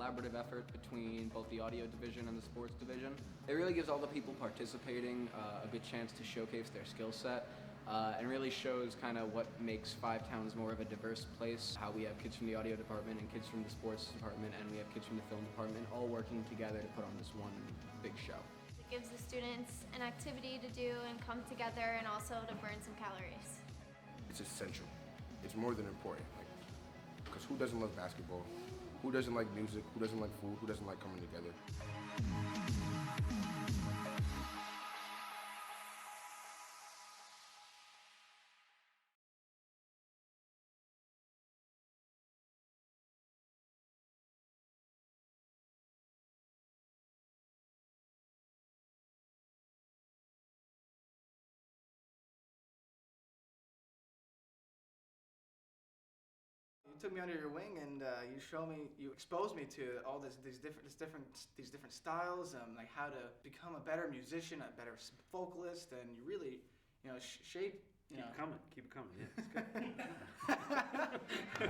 collaborative effort between both the audio division and the sports division. It really gives all the people participating a good chance to showcase their skill set and really shows kind of what makes Five Towns more of a diverse place. How we have kids from the audio department and kids from the sports department and we have kids from the film department all working together to put on this one big show. It gives the students an activity to do and come together and also to burn some calories. It's essential. It's more than important. Because who doesn't love basketball? Who doesn't like music? Who doesn't like food? Who doesn't like coming together? You took me under your wing and you exposed me to all these different styles, like how to become a better musician, a better vocalist, and you really, shape. Keep it coming. Yeah, it's good.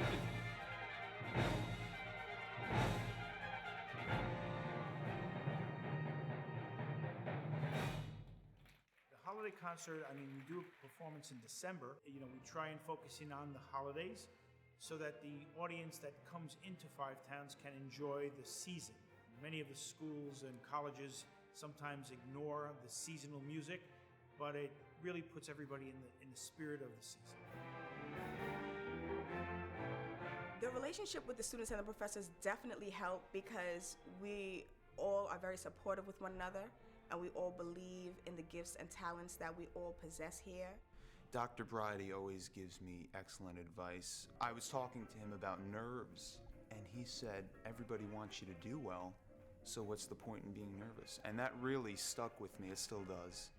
The holiday concert, we do a performance in December. We try and focus in on the holidays, so that the audience that comes into Five Towns can enjoy the season. Many of the schools and colleges sometimes ignore the seasonal music, but it really puts everybody in the spirit of the season. The relationship with the students and the professors definitely help because we all are very supportive with one another and we all believe in the gifts and talents that we all possess here. Dr. Bridie always gives me excellent advice. I was talking to him about nerves, and he said, everybody wants you to do well, so what's the point in being nervous? And that really stuck with me, it still does.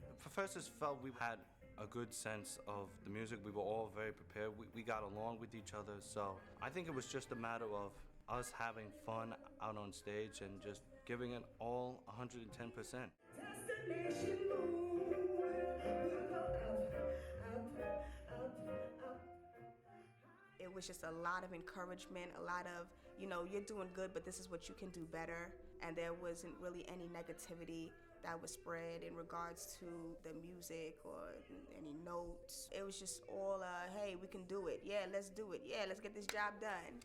The professors felt we had a good sense of the music. We were all very prepared. We got along with each other, so I think it was just a matter of us having fun out on stage and just giving it all 110%. It was just a lot of encouragement, a lot of, you're doing good, but this is what you can do better. And there wasn't really any negativity that was spread in regards to the music or any notes. It was just all, hey, we can do it. Yeah, let's do it. Yeah, let's get this job done,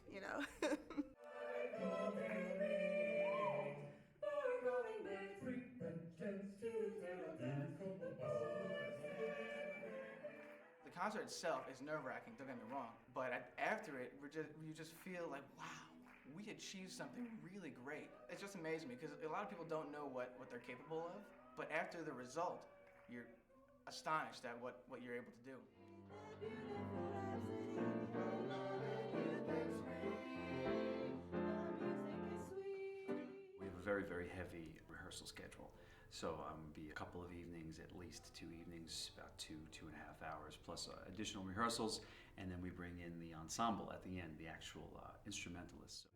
The concert itself is nerve-wracking, don't get me wrong, but after it, you just feel like, wow, we achieved something really great. It's just amazing because a lot of people don't know what they're capable of, but after the result, you're astonished at what you're able to do. We have a very, very heavy rehearsal schedule. So be a couple of evenings, at least 2 evenings, about 2.5 hours, plus additional rehearsals, and then we bring in the ensemble at the end, the actual instrumentalists.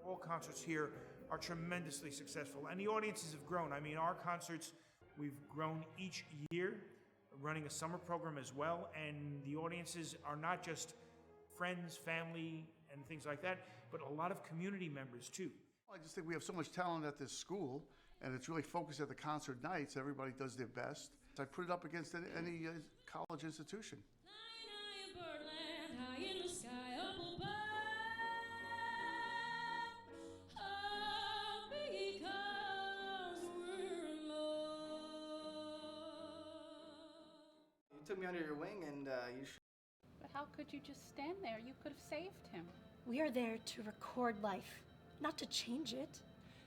All concerts here are tremendously successful, and the audiences have grown. Our concerts, we've grown each year, running a summer program as well, and the audiences are not just friends, family, and things like that, but a lot of community members too. I just think we have so much talent at this school, and it's really focused at the concert nights. Everybody does their best. I put it up against any college institution. You took me under your wing and But how could you just stand there? You could have saved him. We are there to record life, not to change it.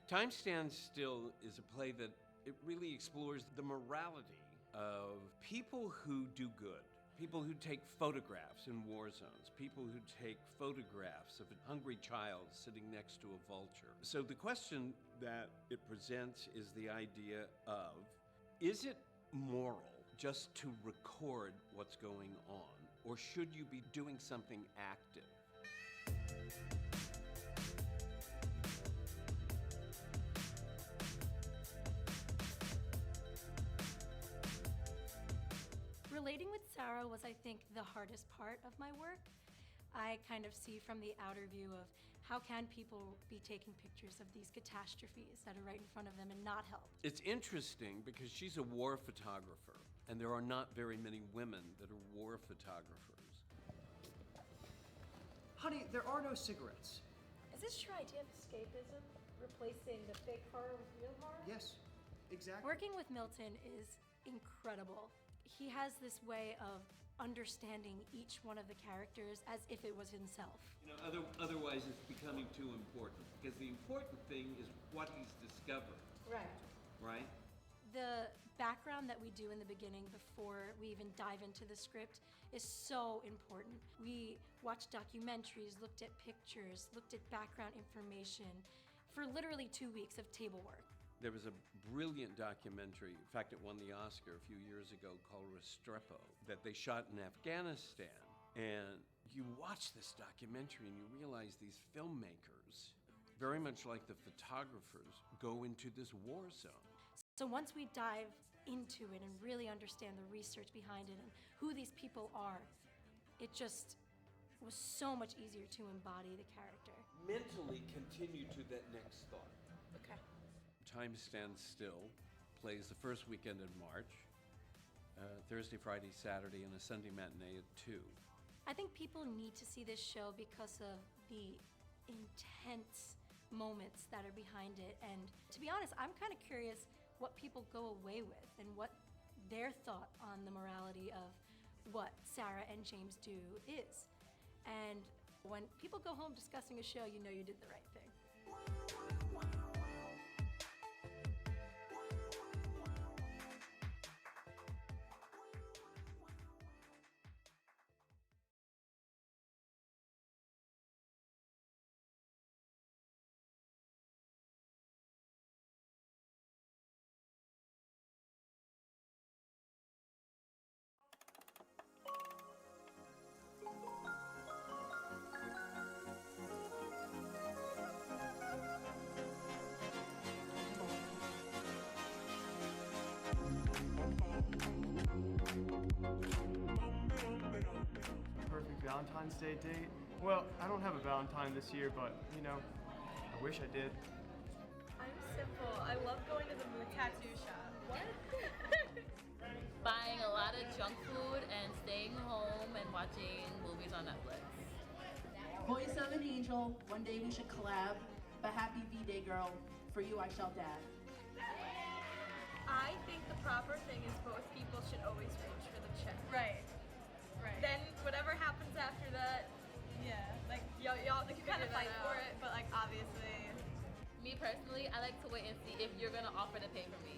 Time Stands Still is a play that it really explores the morality of people who do good, people who take photographs in war zones, people who take photographs of a hungry child sitting next to a vulture. So the question that it presents is the idea of, is it moral just to record what's going on? or should you be doing something active? Relating with Sarah was, I think, the hardest part of my work. I kind of see from the outer view of how can people be taking pictures of these catastrophes that are right in front of them and not help. It's interesting because she's a war photographer, and there are not very many women that are war photographers. Honey, there are no cigarettes. Is this your idea of escapism? Replacing the fake horror with real horror? Yes, exactly. Working with Milton is incredible. He has this way of understanding each one of the characters as if it was himself. You know, otherwise it's becoming too important, because the important thing is what he's discovered. Right. Right? The background that we do in the beginning before we even dive into the script is so important. We watched documentaries, looked at pictures, looked at background information for literally 2 weeks of table work. There was a brilliant documentary, in fact it won the Oscar a few years ago, called Restrepo, that they shot in Afghanistan. And you watch this documentary and you realize these filmmakers, very much like the photographers, go into this war zone. So once we dive into it and really understand the research behind it and who these people are, it just was so much easier to embody the character. Mentally continue to that next thought. Okay. Time Stands Still plays the first weekend in March, Thursday, Friday, Saturday, and a Sunday matinee at 2. I think people need to see this show because of the intense moments that are behind it. And to be honest, I'm kind of curious what people go away with and what their thought on the morality of what Sarah and James do is. And when people go home discussing a show, you know you did the right thing. Perfect Valentine's Day date? Well, I don't have a Valentine this year, but, you know, I wish I did. I'm simple. I love going to the Mood Tattoo shop. What? Buying a lot of junk food and staying home and watching movies on Netflix. Voice of an angel, one day we should collab. But happy V-Day, girl. For you, I shall dab. I think the proper thing is both people should always reach for the check. Right. Right. Then whatever happens after that, yeah, like y'all like you kind of fight for it, but like obviously. Me personally, I like to wait and see if you're gonna offer to pay for me.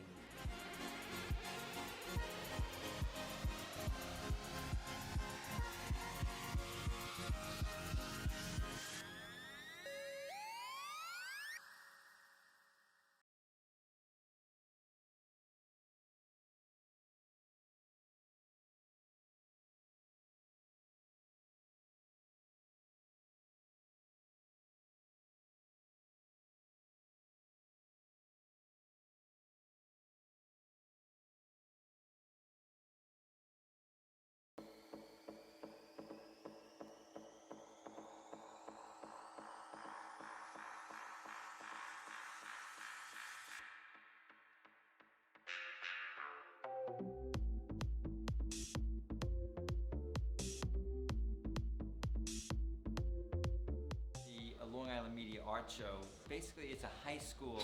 The Long Island Media Art Show, basically it's a high school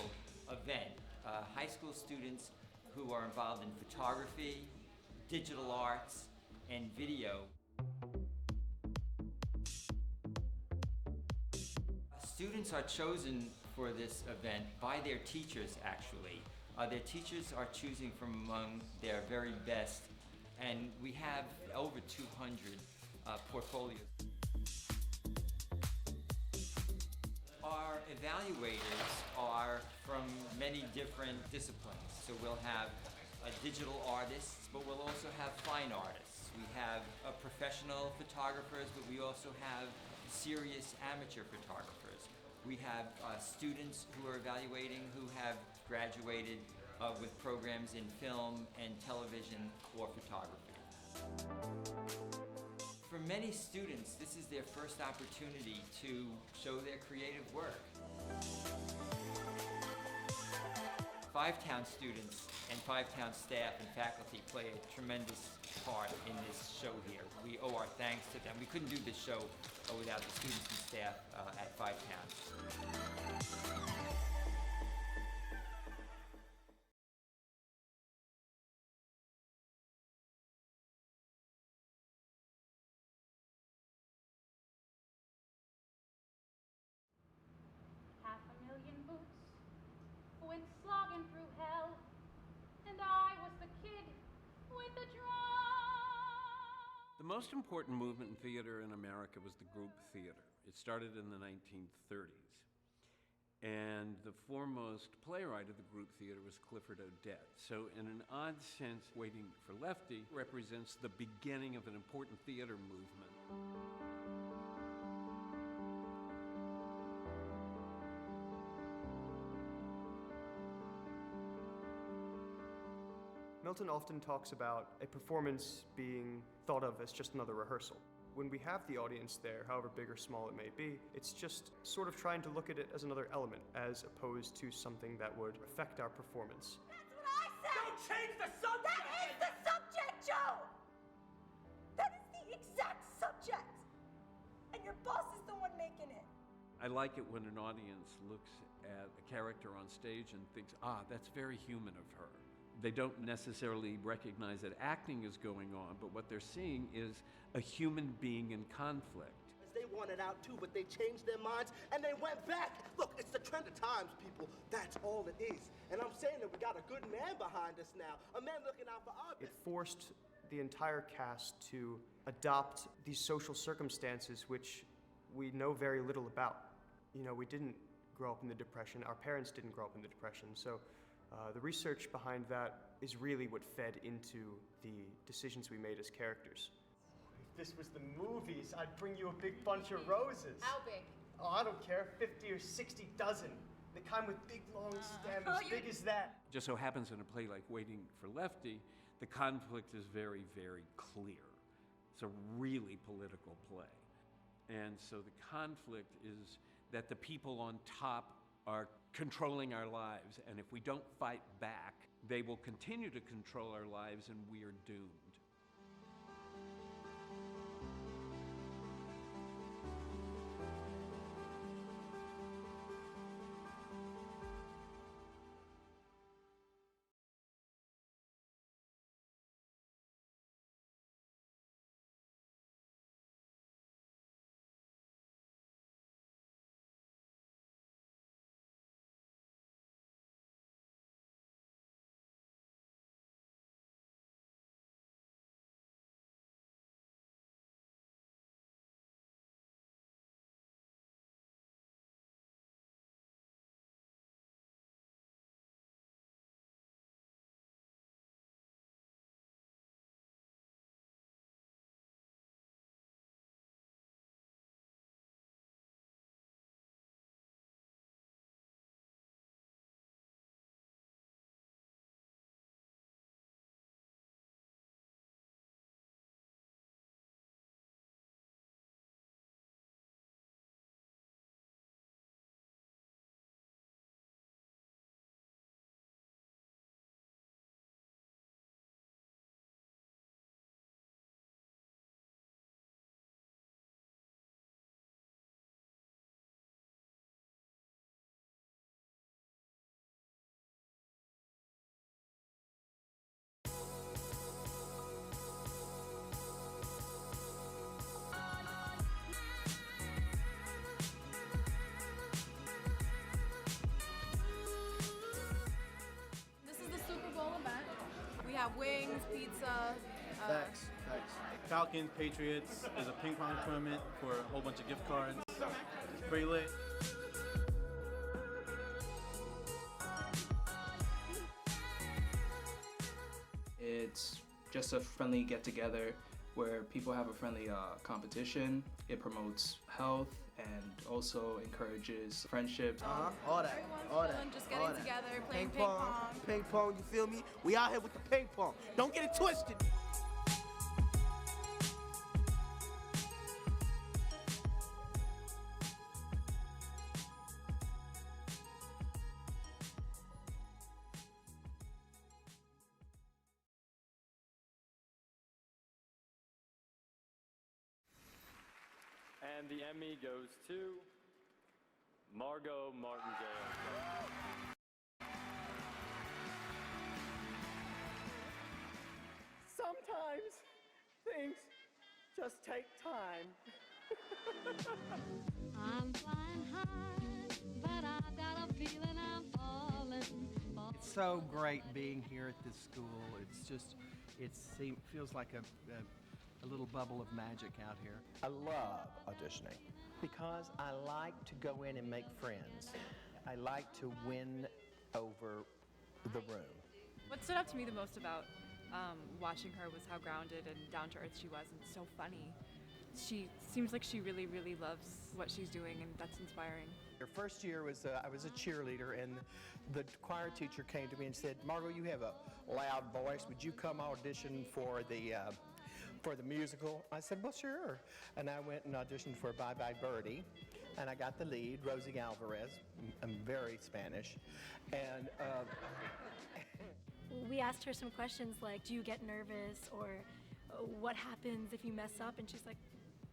event. High school students who are involved in photography, digital arts, and video. Students are chosen for this event by their teachers, actually. Their teachers are choosing from among their very best, and we have over 200 portfolios. Our evaluators are from many different disciplines. So we'll have digital artists, but we'll also have fine artists. We have professional photographers, but we also have serious amateur photographers. We have students who are evaluating who have graduated with programs in film and television or photography. For many students, this is their first opportunity to show their creative work. Five-town students and five-town staff and faculty play a tremendous part in this show here. We owe our thanks to them. We couldn't do this show without the students and staff at Five-Town. Went slogging through hell, and I was the kid with the drum. The most important movement in theater in America was the group theater. It started in the 1930s. And the foremost playwright of the group theater was Clifford Odette. So in an odd sense, Waiting for Lefty represents the beginning of an important theater movement. Milton often talks about a performance being thought of as just another rehearsal. When we have the audience there, however big or small it may be, it's just sort of trying to look at it as another element, as opposed to something that would affect our performance. That's what I said! Don't change the subject! That is the subject, Joe! That is the exact subject! And your boss is the one making it. I like it when an audience looks at a character on stage and thinks, that's very human of her. They don't necessarily recognize that acting is going on, but what they're seeing is a human being in conflict. They wanted out too, but they changed their minds and they went back. Look, it's the trend of times, people. That's all it is. And I'm saying that we got a good man behind us now, a man looking out for our It forced the entire cast to adopt these social circumstances which we know very little about. You know, we didn't grow up in the Depression. Our parents didn't grow up in the Depression. So the research behind that is really what fed into the decisions we made as characters. If this was the movies, I'd bring you a big bunch of roses. How big? Oh, I don't care, 50 or 60 dozen. The kind with big, long stems, as big as that. Just so happens in a play like Waiting for Lefty, the conflict is very, very clear. It's a really political play. And so the conflict is that the people on top are controlling our lives, and if we don't fight back, they will continue to control our lives and we are doomed. have wings, pizza. Facts. Falcons, Patriots. There's a ping pong tournament for a whole bunch of gift cards. Pretty lit. It's just a friendly get-together where people have a friendly competition. It promotes health and also encourages friendships. All that. Just getting together, playing Ping pong. Ping pong, you feel me? We out here with the ping pong. Don't get it twisted. And the Emmy goes to Margot Martingale. Sometimes things just take time. I'm flying high, but I got a feeling I'm falling. It's so great being here at this school. It's just, feels like a little bubble of magic out here. I love auditioning because I like to go in and make friends. I like to win over the room. What stood out to me the most about watching her was how grounded and down to earth she was, and so funny. She seems like she really, really loves what she's doing, and that's inspiring. Your first year was I was a cheerleader, and the choir teacher came to me and said, "Margot, you have a loud voice. Would you come audition for the musical?" I said, "Well, sure." And I went and auditioned for Bye Bye Birdie, and I got the lead, Rosie Alvarez. I'm very Spanish, and. We asked her some questions like, do you get nervous, or what happens if you mess up? And she's like,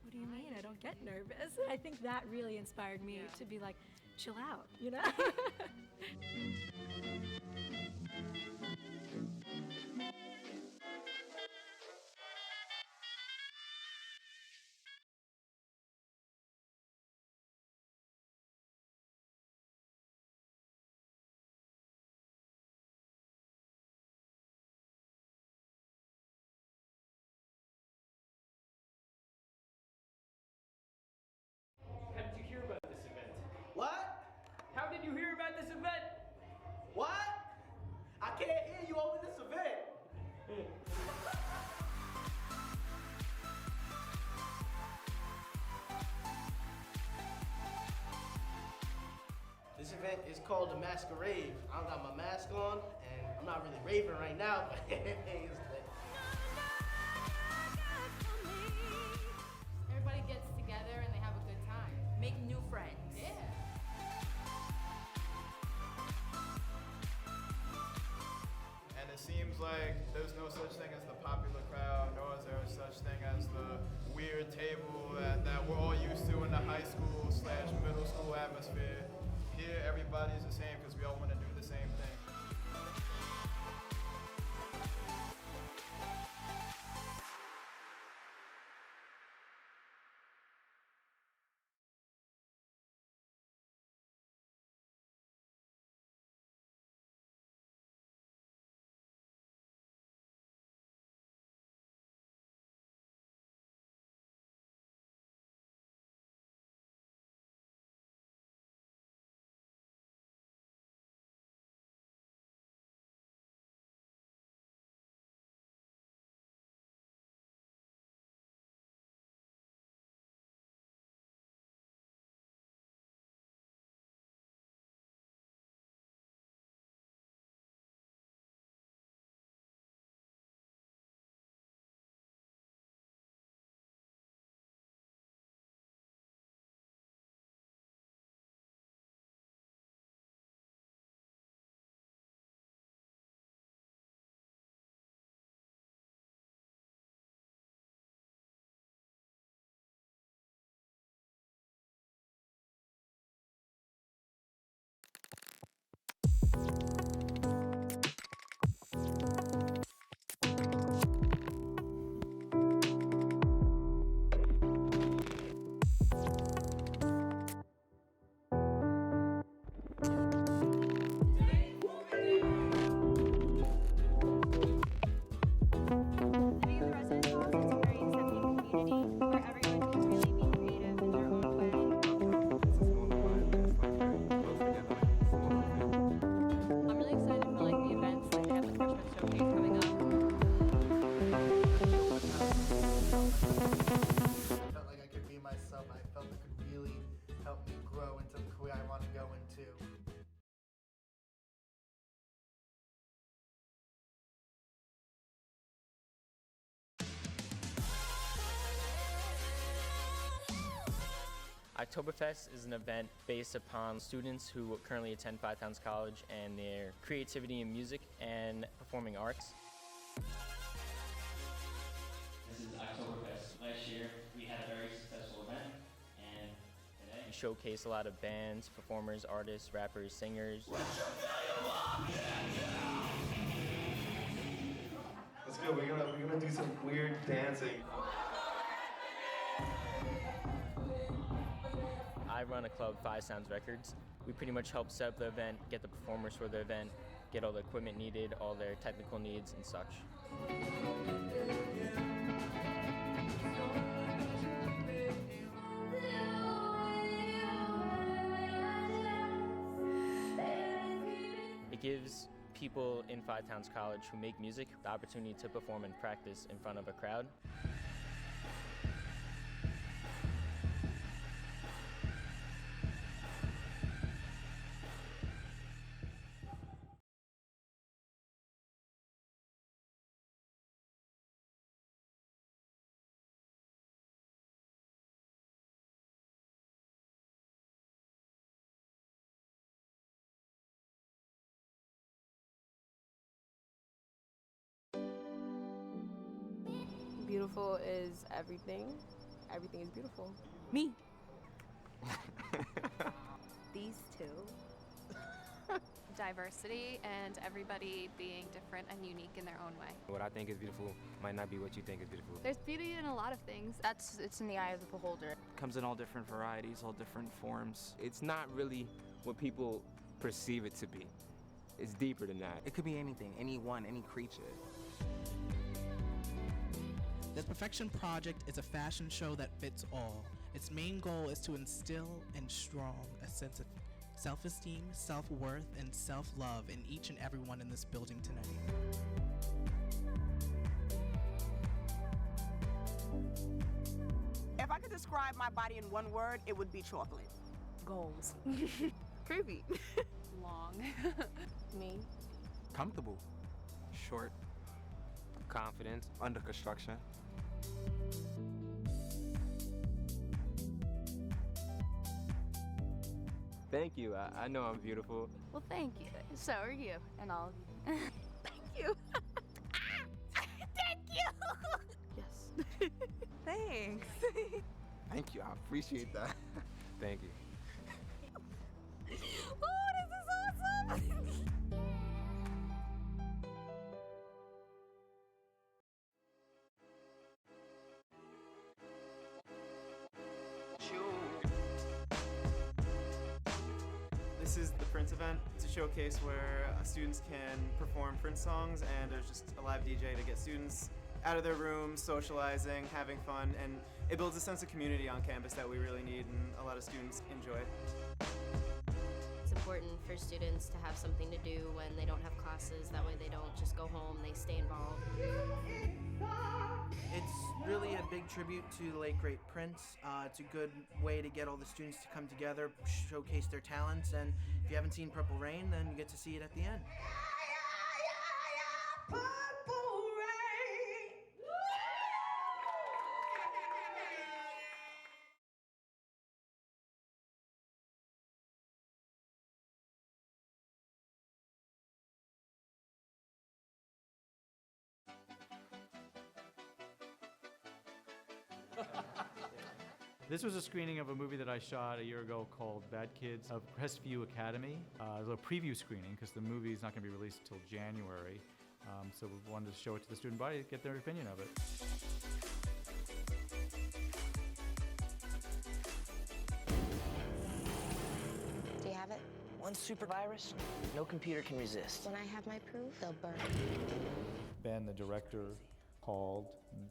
what do you mean? I don't get nervous. I think that really inspired me to be like, chill out, you know? How did you hear about this event? What? How did you hear about this event? What? I can't hear you over this event. This event is called the Masquerade. I don't got my mask on, and I'm not really raving right now, but it's lit. Everybody gets together and they have a good time. Make new friends. Yeah. And it seems like there's no such thing as the popular crowd, nor is there such thing as the weird table that we're all used to in the high school / middle school atmosphere. Here, everybody's the same because we all want to do the same thing. helped me grow into the career I want to go into. Oktoberfest is an event based upon students who currently attend Five Towns College and their creativity in music and performing arts. This is Oktoberfest. Last year we had a very successful event, and today We showcase a lot of bands, performers, artists, rappers, singers. Let's go. We're gonna do some weird dancing. I run a club, Five Sounds Records. We pretty much help set up the event, get the performers for the event, get all the equipment needed, all their technical needs and such. It gives people in Five Towns College who make music the opportunity to perform and practice in front of a crowd. Beautiful is everything. Everything is beautiful. Me. These two. Diversity and everybody being different and unique in their own way. What I think is beautiful might not be what you think is beautiful. There's beauty in a lot of things. It's in the eye of the beholder. Comes in all different varieties, all different forms. It's not really what people perceive it to be. It's deeper than that. It could be anything, anyone, any creature. The Perfection Project is a fashion show that fits all. Its main goal is to instill and strong a sense of self-esteem, self-worth, and self-love in each and every one in this building tonight. If I could describe my body in one word, it would be chocolate. Goals. Curvy. Long. Me. Comfortable. Short. Confident. Under construction. Thank you. I know I'm beautiful. Well, thank you. So are you. And all of you. Thank you. Thank you. Yes. Thanks. Thank you. I appreciate that. Thank you. Oh, this is awesome. This is the Prince event. It's a showcase where students can perform Prince songs, and there's just a live DJ to get students out of their rooms, socializing, having fun, and it builds a sense of community on campus that we really need and a lot of students enjoy. It's important for students to have something to do when they don't have classes. That way they don't just go home, they stay involved. It's really a big tribute to the late great Prince. It's a good way to get all the students to come together, showcase their talents, and if you haven't seen Purple Rain, then you get to see it at the end. This was a screening of a movie that I shot a year ago called Bad Kids of Crestview Academy. It was a preview screening because the movie is not going to be released until January. So we wanted to show it to the student body, get their opinion of it. Do you have it? One super virus, no computer can resist. When I have my proof, they'll burn. Ben, the director, called,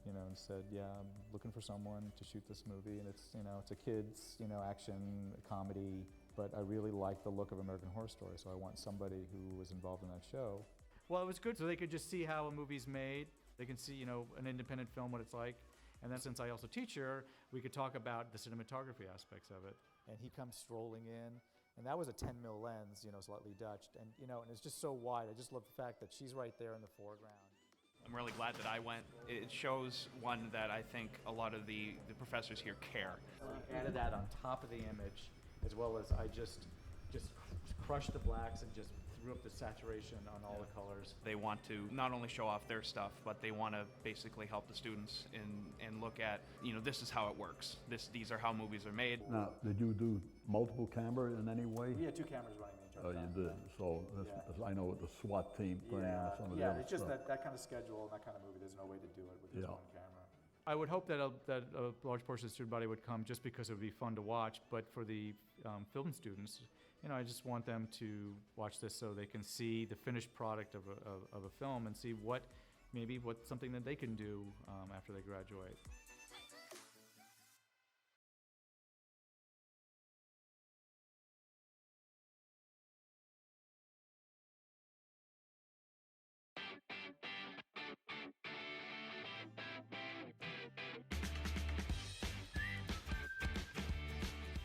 and said, "Yeah, I'm looking for someone to shoot this movie, and it's a kids, action comedy, but I really like the look of American Horror Story, so I want somebody who was involved in that show." Well, it was good, so they could just see how a movie's made. They can see, an independent film, what it's like, And then since I also teach her, we could talk about the cinematography aspects of it. And he comes strolling in, and that was a 10 mil lens, slightly Dutched, and and it's just so wide. I just love the fact that she's right there in the foreground. I'm really glad that I went. It shows, one, that I think a lot of the professors here care. We added that on top of the image, as well as I just crushed the blacks and just threw up the saturation on all the colors. They want to not only show off their stuff, but they want to basically help the students and look at, this is how it works. These are how movies are made. Now, did you do multiple camera in any way? We had 2 cameras running the entire time. You did. So I know with the SWAT team putting on some of the other it's just stuff. that kind of schedule and that kind of movie. There's no way to do it with just one camera. I would hope that a large portion of the student body would come just because it would be fun to watch, but for the film students, I just want them to watch this so they can see the finished product of a film and see what's something that they can do after they graduate.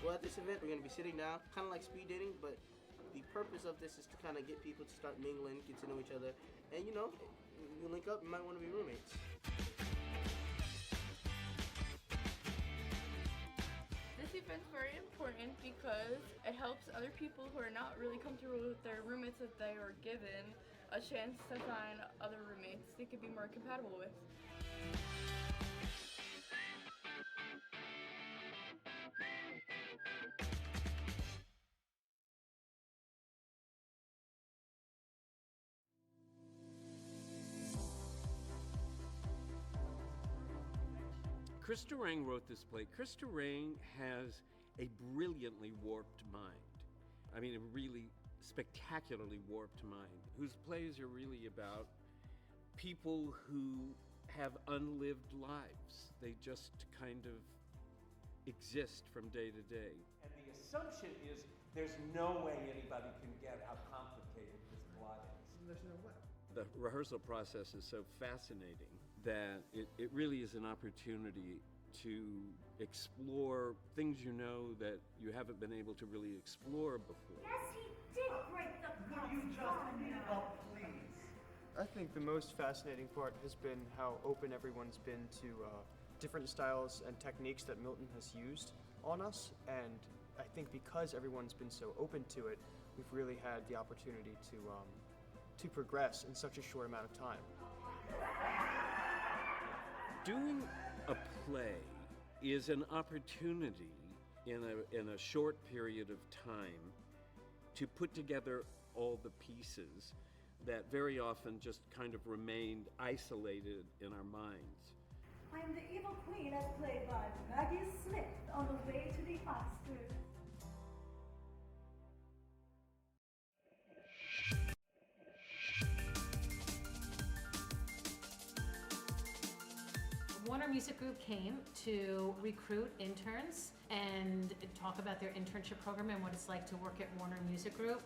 Well, at this event, we're going to be sitting down, kind of like speed dating, but the purpose of this is to kind of get people to start mingling, get to know each other, and you link up, you might want to be roommates. This event's very important because it helps other people who are not really comfortable with their roommates that they were given a chance to find other roommates they could be more compatible with. Krista Rang wrote this play. Krista Rang has a brilliantly warped mind. I mean, a really spectacularly warped mind, whose plays are really about people who have unlived lives. They just kind of exist from day to day. And the assumption is there's no way anybody can get how complicated this plot is. There's no way. The rehearsal process is so fascinating that it really is an opportunity to explore things that you haven't been able to really explore before. Yes, he did break the cup. You just leave up, please. I think the most fascinating part has been how open everyone's been to different styles and techniques that Milton has used on us, and I think because everyone's been so open to it, we've really had the opportunity to progress in such a short amount of time. Doing a play is an opportunity in a short period of time to put together all the pieces that very often just kind of remained isolated in our minds. I am the evil queen as played by Maggie Smith on the way to the Oscars. Warner Music Group came to recruit interns and talk about their internship program and what it's like to work at Warner Music Group.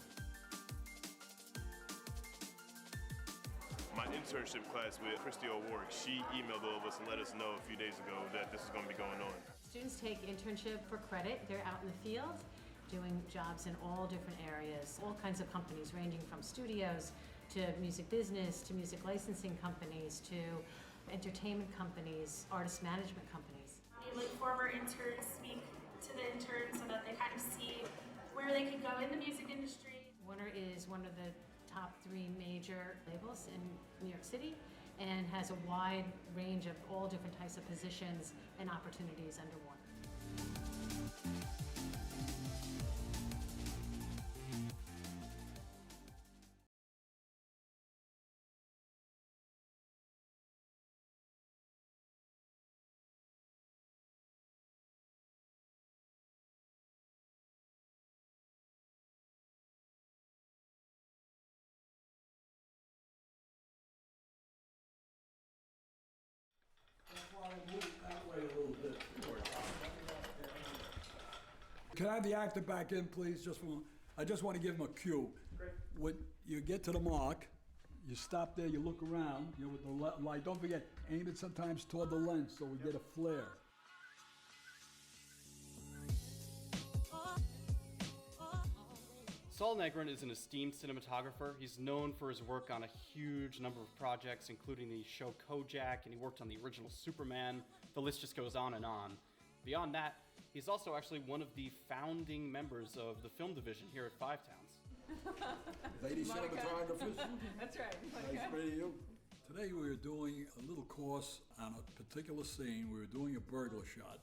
My internship class with Christy O'Rourke, she emailed all of us and let us know a few days ago that this is going to be going on. Students take internship for credit. They're out in the field doing jobs in all different areas, all kinds of companies ranging from studios to music business to music licensing companies to entertainment companies, artist management companies. Like former interns speak to the interns so that they kind of see where they could go in the music industry. Warner is one of the top 3 major labels in New York City and has a wide range of all different types of positions and opportunities under Warner. Can I have the actor back in, please? I just want to give him a cue. Great. When you get to the mark, You stop there, you look around, with the light. Don't forget, aim it sometimes toward the lens so we get a flare. Saul Negrin is an esteemed cinematographer. He's known for his work on a huge number of projects, including the show Kojak, and he worked on the original Superman. The list just goes on and on. Beyond that, he's also actually one of the founding members of the film division here at Five Towns. Lady cinematographers. That's right. Nice meeting you. Today we were doing a little course on a particular scene. We were doing a burglar shot.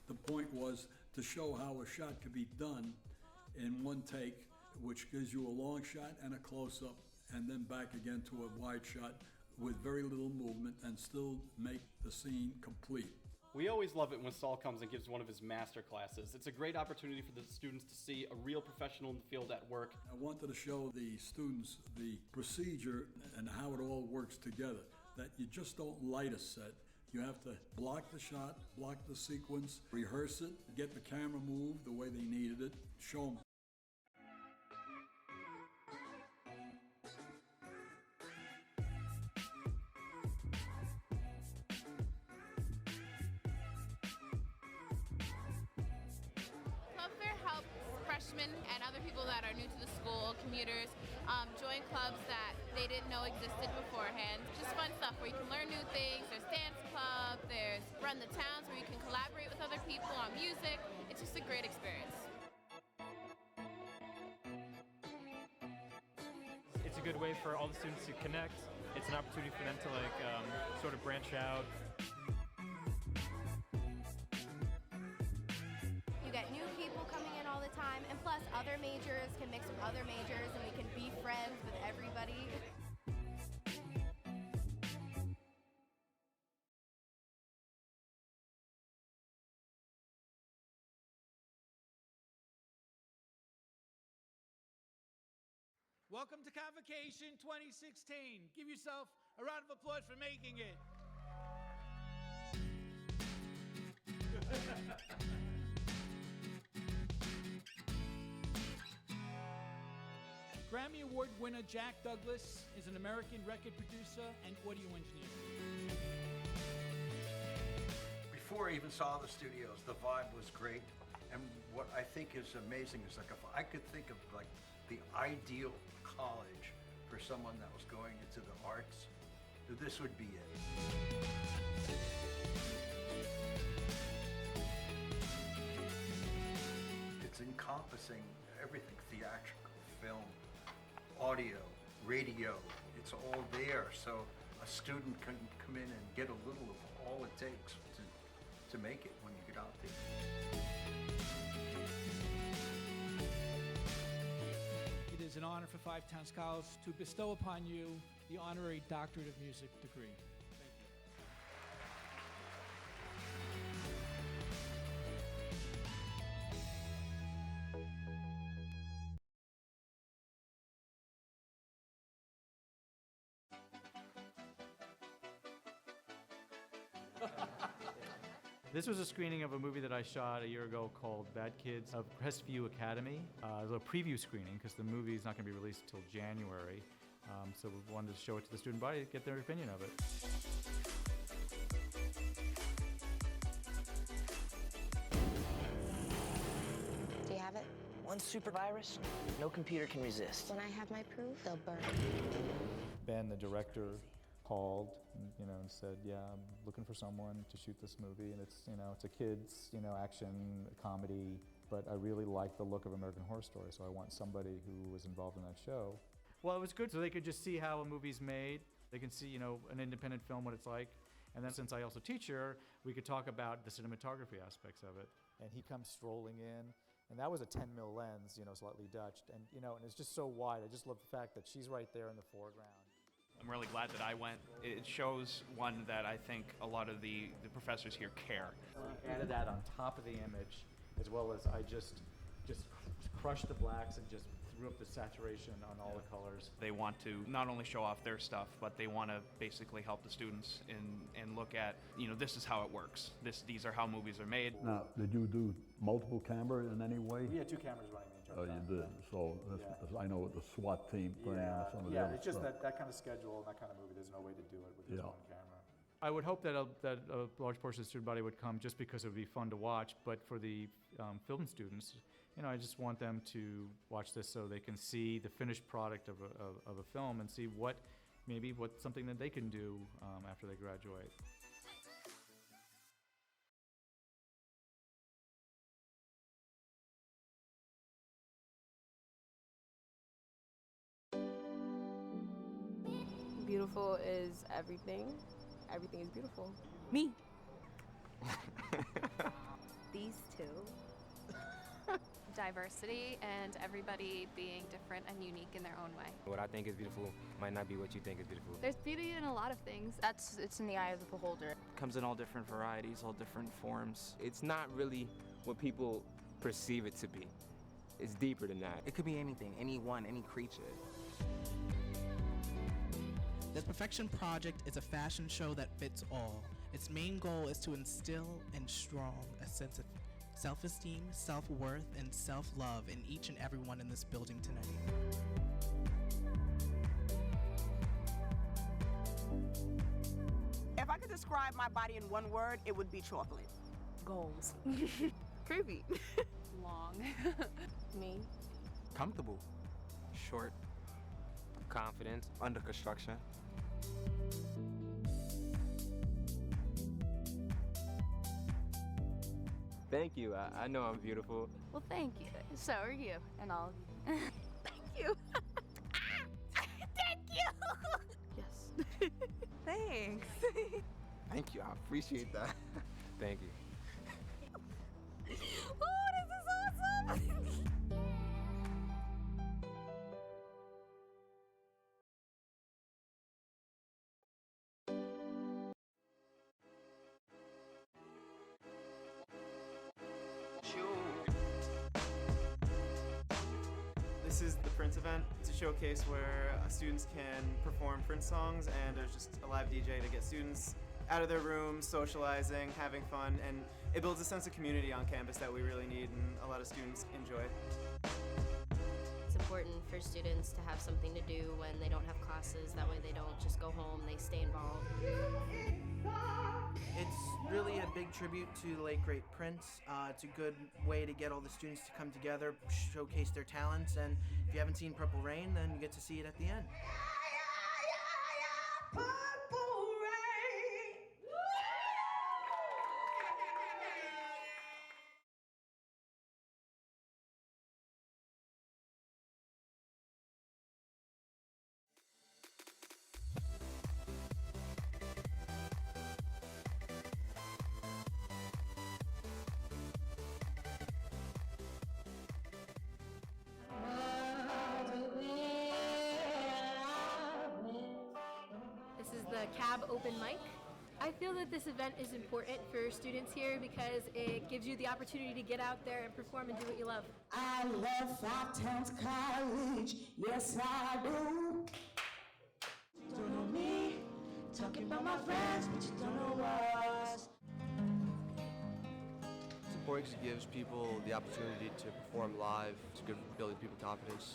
The point was to show how a shot could be done in one take, which gives you a long shot and a close-up, and then back again to a wide shot with very little movement and still make the scene complete. We always love it when Saul comes and gives one of his master classes. It's a great opportunity for the students to see a real professional in the field at work. I wanted to show the students the procedure and how it all works together, that you just don't light a set. You have to block the shot, block the sequence, rehearse it, get the camera moved the way they needed it, show them. Club Fair helps freshmen and other people that are new to the school, commuters, join clubs that they didn't know existed beforehand. Just fun stuff where you can learn new things. There's dance club, there's Run the Towns where you can collaborate with other people on music. It's just a great experience. It's a good way for all the students to connect. It's an opportunity for them to sort of branch out. You get new people coming in all the time, and plus other majors can mix with other majors and we can be friends with everybody. Welcome to Convocation 2016. Give yourself a round of applause for making it. Grammy Award winner Jack Douglas is an American record producer and audio engineer. Before I even saw the studios, the vibe was great. And what I think is amazing is if I could think of the ideal college for someone that was going into the arts, this would be it. It's encompassing everything: theatrical, film, audio, radio. It's all there, so a student can come in and get a little of all it takes to make it when you get out there. It is an honor for Five Towns College to bestow upon you the honorary Doctorate of Music degree. Thank you. This was a screening of a movie that I shot a year ago called Bad Kids of Crestview Academy. It was a preview screening because the movie is not going to be released until January. So we wanted to show it to the student body to get their opinion of it. Do you have it? One super virus, no computer can resist. When I have my proof, they'll burn. Ben, the director, called, and said, yeah, I'm looking for someone to shoot this movie, and it's a kids, action comedy, but I really like the look of American Horror Story, so I want somebody who was involved in that show. Well, it was good so they could just see how a movie's made. They can see, an independent film, what it's like. And then since I also teach here, we could talk about the cinematography aspects of it. And he comes strolling in, and that was a 10 mil lens, slightly Dutched, and and it's just so wide. I just love the fact that she's right there in the foreground. I'm really glad that I went. It shows, one, that I think a lot of the professors here care. We added that on top of the image, as well as I just crushed the blacks and just up the saturation on all the colors. They want to not only show off their stuff, but they want to basically help the students and look at, this is how it works. These are how movies are made. Now, did you do multiple camera in any way? We had 2 cameras running the entire time. You did. So that's, I know the SWAT team putting on some of the other it's just stuff. that kind of schedule and that kind of movie. There's no way to do it with just one camera. I would hope that a large portion of the student body would come just because it would be fun to watch, but for the film students, I just want them to watch this so they can see the finished product of a film and see what's something that they can do after they graduate. Beautiful is everything. Everything is beautiful. Me. These two. Diversity and everybody being different and unique in their own way. What I think is beautiful might not be what you think is beautiful. There's beauty in a lot of things. It's in the eye of the beholder. Comes in all different varieties, all different forms. It's not really what people perceive it to be. It's deeper than that. It could be anything, anyone, any creature. The Perfection Project is a fashion show that fits all. Its main goal is to instill and strong a sense of self-esteem, self-worth, and self-love in each and every one in this building tonight. If I could describe my body in one word, it would be chocolate. Goals. Curvy. Long. Me. Comfortable. Short. Confident. Under construction. Thank you. I know I'm beautiful. Well, thank you. So are you, and all of you. Thank you. Thank you. Yes. Thanks. Thank you. I appreciate that. Thank you. Oh, this is awesome. This is the Prince event. It's a showcase where students can perform Prince songs, and there's just a live DJ to get students out of their rooms, socializing, having fun, and it builds a sense of community on campus that we really need and a lot of students enjoy. It's important for students to have something to do when they don't have classes. That way they don't just go home, they stay involved. It's really a big tribute to the late great Prince. It's a good way to get all the students to come together, showcase their talents, and if you haven't seen Purple Rain, then you get to see it at the end. This is the CAB open mic. I feel that this event is important for students here because it gives you the opportunity to get out there and perform and do what you love. I love Five Towns College, yes I do. You don't know me, talking about my friends, but you don't know us. Sports gives people the opportunity to perform live. It's good for building people's confidence.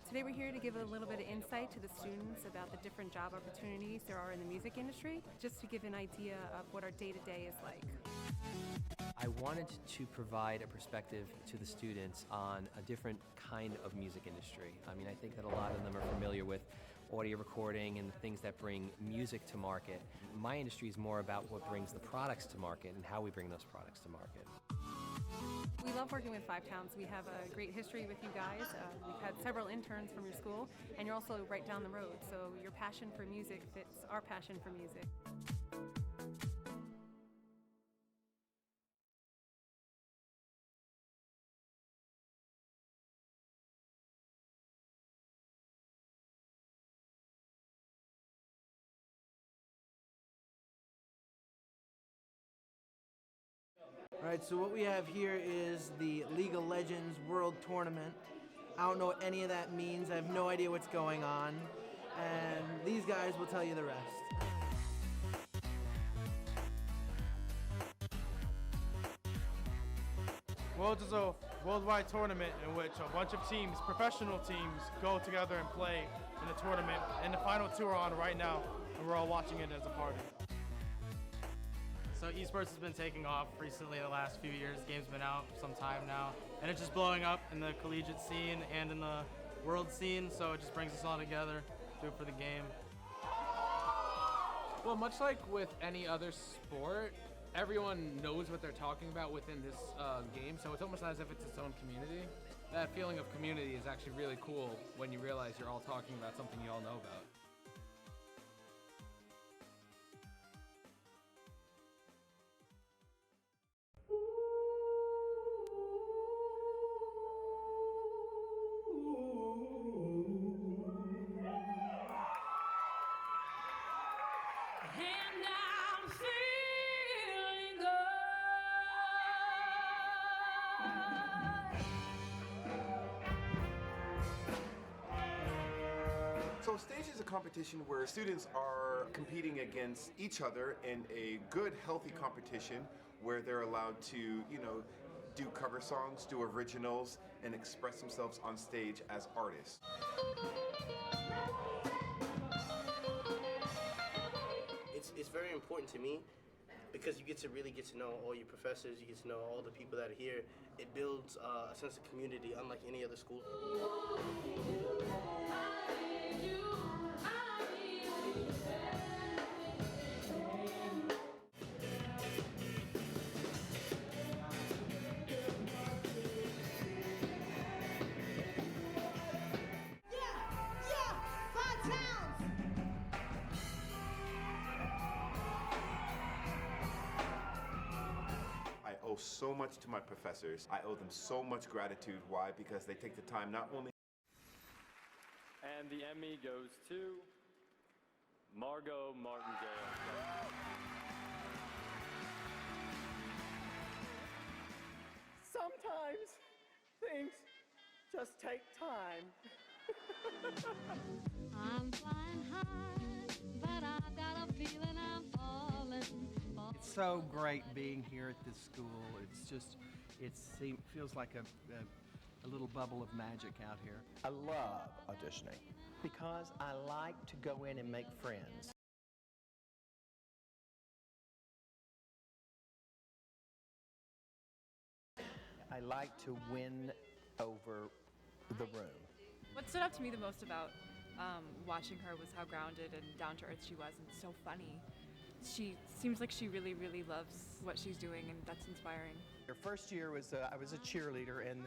Today we're here to give a little bit of insight to the students about the different job opportunities there are in the music industry, just to give an idea of what our day-to-day is like. I wanted to provide a perspective to the students on a different kind of music industry. I mean, I think that a lot of them are familiar with audio recording and the things that bring music to market. My industry is more about what brings the products to market and how we bring those products to market. We love working with Five Towns. We have a great history with you guys. We've had several interns from your school, and you're also right down the road. So your passion for music fits our passion for music. All right, so what we have here is the League of Legends World Tournament. I don't know what any of that means. I have no idea what's going on. And these guys will tell you the rest. Worlds is a worldwide tournament in which a bunch of teams, professional teams, go together and play in the tournament. And the final two are on right now, and we're all watching it as a party. So esports has been taking off recently in the last few years. The game's been out some time now, and it's just blowing up in the collegiate scene and in the world scene, so it just brings us all together, do it for the game. Well, much like with any other sport, everyone knows what they're talking about within this game, so it's almost as if it's its own community. That feeling of community is actually really cool when you realize you're all talking about something you all know about. So stage is a competition where students are competing against each other in a good, healthy competition where they're allowed to, do cover songs, do originals, and express themselves on stage as artists. It's very important to me because you really get to know all your professors, you get to know all the people that are here. It builds a sense of community unlike any other school. I owe so much to my professors. I owe them so much gratitude. Why? Because they take the time not only. And the Emmy goes to Margot Martingale. Sometimes things just take time. I'm flying high, but I've got a feeling I'm falling. It's so great being here at this school. It feels like a little bubble of magic out here. I love auditioning because I like to go in and make friends. I like to win over the room. What stood out to me the most about watching her was how grounded and down to earth she was, and so funny. She seems like she really, really loves what she's doing, and that's inspiring. Your first year was I was a cheerleader, and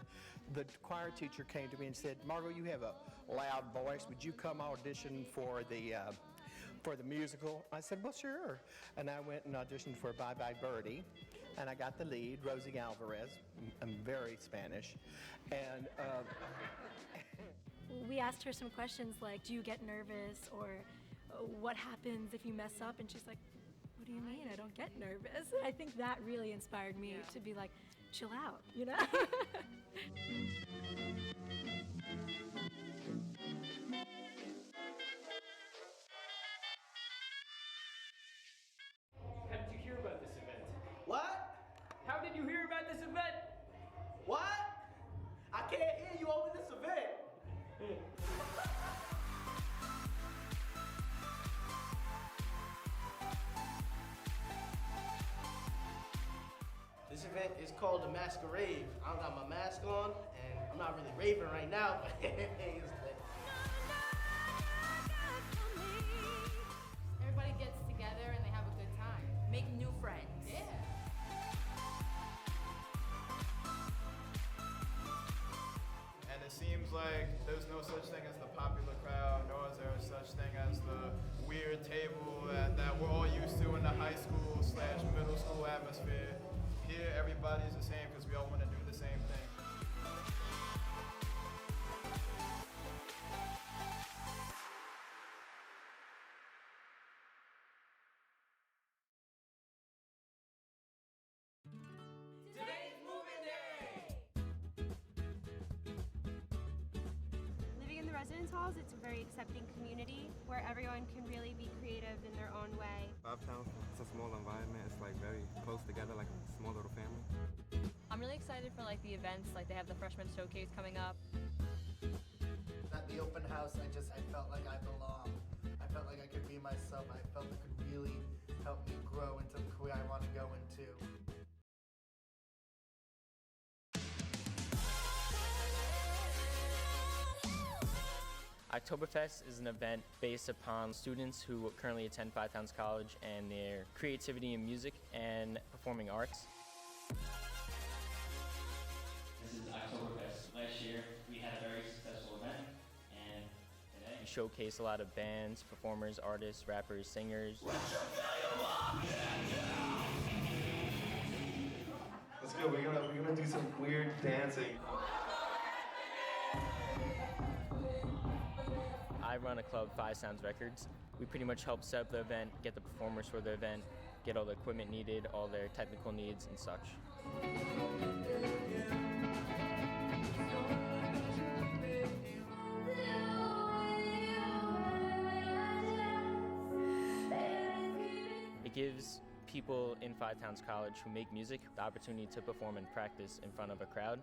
the choir teacher came to me and said, "Margot, you have a loud voice. Would you come audition for the musical?" I said, "Well, sure." And I went and auditioned for Bye Bye Birdie, and I got the lead, Rosie Alvarez. I'm very Spanish, and. We asked her some questions like, do you get nervous, or what happens if you mess up? And she's like, what do you mean? I don't get nervous. I think that really inspired me to be like, chill out, you know? How did you hear about this event? What? How did you hear about this event? What? I can't hear you over this event. This event is called the Masquerade. I don't got my mask on, and I'm not really raving right now, but it's lit. atmosphere. Here, everybody's the same because we all want to do the same thing. Living in the residence halls, it's a very accepting community where everyone can really be creative in their own way. Uptown, it's a small environment. It's like very close together, like a small little family. I'm really excited for like the events, like they have the freshman showcase coming up. At the open house, I felt like I belonged. I felt like I could be myself. I felt it could really help me grow into the career I want to go into. Oktoberfest is an event based upon students who currently attend Five Towns College and their creativity in music and performing arts. This is Oktoberfest. Last year we had a very successful event, and today We showcase a lot of bands, performers, artists, rappers, singers. Let's go. We're gonna do some weird dancing. I run a club, Five Sounds Records. We pretty much help set up the event, get the performers for the event, get all the equipment needed, all their technical needs and such. It gives people in Five Towns College who make music the opportunity to perform and practice in front of a crowd.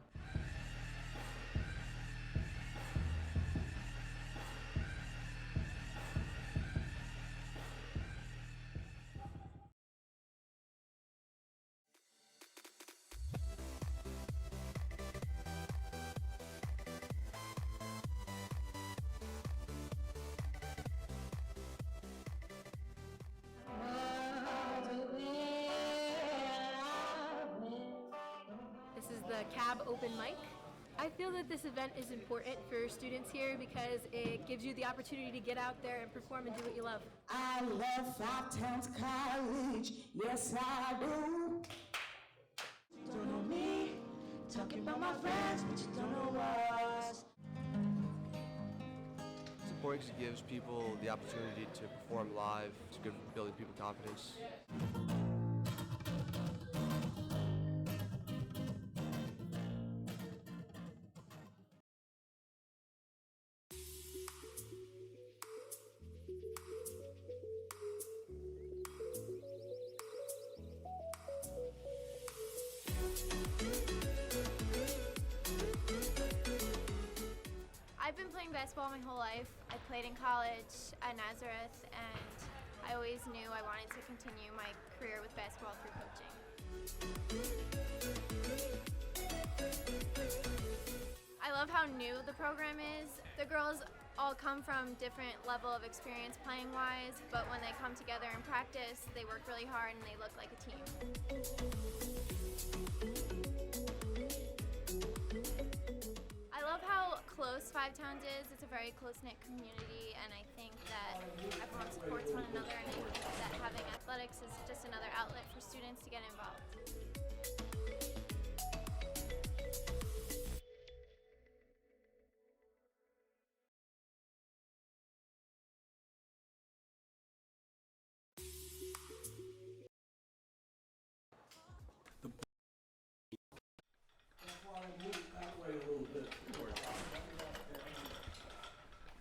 This is the CAB open mic. I feel that this event is important for students here because it gives you the opportunity to get out there and perform and do what you love. I love Five Towns College, yes I do. You don't know me, talking about my friends, but you don't know us. Sports gives people the opportunity to perform live. It's good for building people's confidence. I've been playing basketball my whole life. I played in college at Nazareth, and I always knew I wanted to continue my career with basketball through coaching. I love how new the program is. The girls all come from different level of experience playing-wise, but when they come together and practice, they work really hard and they look like a team. I love how close Five Towns is. It's a very close-knit community, and I think that everyone supports one another, and I think that having athletics is just another outlet for students to get involved.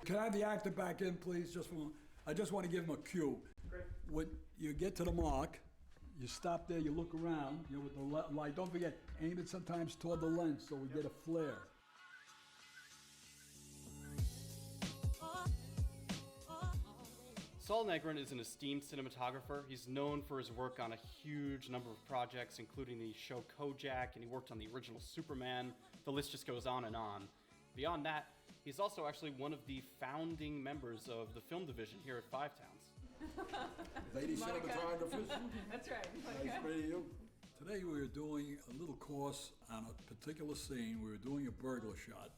Can I have the actor back in, please? I just want to give him a cue. When you get to the mark, you stop there, you look around, with the light. Don't forget, aim it sometimes toward the lens so we get a flare. Saul Negrin is an esteemed cinematographer. He's known for his work on a huge number of projects, including the show Kojak, and he worked on the original Superman. The list just goes on and on. Beyond that, he's also actually one of the founding members of the film division here at Five Towns. Lady cinematographers. That's right. Nice meeting you. Today we were doing a little course on a particular scene. We were doing a burglar shot.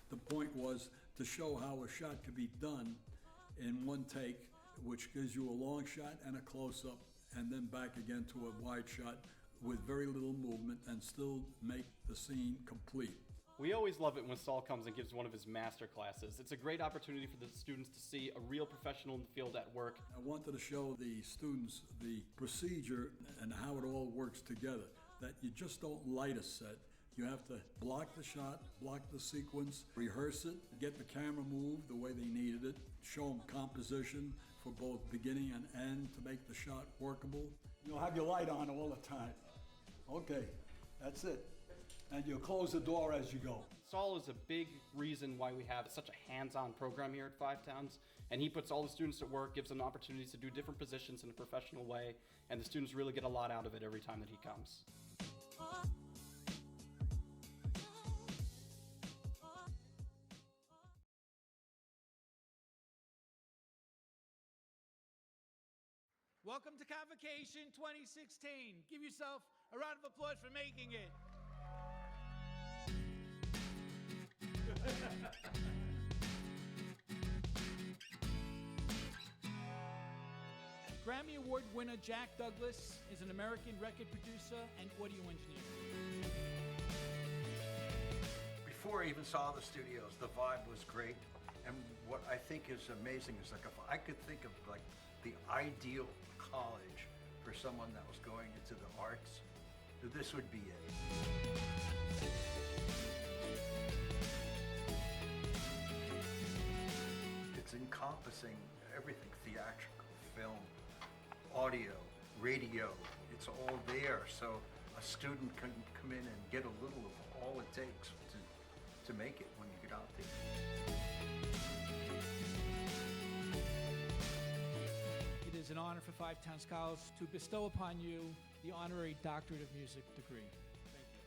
The point was to show how a shot could be done in one take, which gives you a long shot and a close-up, and then back again to a wide shot with very little movement and still make the scene complete. We always love it when Saul comes and gives one of his master classes. It's a great opportunity for the students to see a real professional in the field at work. I wanted to show the students the procedure and how it all works together, that you just don't light a set. You have to block the shot, block the sequence, rehearse it, get the camera moved the way they needed it, show them composition for both beginning and end to make the shot workable. You'll have your light on all the time. Okay, that's it. And you'll close the door as you go. Saul is a big reason why we have such a hands-on program here at Five Towns, and he puts all the students to work, gives them opportunities to do different positions in a professional way, and the students really get a lot out of it every time that he comes. Welcome to Convocation 2016. Give yourself a round of applause for making it. Grammy Award winner Jack Douglas is an American record producer and audio engineer. Before I even saw the studios, the vibe was great. And what I think is amazing is, like, if I could think of like the ideal college for someone that was going into the arts, this would be it. It's encompassing everything: theatrical, film, audio, radio. It's all there, so a student can come in and get a little of all it takes to make it when you get out there. It is an honor for Five Towns College to bestow upon you the honorary Doctorate of Music degree. Thank you.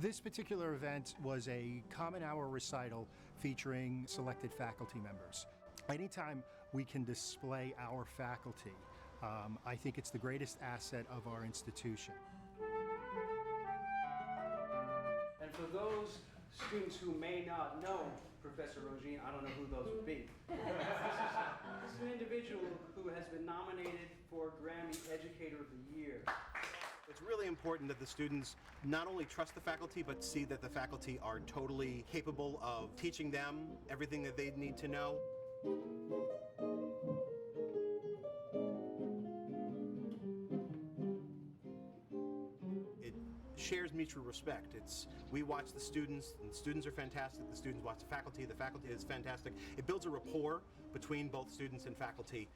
This particular event was a common hour recital featuring selected faculty members. Anytime we can display our faculty, I think it's the greatest asset of our institution. And for those students who may not know Professor Rogine, I don't know who those would be. This is an individual who has been nominated for Grammy Educator of the Year. It's really important that the students not only trust the faculty, but see that the faculty are totally capable of teaching them everything that they need to know. It shares mutual respect. We watch the students, and the students are fantastic. The students watch the faculty is fantastic. It builds a rapport between both students and faculty.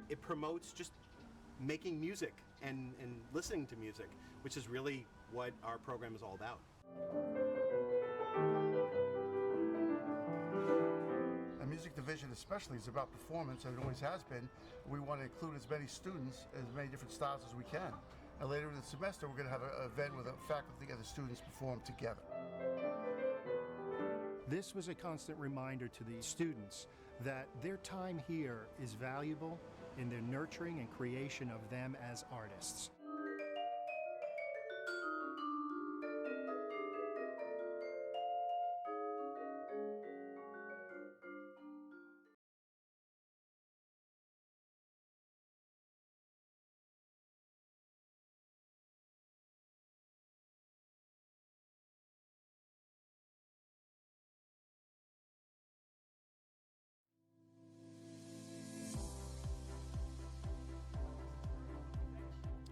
It promotes just making music and listening to music, which is really what our program is all about. A music division especially is about performance, and it always has been. We want to include as many students, as many different styles as we can. And later in the semester, we're going to have an event where the faculty and the students perform together. This was a constant reminder to the students that their time here is valuable in their nurturing and creation of them as artists.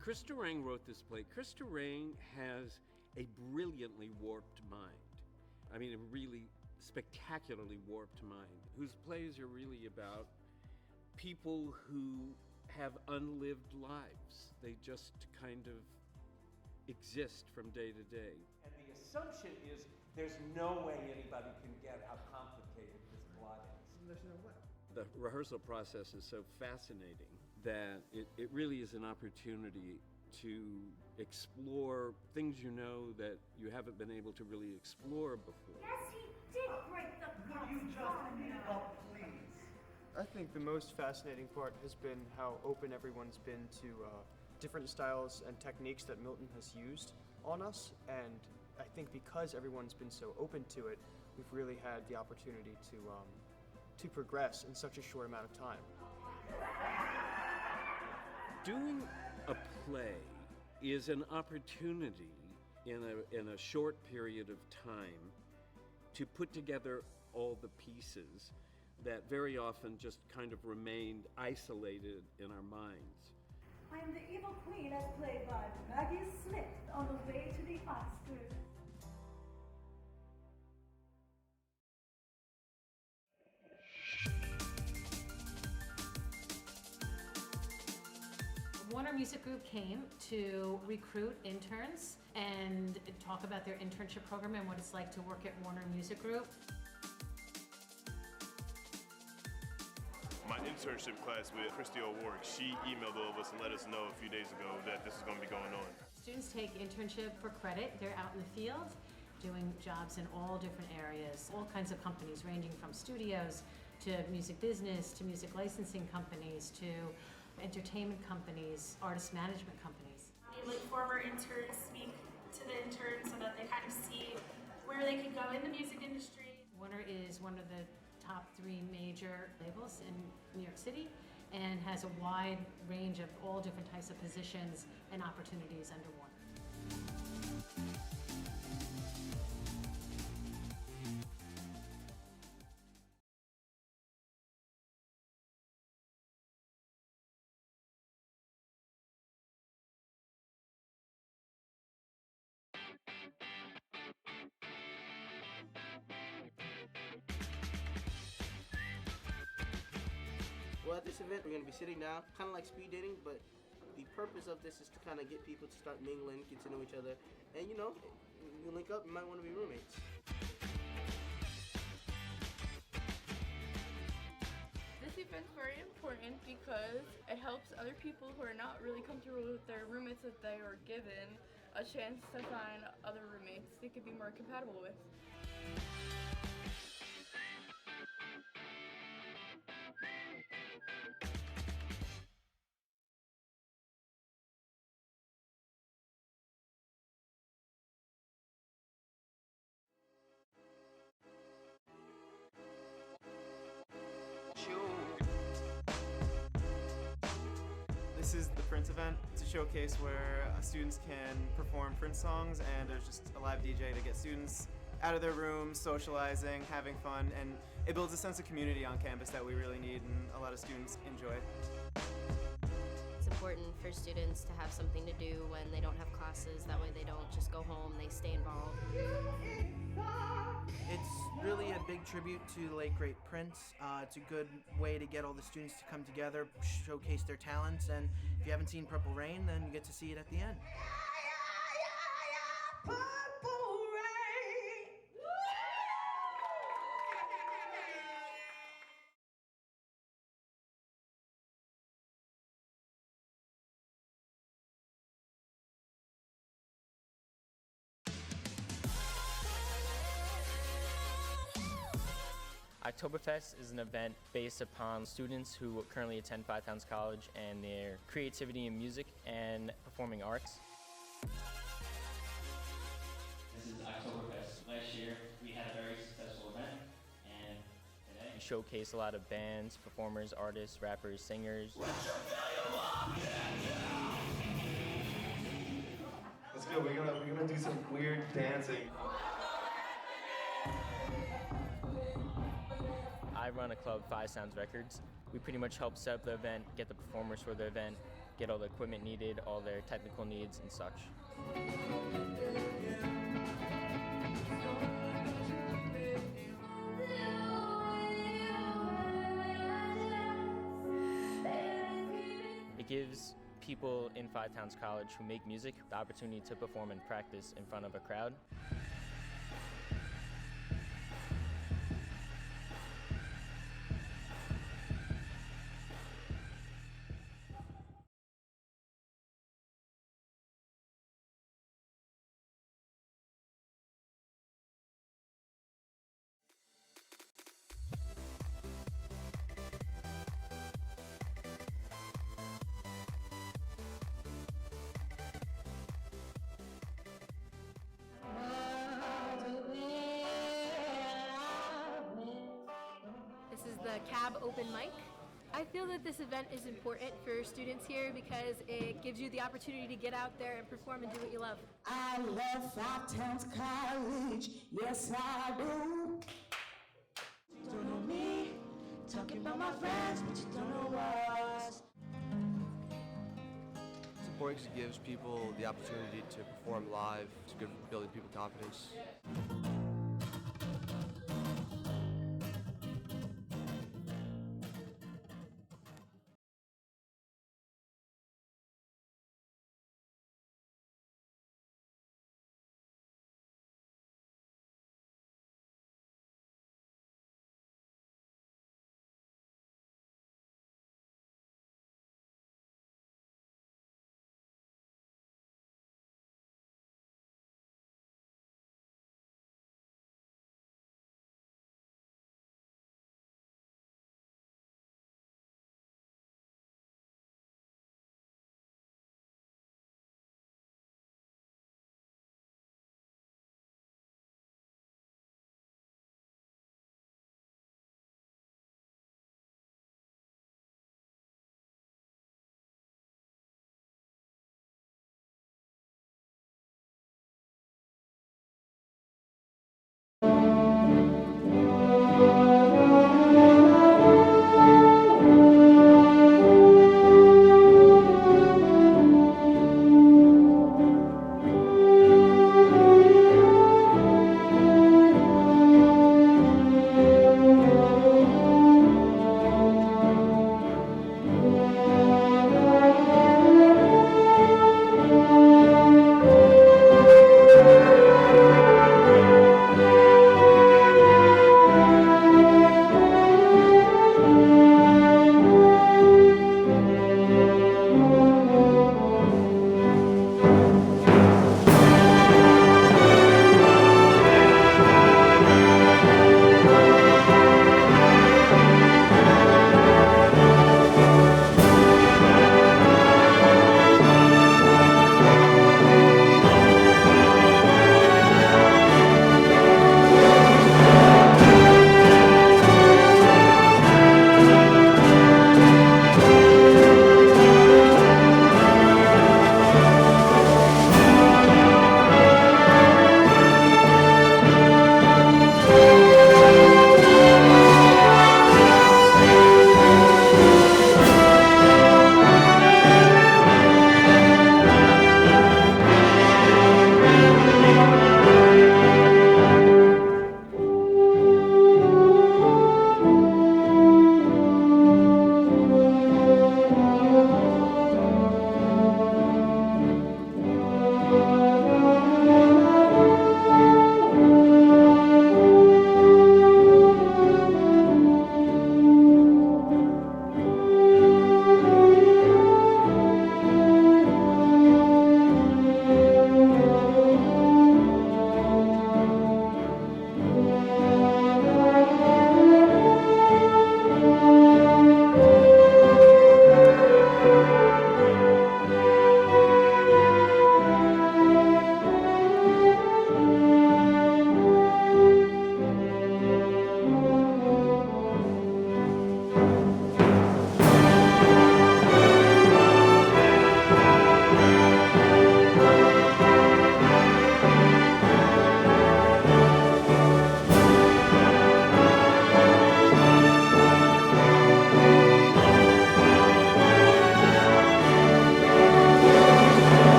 Chris Durang wrote this play. Chris Durang has a brilliantly warped mind. I mean, a really spectacularly warped mind, whose plays are really about people who have unlived lives. They just kind of exist from day to day. And the assumption is there's no way anybody can get how complicated this plot is. There's no way. The rehearsal process is so fascinating that it really is an opportunity to explore things you know that you haven't been able to really explore before. Yes, he did break the cup. You just please. I think the most fascinating part has been how open everyone's been to different styles and techniques that Milton has used on us, and I think because everyone's been so open to it, we've really had the opportunity to progress in such a short amount of time. Doing a play is an opportunity in a short period of time to put together all the pieces that very often just kind of remained isolated in our minds. I am the evil queen as played by Maggie Smith on the way to the Oscars. Warner Music Group came to recruit interns and talk about their internship program and what it's like to work at Warner Music Group. My internship class with Christy O'Rourke, she emailed all of us and let us know a few days ago that this is going to be going on. Students take internship for credit. They're out in the field doing jobs in all different areas, all kinds of companies ranging from studios to music business to music licensing companies to entertainment companies, artist management companies. Like former interns speak to the interns so that they kind of see where they could go in the music industry. Warner is one of the top 3 major labels in New York City and has a wide range of all different types of positions and opportunities under Warner. Well, at this event, we're going to be sitting down, kind of like speed dating, but the purpose of this is to kind of get people to start mingling, get to know each other, and you know, you link up, you might want to be roommates. This event's very important because it helps other people who are not really comfortable with their roommates that they were given a chance to find other roommates they could be more compatible with. This is the Prince event. It's a showcase where students can perform Prince songs, and there's just a live DJ to get students out of their rooms, socializing, having fun, and it builds a sense of community on campus that we really need and a lot of students enjoy. It's important for students to have something to do when they don't have classes. That way they don't just go home, they stay involved. It's really a big tribute to the late great Prince. It's a good way to get all the students to come together, showcase their talents, and if you haven't seen Purple Rain, then you get to see it at the end. Oktoberfest is an event based upon students who currently attend Five Towns College and their creativity in music and performing arts. This is Oktoberfest. Last year we had a very successful event, and today We showcase a lot of bands, performers, artists, rappers, singers. Let's go. We're gonna do some weird dancing. I run a club, Five Sounds Records. We pretty much help set up the event, get the performers for the event, get all the equipment needed, all their technical needs and such. It gives people in Five Towns College who make music the opportunity to perform and practice in front of a crowd. the CAB open mic. I feel that this event is important for students here because it gives you the opportunity to get out there and perform and do what you love. I love Five Towns College, yes I do. You don't know me, talking about my friends, but you don't know us. It's important because it gives people the opportunity to perform live. It's good for building people's confidence.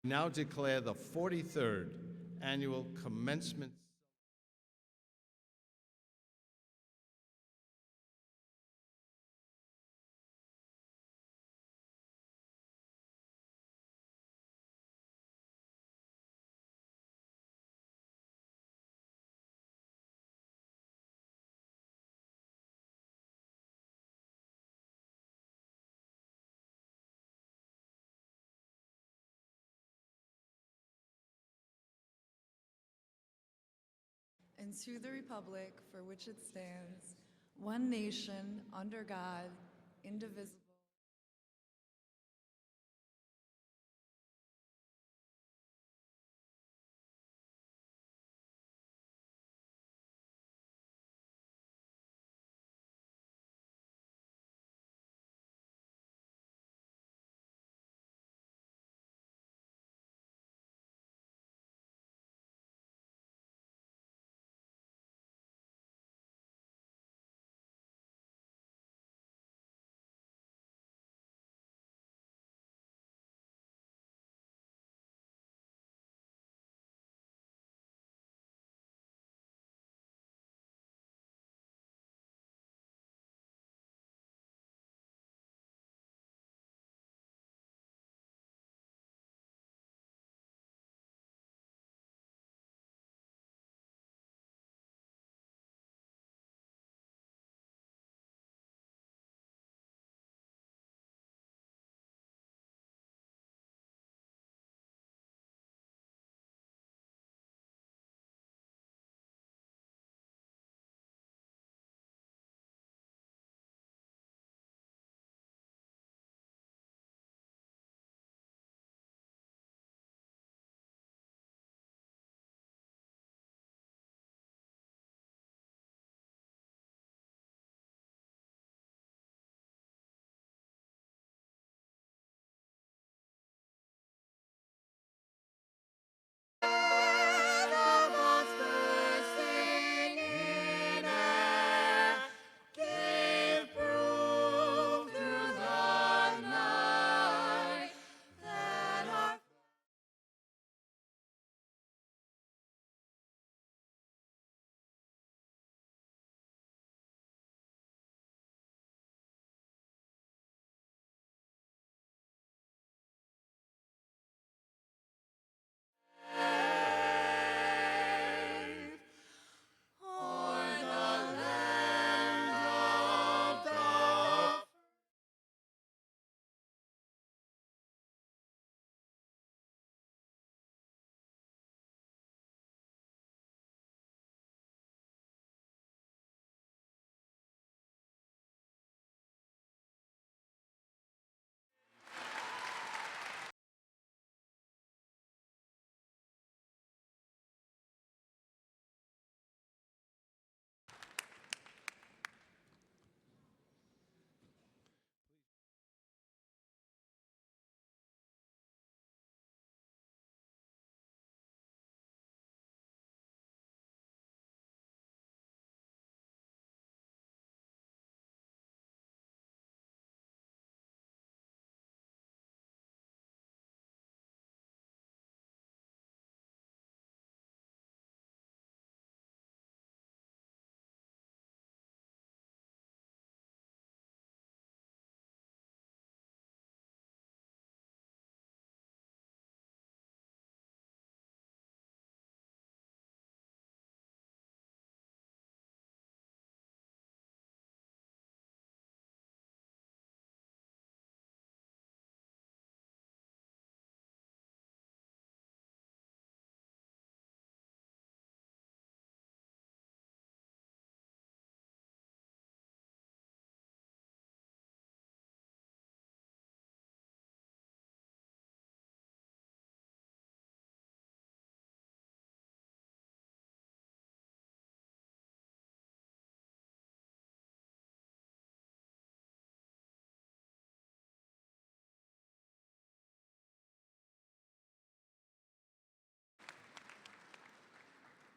Now declare the 43rd Annual Commencement and to the republic for which it stands, one nation, under God, indivisible.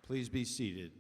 Please be seated.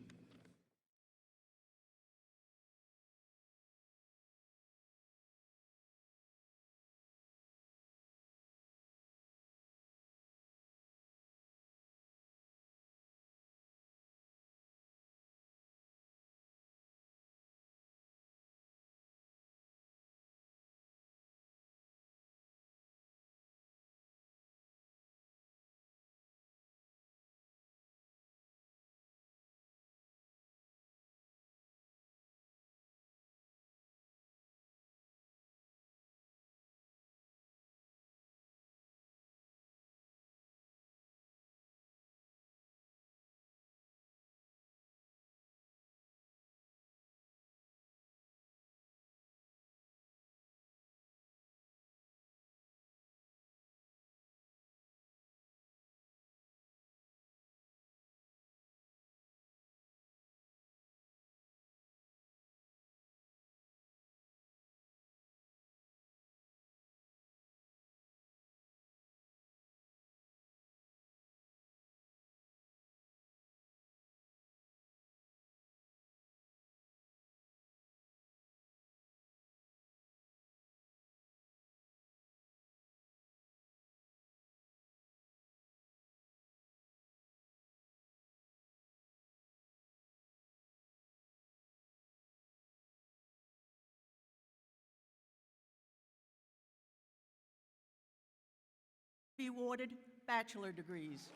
be awarded bachelor degrees.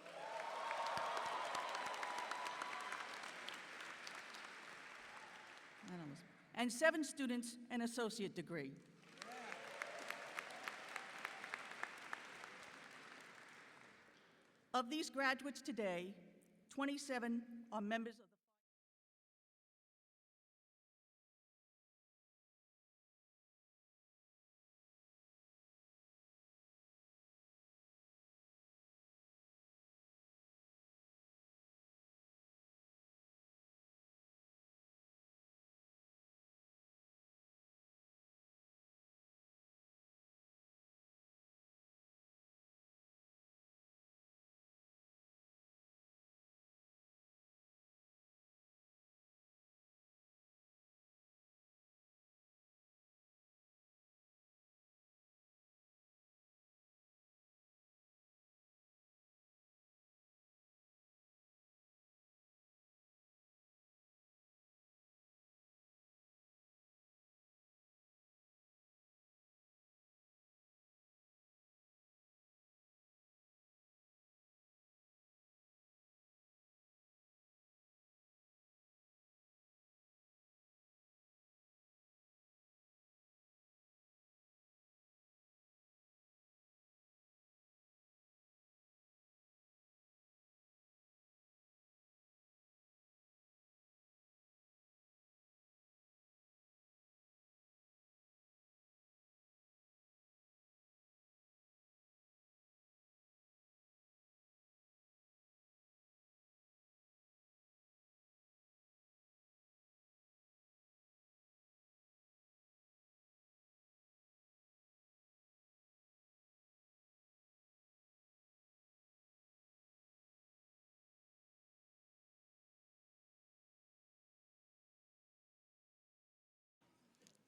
And 7 students an associate degree. Of these graduates today, 27 are members of the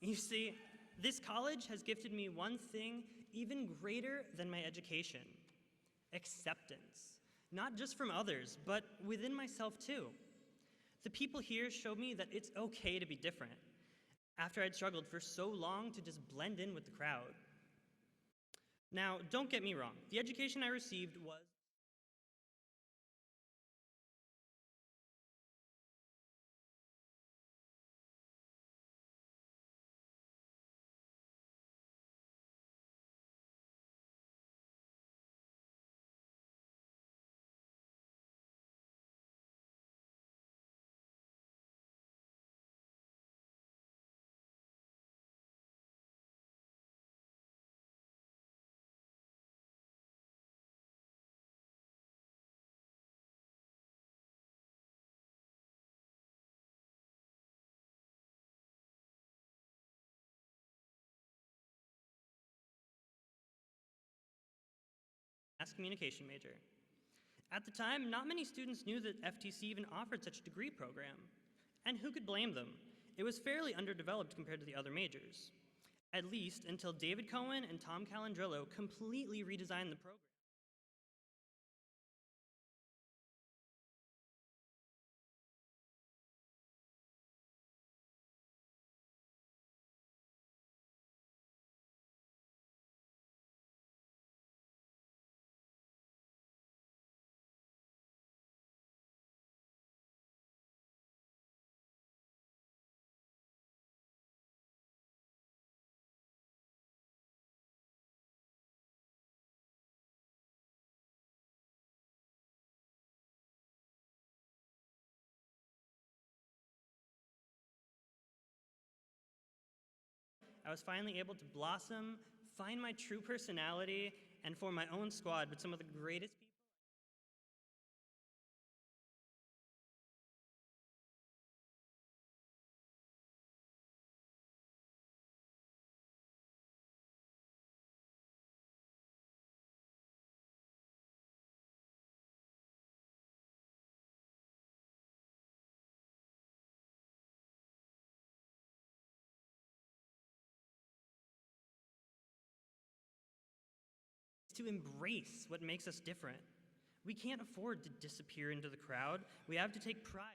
You see, this college has gifted me one thing even greater than my education: acceptance. Not just from others, but within myself too. The people here showed me that it's okay to be different, after I'd struggled for so long to just blend in with the crowd. Now, don't get me wrong, the education I received was mass communication major. At the time, not many students knew that FTC even offered such a degree program. And who could blame them? It was fairly underdeveloped compared to the other majors. At least until David Cohen and Tom Calandrillo completely redesigned the program. I was finally able to blossom, find my true personality, and form my own squad with some of the greatest people. To embrace what makes us different. We can't afford to disappear into the crowd. We have to take pride.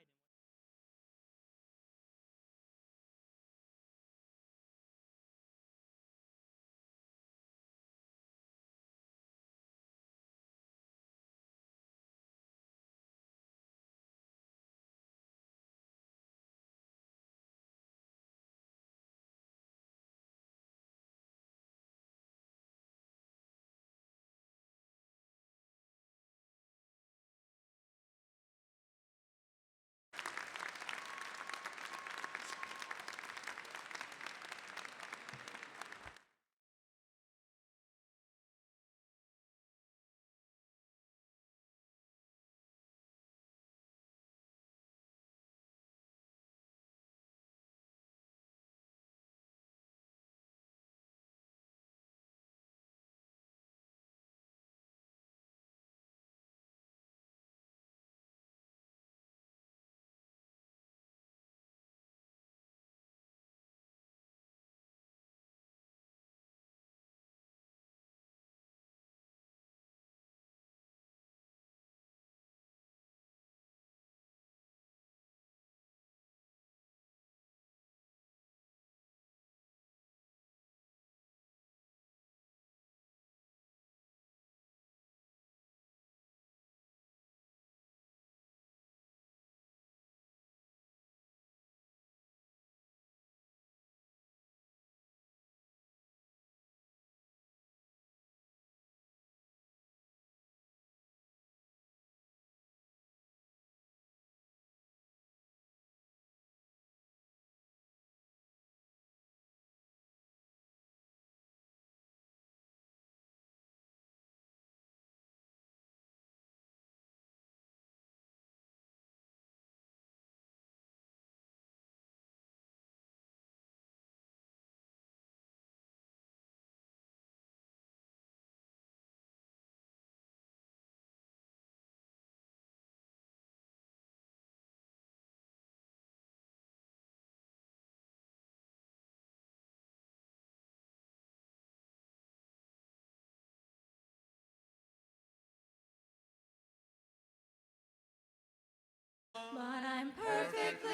but I'm perfectly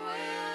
willing.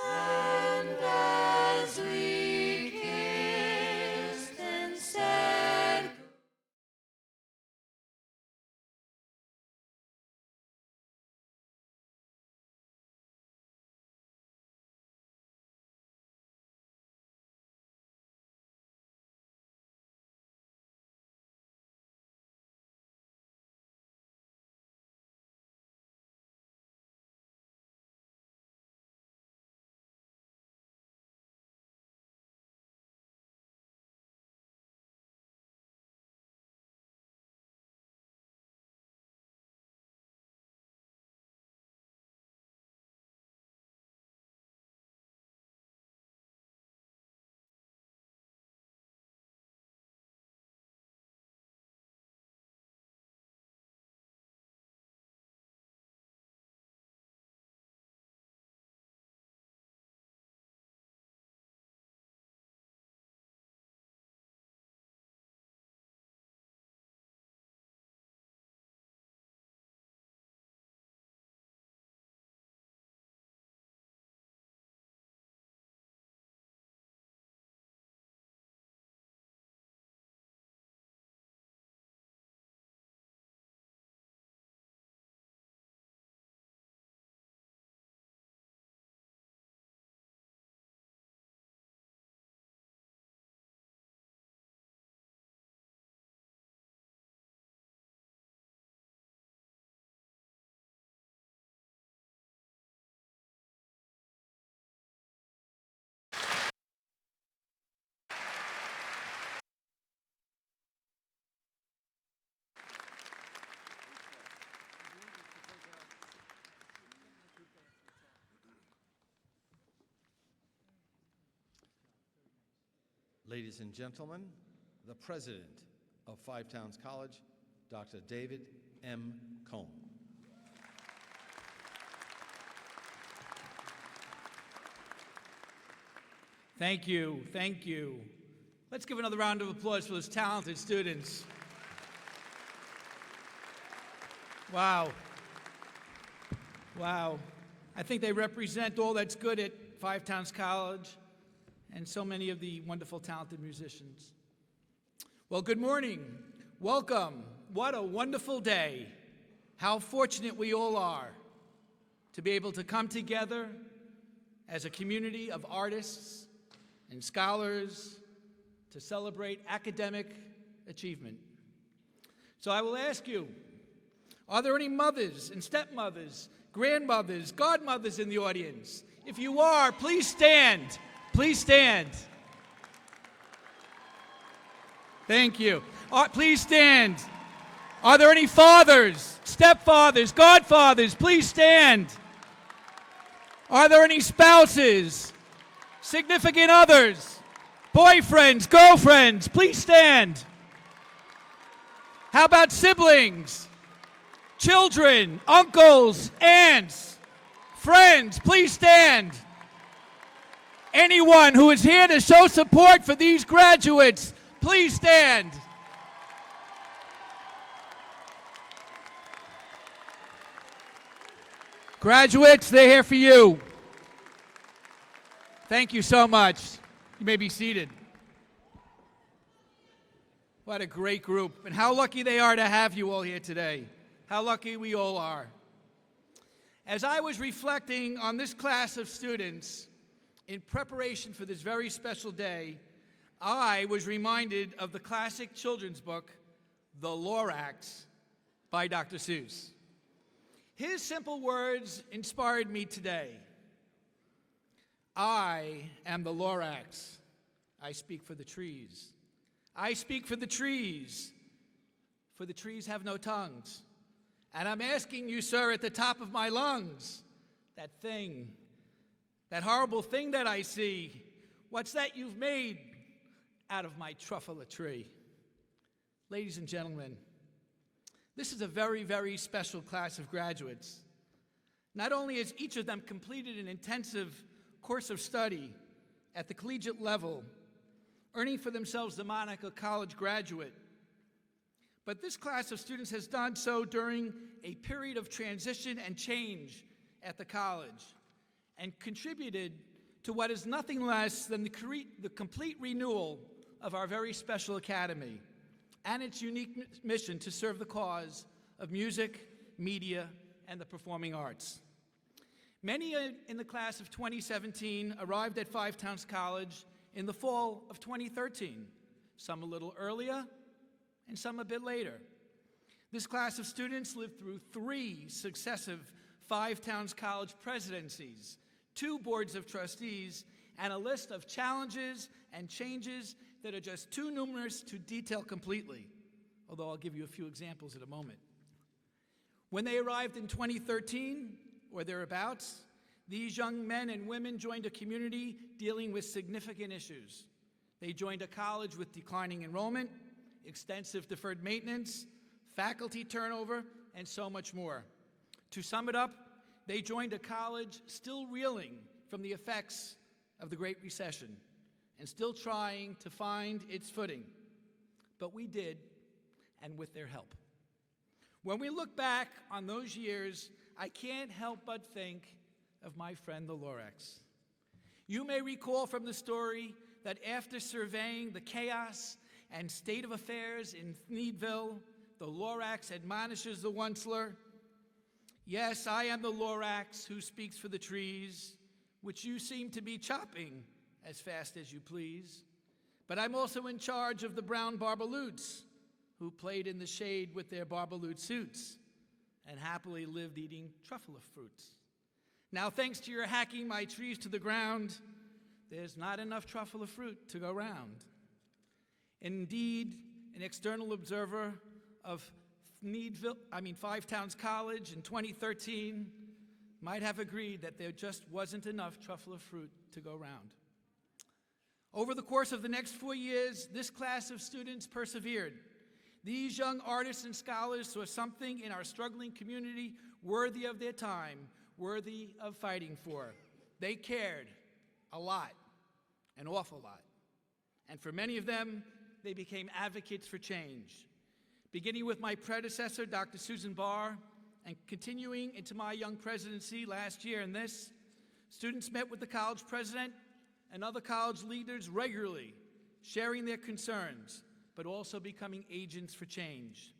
And as we kissed and said Ladies and gentlemen, the President of Five Towns College, Dr. David M. Cohn. Thank you, thank you. Let's give another round of applause for those talented students. Wow. Wow. I think they represent all that's good at Five Towns College and so many of the wonderful, talented musicians. Well, good morning. Welcome. What a wonderful day. How fortunate we all are to be able to come together as a community of artists and scholars to celebrate academic achievement. So I will ask you, are there any mothers and stepmothers, grandmothers, godmothers in the audience? If you are, please stand. Please stand. Thank you. Please stand. Are there any fathers, stepfathers, godfathers? Please stand. Are there any spouses, significant others, boyfriends, girlfriends? Please stand. How about siblings, children, uncles, aunts, friends? Please stand. Anyone who is here to show support for these graduates, please stand. Graduates, they're here for you. Thank you so much. You may be seated. What a great group, and how lucky they are to have you all here today. How lucky we all are. As I was reflecting on this class of students in preparation for this very special day, I was reminded of the classic children's book, The Lorax, by Dr. Seuss. His simple words inspired me today. I am the Lorax. I speak for the trees. I speak for the trees have no tongues. And I'm asking you, sir, at the top of my lungs, that thing, that horrible thing that I see, what's that you've made out of my truffle tree? Ladies and gentlemen, this is a very, very special class of graduates. Not only has each of them completed an intensive course of study at the collegiate level, earning for themselves the moniker college graduate, but this class of students has done so during a period of transition and change at the college and contributed to what is nothing less than the complete renewal of our very special academy and its unique mission to serve the cause of music, media, and the performing arts. Many in the class of 2017 arrived at Five Towns College in the fall of 2013, some a little earlier and some a bit later. This class of students lived through 3 successive Five Towns College presidencies, 2 boards of trustees, and a list of challenges and changes that are just too numerous to detail completely, although I'll give you a few examples in a moment. When they arrived in 2013, or thereabouts, these young men and women joined a community dealing with significant issues. They joined a college with declining enrollment, extensive deferred maintenance, faculty turnover, and so much more. To sum it up, they joined a college still reeling from the effects of the Great Recession and still trying to find its footing. But we did, and with their help. When we look back on those years, I can't help but think of my friend the Lorax. You may recall from the story that after surveying the chaos and state of affairs in Thneedville, the Lorax admonishes the Onceler, "Yes, I am the Lorax who speaks for the trees, which you seem to be chopping as fast as you please. But I'm also in charge of the brown barbaloots, who played in the shade with their barbaloot suits and happily lived eating truffle fruits. Now, thanks to your hacking my trees to the ground, there's not enough truffle fruit to go round." Indeed, an external observer of Five Towns College in 2013 might have agreed that there just wasn't enough truffle fruit to go round. Over the course of the next 4 years, this class of students persevered. These young artists and scholars saw something in our struggling community worthy of their time, worthy of fighting for. They cared a lot, an awful lot. And for many of them, they became advocates for change. Beginning with my predecessor, Dr. Susan Barr, and continuing into my young presidency last year in this, students met with the college president and other college leaders regularly, sharing their concerns, but also becoming agents for change.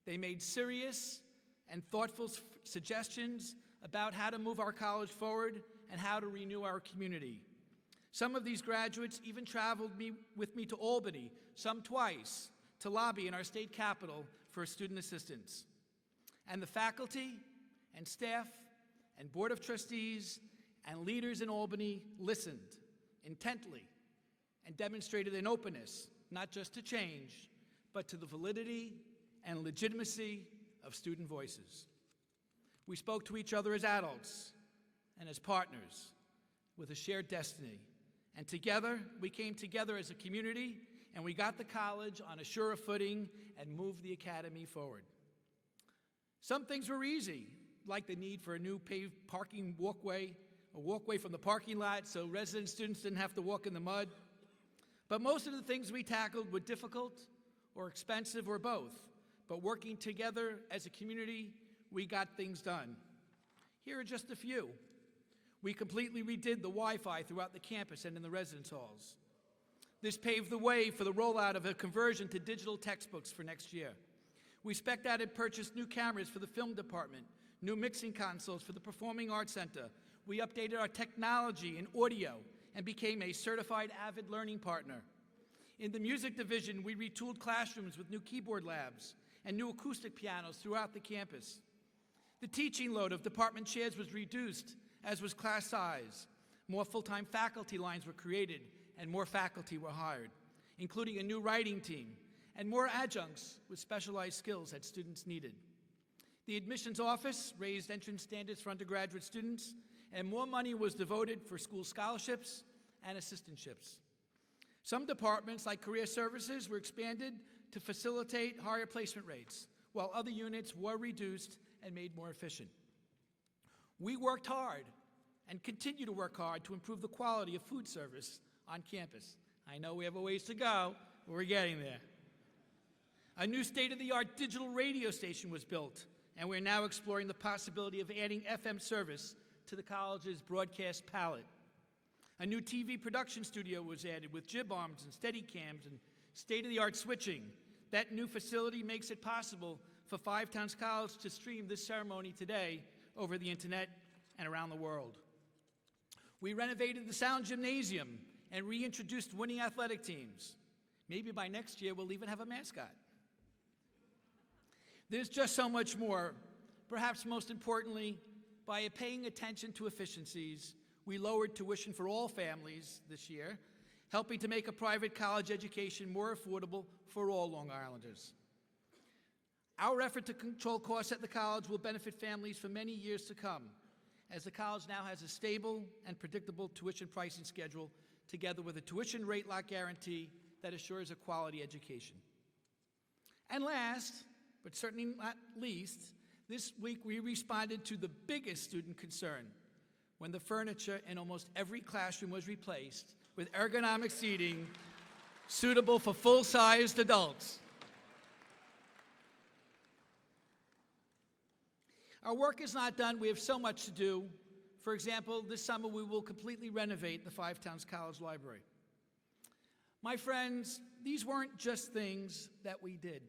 They made serious and thoughtful suggestions about how to move our college forward and how to renew our community. Some of these graduates even traveled with me to Albany, some twice, to lobby in our state capitol for student assistance. And the faculty and staff and board of trustees and leaders in Albany listened intently and demonstrated an openness, not just to change, but to the validity and legitimacy of student voices. We spoke to each other as adults and as partners with a shared destiny. And together, we came together as a community, and we got the college on a surer footing and moved the academy forward. Some things were easy, like the need for a new paved parking walkway, a walkway from the parking lot so resident students didn't have to walk in the mud. But most of the things we tackled were difficult or expensive or both. But working together as a community, we got things done. Here are just a few. We completely redid the Wi-Fi throughout the campus and in the residence halls. This paved the way for the rollout of a conversion to digital textbooks for next year. We spec'd out and purchased new cameras for the film department, new mixing consoles for the Performing Arts Center. We updated our technology in audio and became a certified AVID learning partner. In the music division, we retooled classrooms with new keyboard labs and new acoustic pianos throughout the campus. The teaching load of department chairs was reduced, as was class size. More full-time faculty lines were created, and more faculty were hired, including a new writing team and more adjuncts with specialized skills that students needed. The admissions office raised entrance standards for undergraduate students, and more money was devoted for school scholarships and assistantships. Some departments, like career services, were expanded to facilitate higher placement rates, while other units were reduced and made more efficient. We worked hard and continue to work hard to improve the quality of food service on campus. I know we have a ways to go, but we're getting there. A new state-of-the-art digital radio station was built, and we're now exploring the possibility of adding FM service to the college's broadcast palette. A new TV production studio was added with jib arms and steady cams and state-of-the-art switching. That new facility makes it possible for Five Towns College to stream this ceremony today over the internet and around the world. We renovated the Sound Gymnasium and reintroduced winning athletic teams. Maybe by next year we'll even have a mascot. There's just so much more. Perhaps most importantly, by paying attention to efficiencies, we lowered tuition for all families this year, helping to make a private college education more affordable for all Long Islanders. Our effort to control costs at the college will benefit families for many years to come, as the college now has a stable and predictable tuition pricing schedule, together with a tuition rate lock guarantee that assures a quality education. And last, but certainly not least, this week we responded to the biggest student concern when the furniture in almost every classroom was replaced with ergonomic seating suitable for full-sized adults. Our work is not done. We have so much to do. For example, this summer we will completely renovate the Five Towns College Library. My friends, these weren't just things that we did.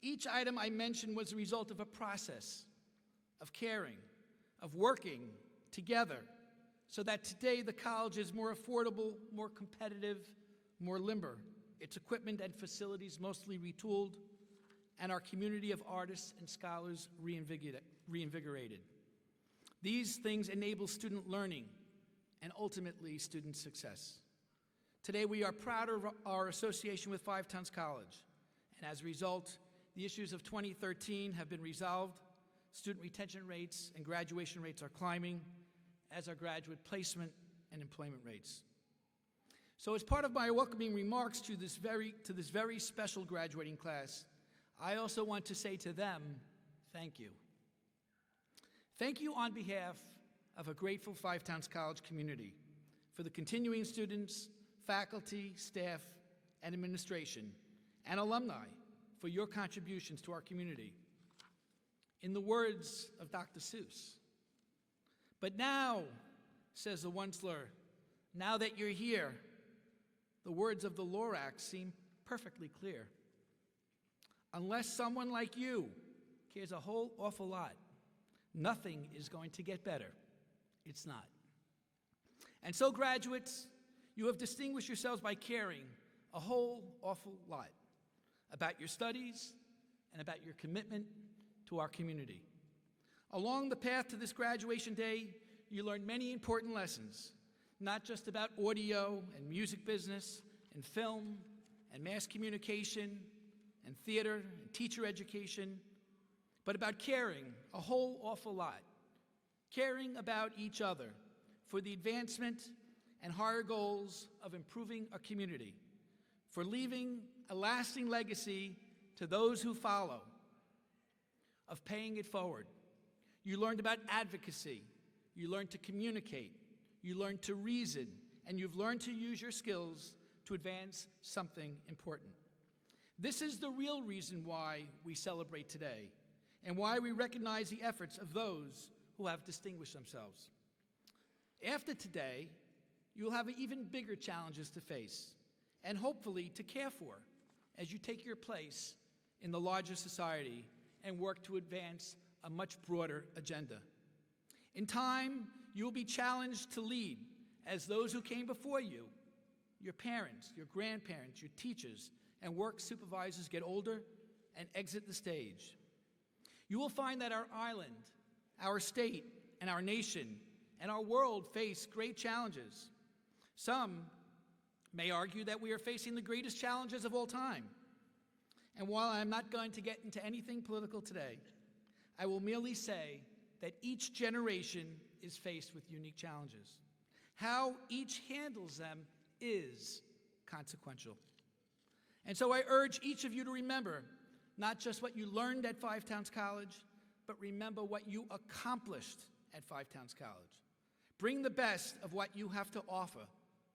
Each item I mentioned was a result of a process, of caring, of working together, so that today the college is more affordable, more competitive, more limber. Its equipment and facilities mostly retooled, and our community of artists and scholars reinvigorated. These things enable student learning and ultimately student success. Today we are proud of our association with Five Towns College, and as a result, the issues of 2013 have been resolved. Student retention rates and graduation rates are climbing, as are graduate placement and employment rates. So as part of my welcoming remarks to this very special graduating class, I also want to say to them, thank you. Thank you on behalf of a grateful Five Towns College community for the continuing students, faculty, staff, and administration, and alumni for your contributions to our community. In the words of Dr. Seuss, "But now," says the Onceler, "now that you're here," the words of the Lorax seem perfectly clear. Unless someone like you cares a whole awful lot, nothing is going to get better. It's not. And so, graduates, you have distinguished yourselves by caring a whole awful lot about your studies and about your commitment to our community. Along the path to this graduation day, you learned many important lessons, not just about audio and music business and film and mass communication and theater and teacher education, but about caring a whole awful lot, caring about each other for the advancement and higher goals of improving our community, for leaving a lasting legacy to those who follow, of paying it forward. You learned about advocacy, you learned to communicate, you learned to reason, and you've learned to use your skills to advance something important. This is the real reason why we celebrate today, and why we recognize the efforts of those who have distinguished themselves. After today, you'll have even bigger challenges to face and hopefully to care for as you take your place in the larger society and work to advance a much broader agenda. In time, you will be challenged to lead as those who came before you, your parents, your grandparents, your teachers, and work supervisors get older and exit the stage. You will find that our island, our state, and our nation, and our world face great challenges. Some may argue that we are facing the greatest challenges of all time. And while I'm not going to get into anything political today, I will merely say that each generation is faced with unique challenges. How each handles them is consequential. And so I urge each of you to remember not just what you learned at Five Towns College, but remember what you accomplished at Five Towns College. Bring the best of what you have to offer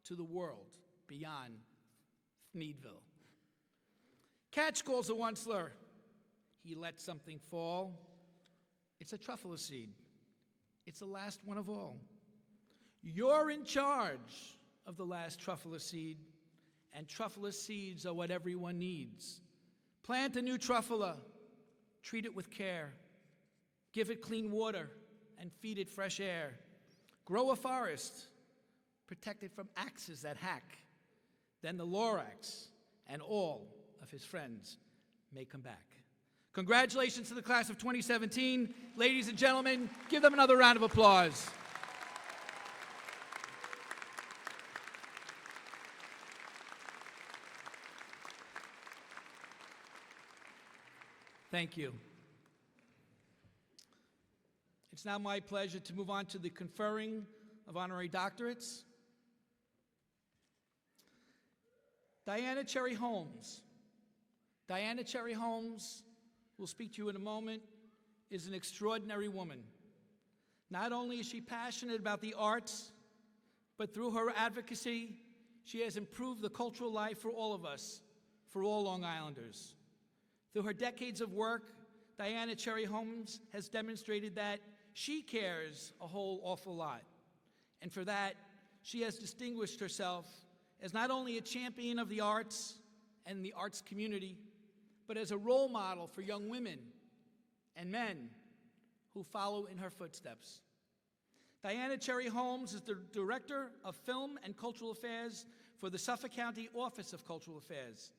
to the world beyond Thneedville. Catch calls a onceler. He let something fall. It's a truffle seed. It's the last one of all. You're in charge of the last truffle seed, and truffle seeds are what everyone needs. Plant a new truffle, treat it with care, give it clean water, and feed it fresh air. Grow a forest, protect it from axes that hack. Then the Lorax and all of his friends may come back. Congratulations to the class of 2017. Ladies and gentlemen, give them another round of applause. Thank you. It's now my pleasure to move on to the conferring of honorary doctorates. Diana Cherry Holmes. Diana Cherry Holmes, will speak to you in a moment, is an extraordinary woman. Not only is she passionate about the arts, but through her advocacy, she has improved the cultural life for all of us, for all Long Islanders. Through her decades of work, Diana Cherry Holmes has demonstrated that she cares a whole awful lot. And for that, she has distinguished herself as not only a champion of the arts and the arts community, but as a role model for young women and men who follow in her footsteps. Diana Cherry Holmes is the Director of Film and Cultural Affairs for the Suffolk County Office of Cultural Affairs.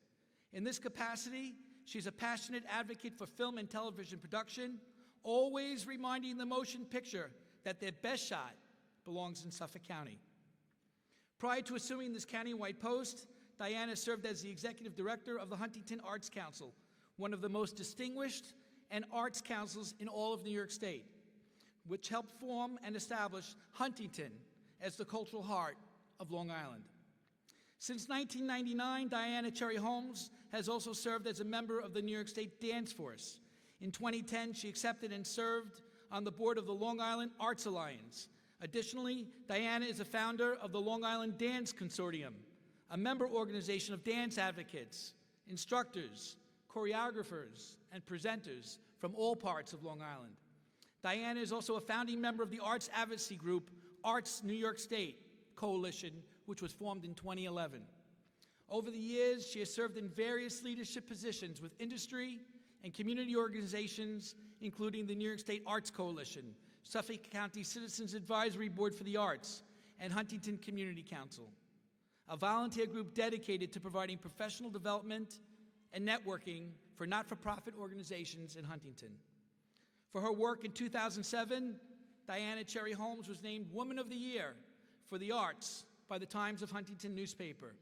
In this capacity, she's a passionate advocate for film and television production, always reminding the motion picture that their best shot belongs in Suffolk County. Prior to assuming this countywide post, Diana served as the Executive Director of the Huntington Arts Council, one of the most distinguished and arts councils in all of New York State, which helped form and establish Huntington as the cultural heart of Long Island. Since 1999, Diana Cherry Holmes has also served as a member of the New York State Dance Force. In 2010, she accepted and served on the board of the Long Island Arts Alliance. Additionally, Diana is a founder of the Long Island Dance Consortium, a member organization of dance advocates, instructors, choreographers, and presenters from all parts of Long Island. Diana is also a founding member of the arts advocacy group, Arts New York State Coalition, which was formed in 2011. Over the years, she has served in various leadership positions with industry and community organizations, including the New York State Arts Coalition, Suffolk County Citizens Advisory Board for the Arts, and Huntington Community Council, a volunteer group dedicated to providing professional development and networking for not-for-profit organizations in Huntington. For her work in 2007, Diana Cherry Holmes was named Woman of the Year for the Arts by the Times of Huntington newspaper.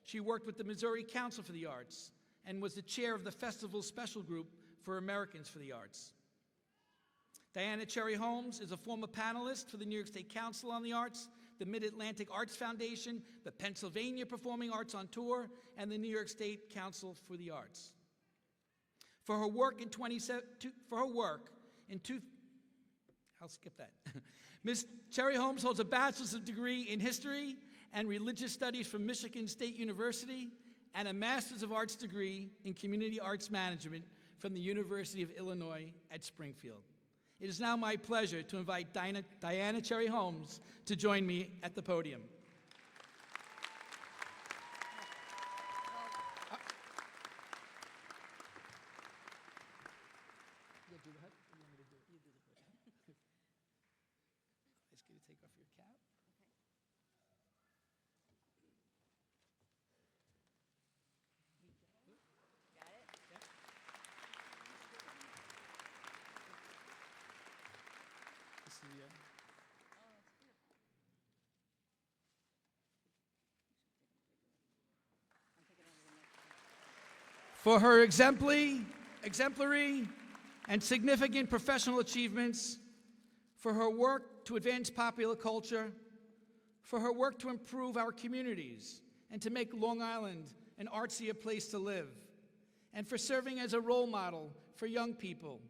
She worked with the Missouri Council for the Arts and was the chair of the festival's special group for Americans for the Arts. Diana Cherry Holmes is a former panelist for the New York State Council on the Arts, the Mid-Atlantic Arts Foundation, the Pennsylvania Performing Arts on Tour, and the New York State Council for the Arts. I'll skip that. Ms. Cherry Holmes holds a bachelor's degree in history and religious studies from Michigan State University and a master's of arts degree in community arts management from the University of Illinois at Springfield. It is now my pleasure to invite Diana Cherry Holmes to join me at the podium. Take off your cap. Got it? Yep. This is the, For her exemplary and significant professional achievements, for her work to advance popular culture, for her work to improve our communities and to make Long Island an artsier place to live, and for serving as a role model for young people.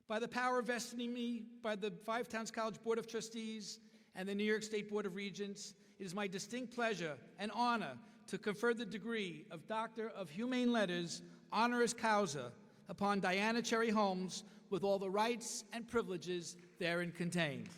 By the power vested in me by the Five Towns College Board of Trustees and the New York State Board of Regents, it is my distinct pleasure and honor to confer the degree of Doctor of Humane Letters, honoris causa, upon Diana Cherry Holmes, with all the rights and privileges therein contained.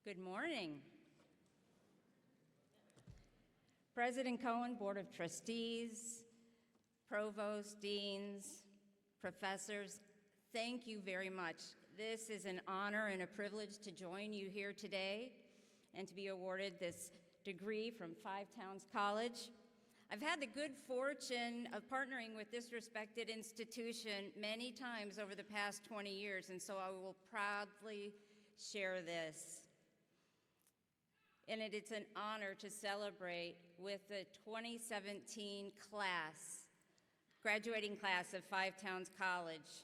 Good morning. President Cohen, Board of Trustees, Provost, Deans, Professors, thank you very much. This is an honor and a privilege to join you here today and to be awarded this degree from Five Towns College. I've had the good fortune of partnering with this respected institution many times over the past 20 years, and so I will proudly share this. And it's an honor to celebrate with the 2017 class, graduating class of Five Towns College.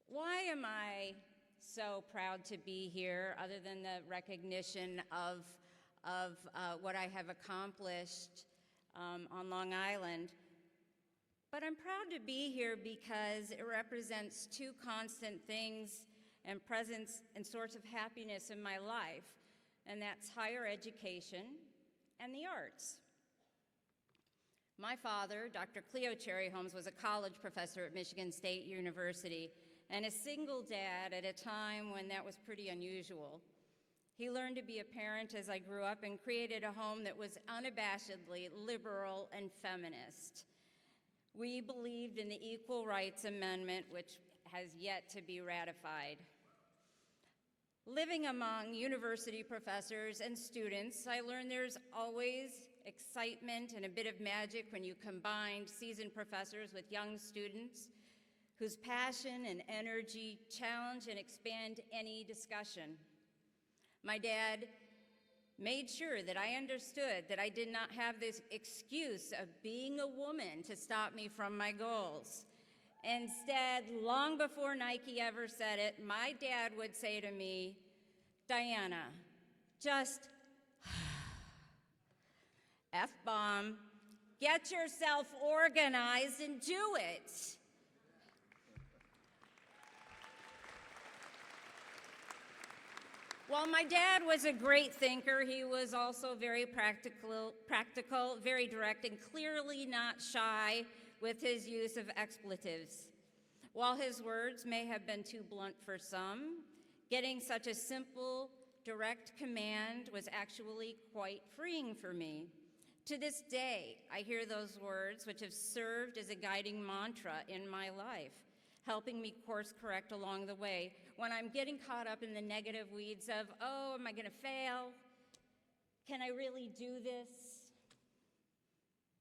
Why am I so proud to be here, other than the recognition of what I have accomplished on Long Island? But I'm proud to be here because it represents two constant things and presence and source of happiness in my life, and that's higher education and the arts. My father, Dr. Cleo Cherry Holmes, was a college professor at Michigan State University and a single dad at a time when that was pretty unusual. He learned to be a parent as I grew up and created a home that was unabashedly liberal and feminist. We believed in the Equal Rights Amendment, which has yet to be ratified. Living among university professors and students, I learned there's always excitement and a bit of magic when you combine seasoned professors with young students whose passion and energy challenge and expand any discussion. My dad made sure that I understood that I did not have this excuse of being a woman to stop me from my goals. Instead, long before Nike ever said it, my dad would say to me, "Diana, just F-bomb, get yourself organized and do it." While my dad was a great thinker, he was also very practical, very direct, and clearly not shy with his use of expletives. While his words may have been too blunt for some, getting such a simple, direct command was actually quite freeing for me. To this day, I hear those words, which have served as a guiding mantra in my life, helping me course correct along the way when I'm getting caught up in the negative weeds of, oh, am I gonna fail? Can I really do this?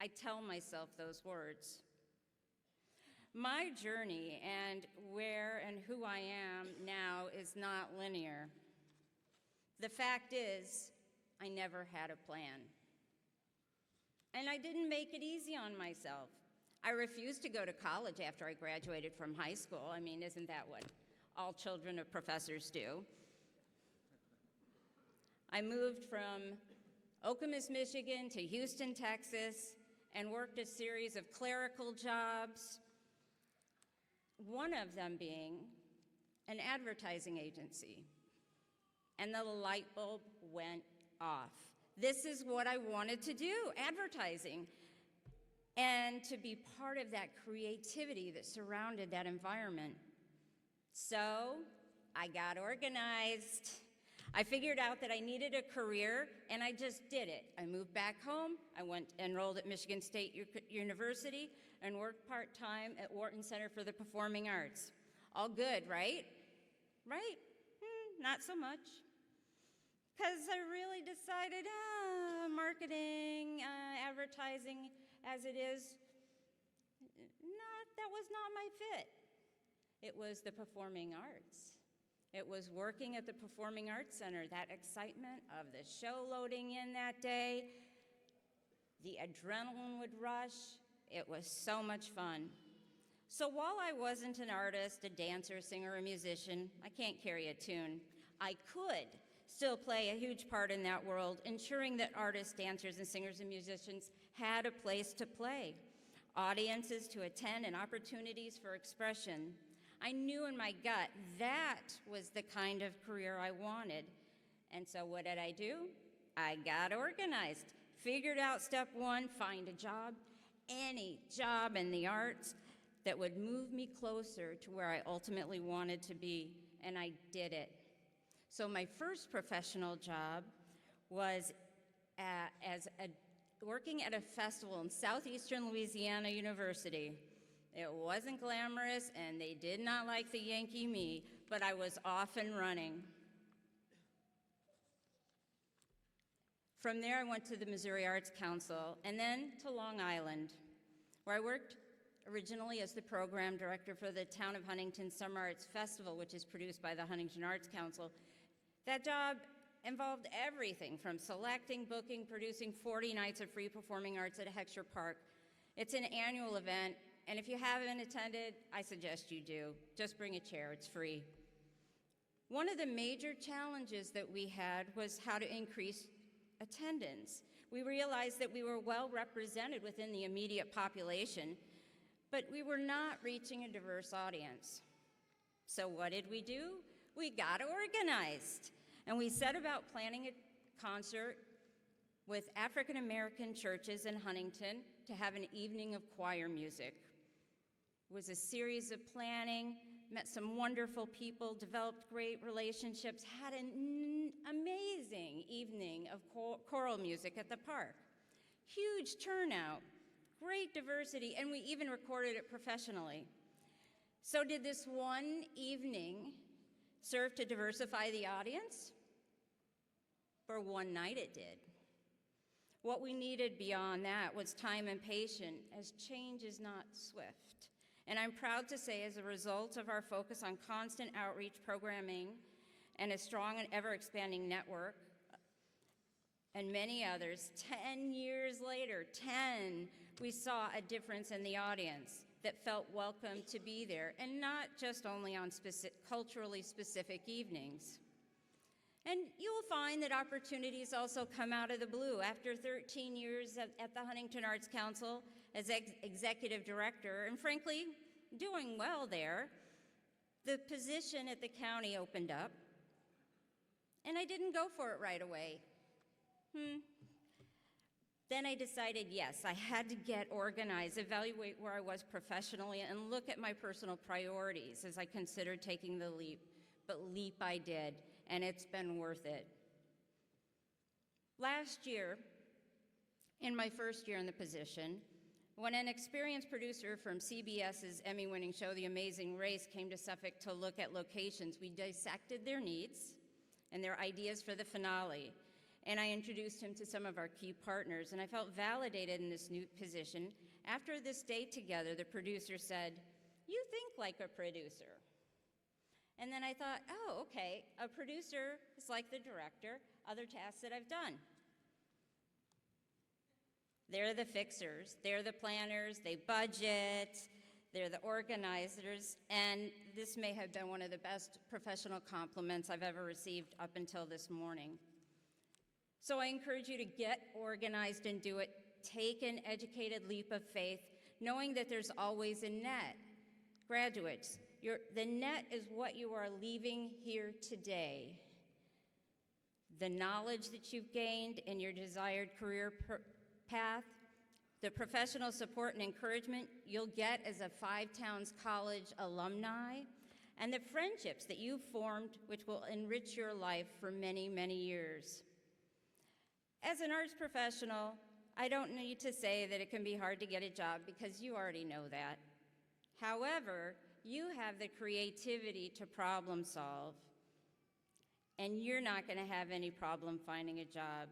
I tell myself those words. My journey and where and who I am now is not linear. The fact is, I never had a plan. And I didn't make it easy on myself. I refused to go to college after I graduated from high school. I mean, isn't that what all children of professors do? I moved from Okemos, Michigan to Houston, Texas, and worked a series of clerical jobs, one of them being an advertising agency. And the light bulb went off. This is what I wanted to do, advertising, and to be part of that creativity that surrounded that environment. So I got organized. I figured out that I needed a career, and I just did it. I moved back home. I enrolled at Michigan State University and worked part-time at Wharton Center for the Performing Arts. All good, right? Right? Not so much. Because I really decided, marketing, advertising as it is, that was not my fit. It was the performing arts. It was working at the Performing Arts Center, that excitement of the show loading in that day, the adrenaline would rush. It was so much fun. So while I wasn't an artist, a dancer, singer, or musician, I can't carry a tune, I could still play a huge part in that world, ensuring that artists, dancers, and singers and musicians had a place to play, audiences to attend, and opportunities for expression. I knew in my gut that was the kind of career I wanted. And so what did I do? I got organized. Figured out step one, find a job, any job in the arts that would move me closer to where I ultimately wanted to be, and I did it. So my first professional job was working at a festival in Southeastern Louisiana University. It wasn't glamorous, and they did not like the Yankee me, but I was off and running. From there, I went to the Missouri Arts Council, and then to Long Island, where I worked originally as the program director for the Town of Huntington Summer Arts Festival, which is produced by the Huntington Arts Council. That job involved everything from selecting, booking, producing 40 nights of free performing arts at Heckscher Park. It's an annual event, and if you haven't attended, I suggest you do. Just bring a chair, it's free. One of the major challenges that we had was how to increase attendance. We realized that we were well represented within the immediate population, but we were not reaching a diverse audience. So what did we do? We got organized, and we set about planning a concert with African American churches in Huntington to have an evening of choir music. It was a series of planning, met some wonderful people, developed great relationships, had an amazing evening of choral music at the park. Huge turnout, great diversity, and we even recorded it professionally. So did this one evening serve to diversify the audience? For one night it did. What we needed beyond that was time and patience, as change is not swift. And I'm proud to say, as a result of our focus on constant outreach programming and a strong and ever-expanding network, and many others, 10 years later, we saw a difference in the audience that felt welcome to be there, and not just only on culturally specific evenings. And you will find that opportunities also come out of the blue. After 13 years at the Huntington Arts Council as executive director, and frankly, doing well there, the position at the county opened up, and I didn't go for it right away. Then I decided, yes, I had to get organized, evaluate where I was professionally, and look at my personal priorities as I considered taking the leap. But leap I did, and it's been worth it. Last year, in my first year in the position, when an experienced producer from CBS's Emmy-winning show, The Amazing Race, came to Suffolk to look at locations, we dissected their needs and their ideas for the finale. And I introduced him to some of our key partners, and I felt validated in this new position. After this date together, the producer said, "You think like a producer." And then I thought, oh, okay, a producer is like the director, other tasks that I've done. They're the fixers, they're the planners, they budget, they're the organizers, and this may have been one of the best professional compliments I've ever received up until this morning. So I encourage you to get organized and do it. Take an educated leap of faith, knowing that there's always a net. Graduates, the net is what you are leaving here today. The knowledge that you've gained in your desired career path, the professional support and encouragement you'll get as a Five Towns College alumni, and the friendships that you've formed which will enrich your life for many, many years. As an arts professional, I don't need to say that it can be hard to get a job because you already know that. However, you have the creativity to problem solve, and you're not going to have any problem finding a job.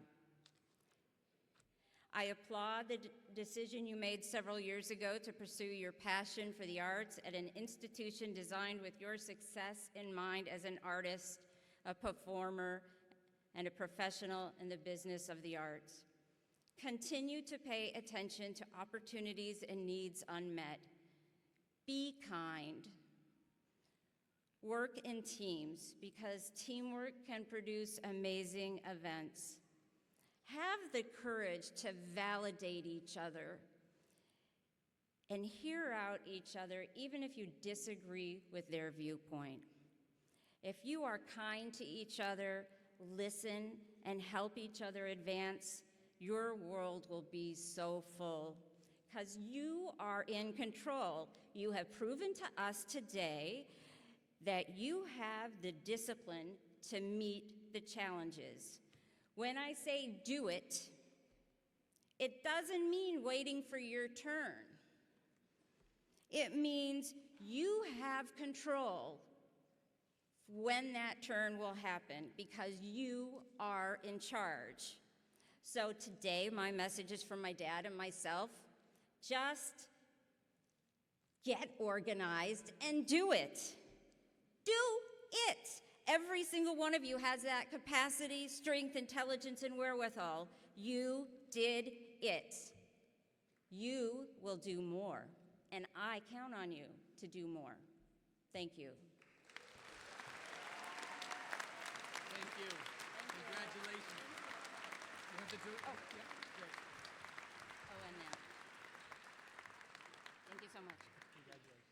I applaud the decision you made several years ago to pursue your passion for the arts at an institution designed with your success in mind as an artist, a performer, and a professional in the business of the arts. Continue to pay attention to opportunities and needs unmet. Be kind. Work in teams because teamwork can produce amazing events. Have the courage to validate each other and hear out each other even if you disagree with their viewpoint. If you are kind to each other, listen, and help each other advance, your world will be so full because you are in control. You have proven to us today that you have the discipline to meet the challenges. When I say do it, it doesn't mean waiting for your turn. It means you have control when that turn will happen because you are in charge. So today, my message is from my dad and myself. Just get organized and do it. Do it. Every single one of you has that capacity, strength, intelligence, and wherewithal. You did it. You will do more, and I count on you to do more. Thank you. Thank you. Congratulations. You want to do it? Oh, yeah, great. Oh, and now. Thank you so much. Congratulations.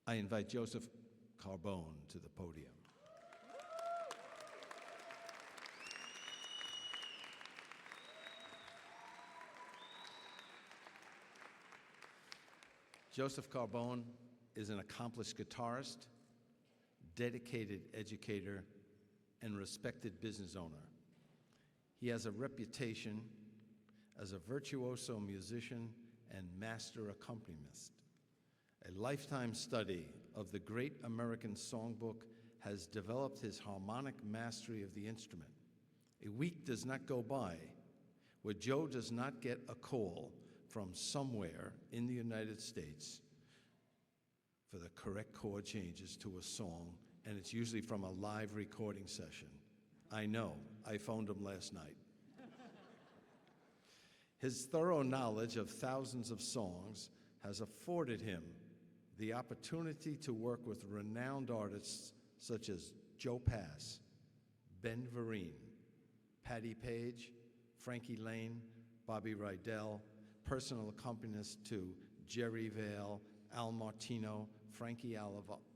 I invite Joseph Carbone to the podium. Joseph Carbone is an accomplished guitarist, dedicated educator, and respected business owner. He has a reputation as a virtuoso musician and master accompanist. A lifetime study of the great American songbook has developed his harmonic mastery of the instrument. A week does not go by where Joe does not get a call from somewhere in the United States for the correct chord changes to a song, and it's usually from a live recording session. I know, I phoned him last night. His thorough knowledge of thousands of songs has afforded him the opportunity to work with renowned artists such as Joe Pass, Ben Vereen, Patti Page, Frankie Lane, Bobby Rydell, personal accompanist to Jerry Vale, Al Martino, Frankie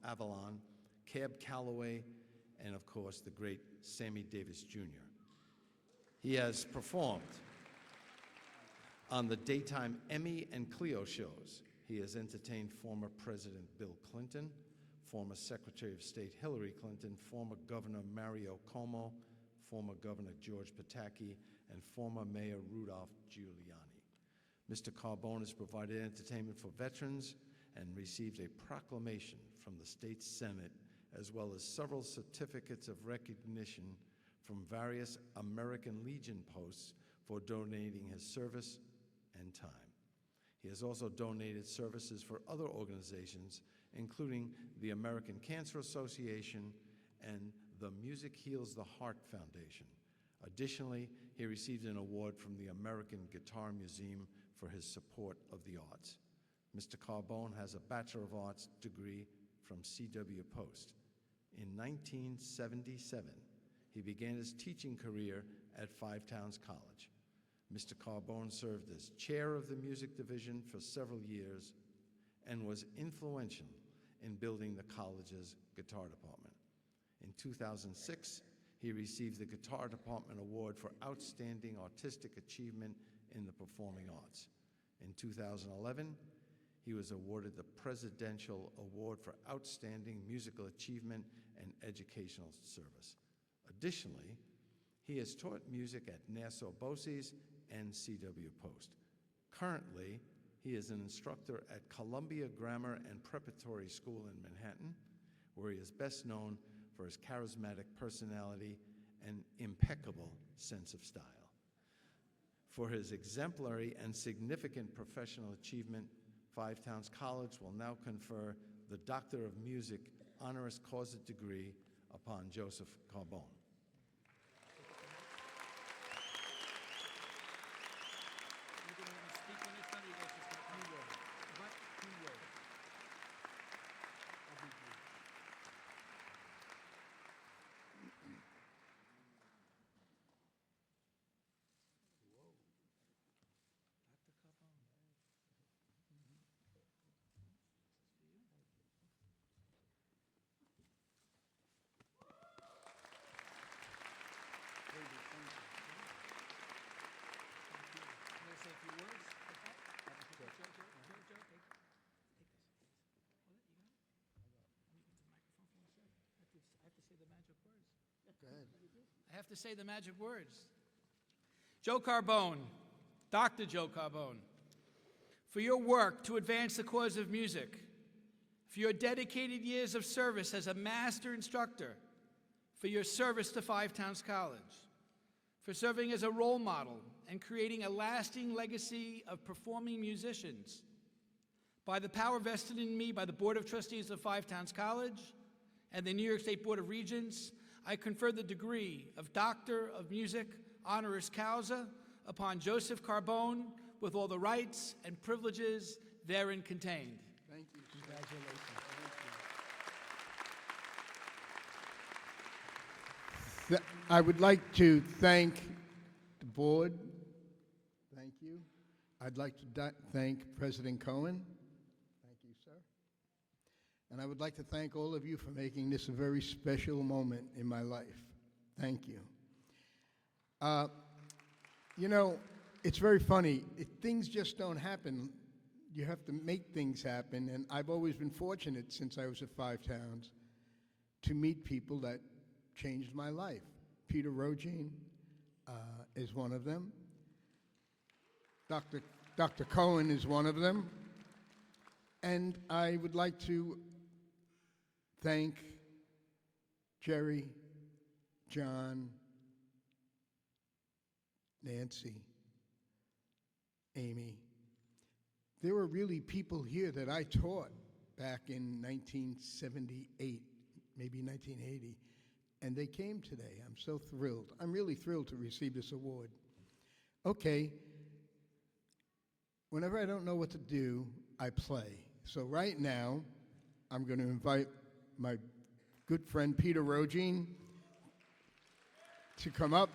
Avalon, Cab Calloway, and of course the great Sammy Davis Jr. He has performed on the daytime Emmy and Clio shows. He has entertained former President Bill Clinton, former Secretary of State Hillary Clinton, former Governor Mario Cuomo, former Governor George Pataki, and former Mayor Rudolph Giuliani. Mr. Carbone has provided entertainment for veterans and received a proclamation from the state Senate, as well as several certificates of recognition from various American Legion posts for donating his service and time. He has also donated services for other organizations, including the American Cancer Association and the Music Heals the Heart Foundation. Additionally, he received an award from the American Guitar Museum for his support of the arts. Mr. Carbone has a Bachelor of Arts degree from C.W. Post. In 1977, he began his teaching career at Five Towns College. Mr. Carbone served as chair of the music division for several years and was influential in building the college's guitar department. In 2006, he received the Guitar Department Award for Outstanding Artistic Achievement in the Performing Arts. In 2011, he was awarded the Presidential Award for Outstanding Musical Achievement and Educational Service. Additionally, he has taught music at Nassau BOCES and CW Post. Currently, he is an instructor at Columbia Grammar and Preparatory School in Manhattan, where he is best known for his charismatic personality and impeccable sense of style. For his exemplary and significant professional achievement, Five Towns College will now confer the Doctor of Music honoris causa degree upon Joseph Carbone. I have to say the magic words. Joe Carbone, Dr. Joe Carbone, for your work to advance the cause of music, for your dedicated years of service as a master instructor, for your service to Five Towns College, for serving as a role model and creating a lasting legacy of performing musicians. By the power vested in me by the Board of Trustees of Five Towns College and the New York State Board of Regents, I confer the degree of Doctor of Music honoris causa upon Joseph Carbone with all the rights and privileges therein contained. Thank you. Congratulations. I would like to thank the board. Thank you. I'd like to thank President Cohen. Thank you, sir. And I would like to thank all of you for making this a very special moment in my life. Thank you. You know, it's very funny. Things just don't happen. You have to make things happen. And I've always been fortunate since I was at Five Towns to meet people that changed my life. Peter Rogine is one of them. Dr. Cohen is one of them. And I would like to thank Jerry, John, Nancy, Amy. There were really people here that I taught back in 1978, maybe 1980, and they came today. I'm so thrilled. I'm really thrilled to receive this award. Okay, whenever I don't know what to do, I play. So right now, I'm going to invite my good friend Peter Rogine to come up.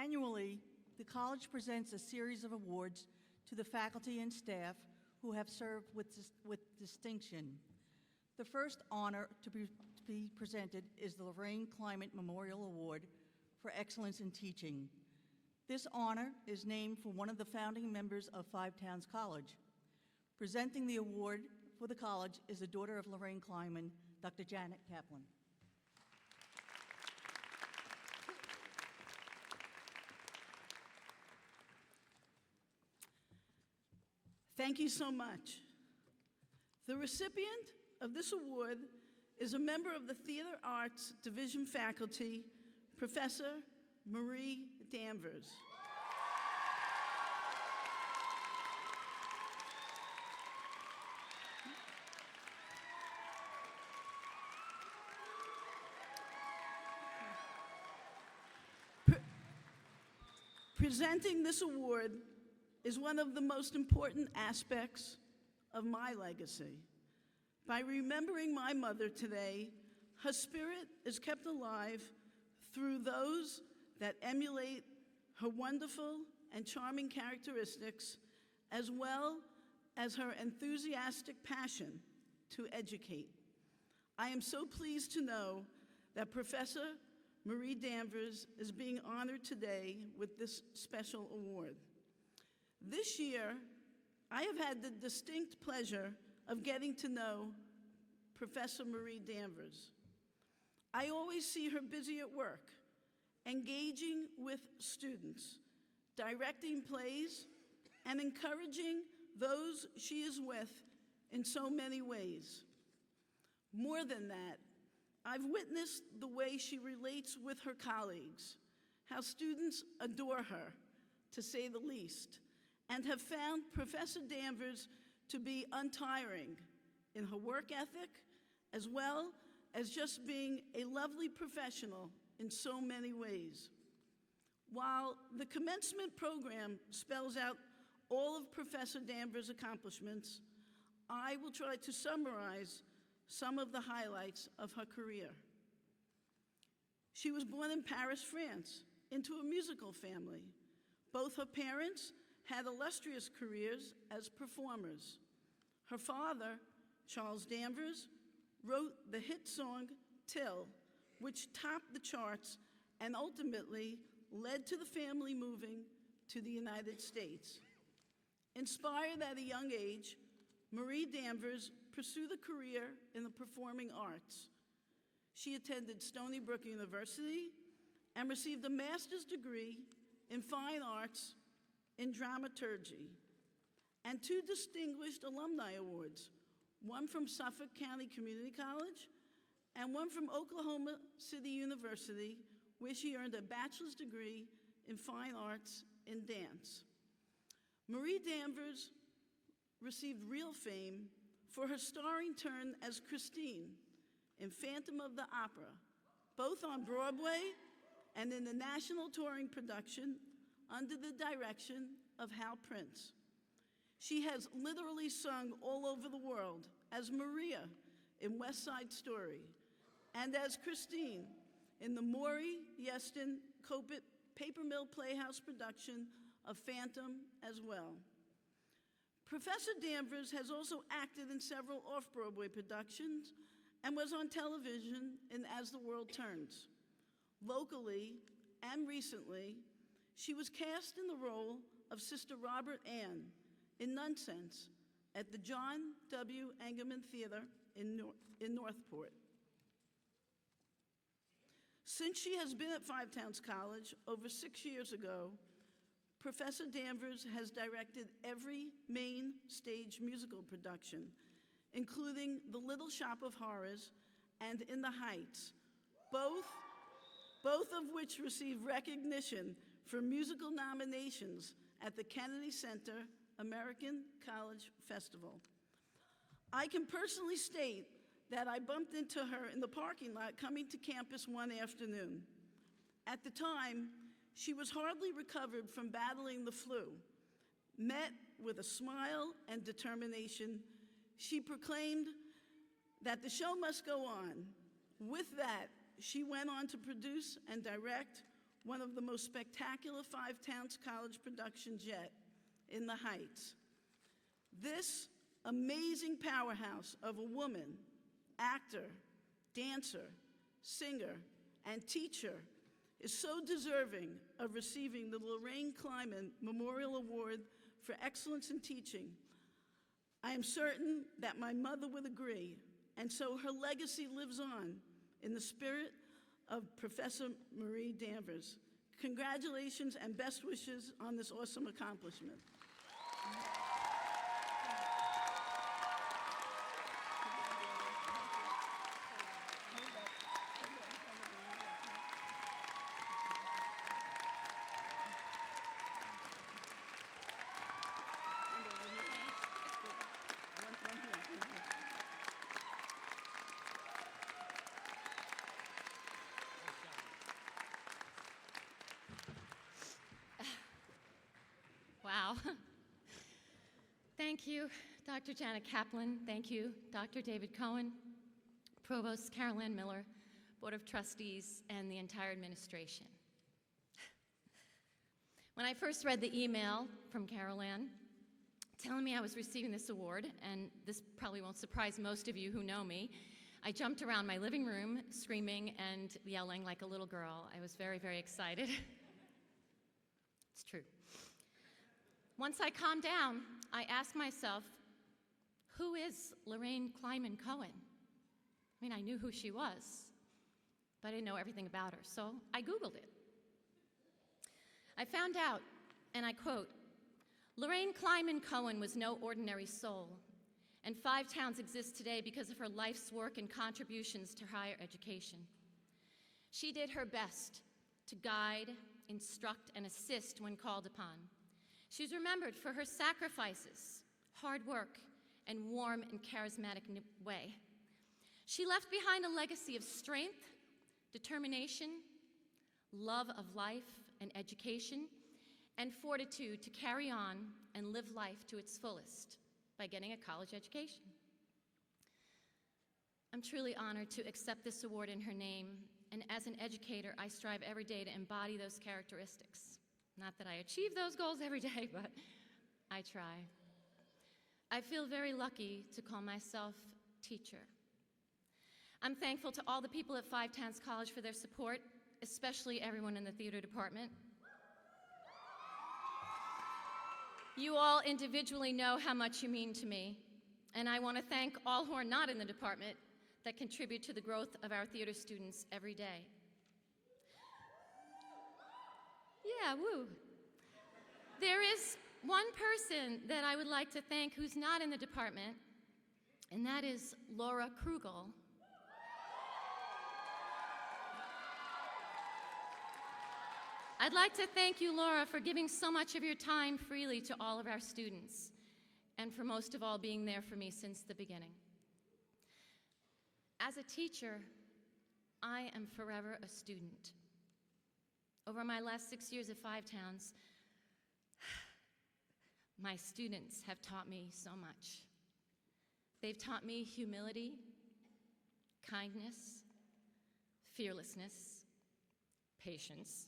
Annually, the college presents a series of awards to the faculty and staff who have served with distinction. The first honor to be presented is the Lorraine Climate Memorial Award for Excellence in Teaching. This honor is named for one of the founding members of Five Towns College. Presenting the award for the college is the daughter of Lorraine Kleinman, Dr. Janet Kaplan. Thank you so much. The recipient of this award is a member of the Theater Arts Division faculty, Professor Marie Danvers. Presenting this award is one of the most important aspects of my legacy. By remembering my mother today, her spirit is kept alive through those that emulate her wonderful and charming characteristics, as well as her enthusiastic passion to educate. I am so pleased to know that Professor Marie Danvers is being honored today with this special award. This year, I have had the distinct pleasure of getting to know Professor Marie Danvers. I always see her busy at work, engaging with students, directing plays, and encouraging those she is with in so many ways. More than that, I've witnessed the way she relates with her colleagues, how students adore her, to say the least, and have found Professor Danvers to be untiring in her work ethic, as well as just being a lovely professional in so many ways. While the commencement program spells out all of Professor Danvers' accomplishments, I will try to summarize some of the highlights of her career. She was born in Paris, France, into a musical family. Both her parents had illustrious careers as performers. Her father, Charles Danvers, wrote the hit song Till, which topped the charts and ultimately led to the family moving to the United States. Inspired at a young age, Marie Danvers pursued a career in the performing arts. She attended Stony Brook University and received a master's degree in fine arts in dramaturgy, and 2 distinguished alumni awards, one from Suffolk County Community College and one from Oklahoma City University, where she earned a bachelor's degree in fine arts in dance. Marie Danvers received real fame for her starring turn as Christine in Phantom of the Opera, both on Broadway and in the national touring production under the direction of Hal Prince. She has literally sung all over the world as Maria in West Side Story and as Christine in the Maury Yeston Copit Paper Mill Playhouse production of Phantom as well. Professor Danvers has also acted in several off-Broadway productions and was on television in As the World Turns. Locally and recently, she was cast in the role of Sister Robert Ann in Nonsense at the John W. Engelman Theater in Northport. Since she has been at Five Towns College over 6 years ago, Professor Danvers has directed every main stage musical production, including The Little Shop of Horrors and In the Heights, both of which received recognition for musical nominations at the Kennedy Center American College Festival. I can personally state that I bumped into her in the parking lot coming to campus one afternoon. At the time, she was hardly recovered from battling the flu. Met with a smile and determination, she proclaimed that the show must go on. With that, she went on to produce and direct one of the most spectacular Five Towns College productions yet, In the Heights. This amazing powerhouse of a woman, actor, dancer, singer, and teacher is so deserving of receiving the Lorraine Kleiman Memorial Award for Excellence in Teaching. I am certain that my mother would agree, and so her legacy lives on in the spirit of Professor Marie Danvers. Congratulations and best wishes on this awesome accomplishment. Wow. Thank you, Dr. Janet Kaplan. Thank you, Dr. David Cohen, Provost Carol Ann Miller, Board of Trustees, and the entire administration. When I first read the email from Carol Ann telling me I was receiving this award, and this probably won't surprise most of you who know me, I jumped around my living room screaming and yelling like a little girl. I was very, very excited. It's true. Once I calmed down, I asked myself, who is Lorraine Kleiman Cohen? I mean, I knew who she was, but I didn't know everything about her, so I Googled it. I found out, and I quote, Lorraine Kleiman Cohen was no ordinary soul, and Five Towns exists today because of her life's work and contributions to higher education. She did her best to guide, instruct, and assist when called upon. She's remembered for her sacrifices, hard work, and warm and charismatic way. She left behind a legacy of strength, determination, love of life and education, and fortitude to carry on and live life to its fullest by getting a college education. I'm truly honored to accept this award in her name, and as an educator, I strive every day to embody those characteristics. Not that I achieve those goals every day, but I try. I feel very lucky to call myself teacher. I'm thankful to all the people at Five Towns College for their support, especially everyone in the theater department. You all individually know how much you mean to me, and I want to thank all who are not in the department that contribute to the growth of our theater students every day. Yeah, woo. There is one person that I would like to thank who's not in the department, and that is Laura Krugel. I'd like to thank you, Laura, for giving so much of your time freely to all of our students, and for most of all being there for me since the beginning. As a teacher, I am forever a student. Over my last 6 years at Five Towns, my students have taught me so much. They've taught me humility, kindness, fearlessness, patience,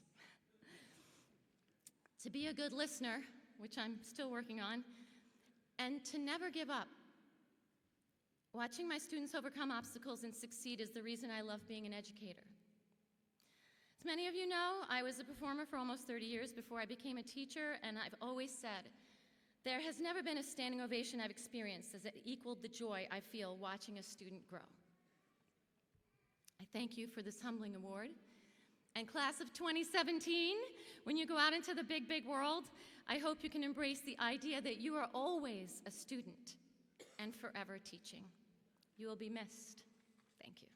to be a good listener, which I'm still working on, and to never give up. Watching my students overcome obstacles and succeed is the reason I love being an educator. As many of you know, I was a performer for almost 30 years before I became a teacher, and I've always said, there has never been a standing ovation I've experienced that equaled the joy I feel watching a student grow. I thank you for this humbling award. And class of 2017, when you go out into the big, big world, I hope you can embrace the idea that you are always a student and forever teaching. You will be missed. Thank you.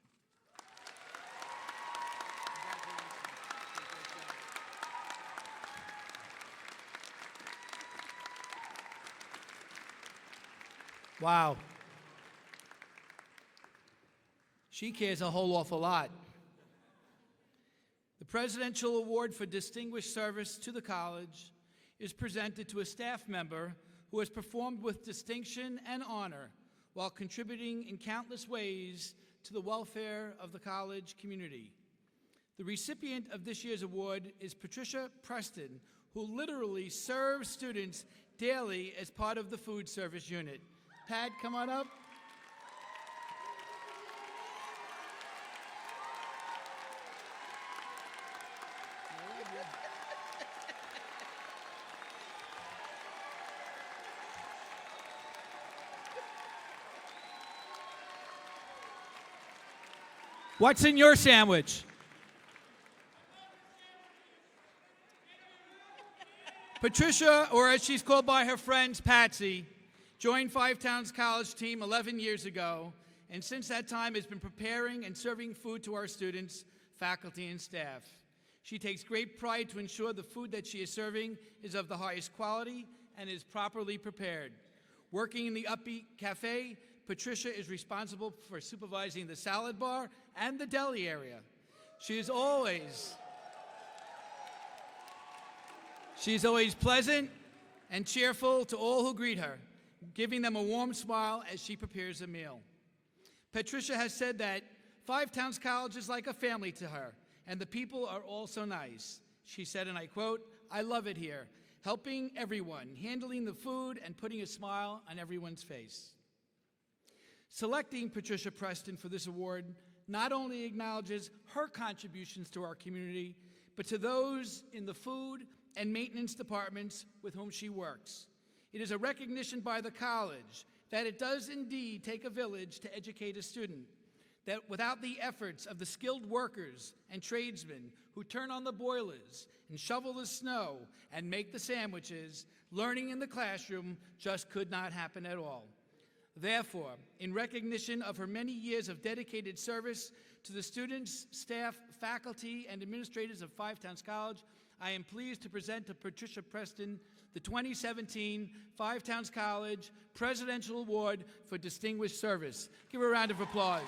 Wow. She cares a whole awful lot. The Presidential Award for Distinguished Service to the college is presented to a staff member who has performed with distinction and honor while contributing in countless ways to the welfare of the college community. The recipient of this year's award is Patricia Preston, who literally serves students daily as part of the food service unit. Pat, come on up. What's in your sandwich? Patricia, or as she's called by her friends, Patsy, joined Five Towns College team 11 years ago, and since that time has been preparing and serving food to our students, faculty, and staff. She takes great pride to ensure the food that she is serving is of the highest quality and is properly prepared. Working in the Upbeat Cafe, Patricia is responsible for supervising the salad bar and the deli area. She is always pleasant and cheerful to all who greet her, giving them a warm smile as she prepares a meal. Patricia has said that Five Towns College is like a family to her, and the people are all so nice. She said, and I quote, "I love it here, helping everyone, handling the food, and putting a smile on everyone's face." Selecting Patricia Preston for this award not only acknowledges her contributions to our community, but to those in the food and maintenance departments with whom she works. It is a recognition by the college that it does indeed take a village to educate a student, that without the efforts of the skilled workers and tradesmen who turn on the boilers and shovel the snow and make the sandwiches, learning in the classroom just could not happen at all. Therefore, in recognition of her many years of dedicated service to the students, staff, faculty, and administrators of Five Towns College, I am pleased to present to Patricia Preston the 2017 Five Towns College Presidential Award for Distinguished Service. Give her a round of applause.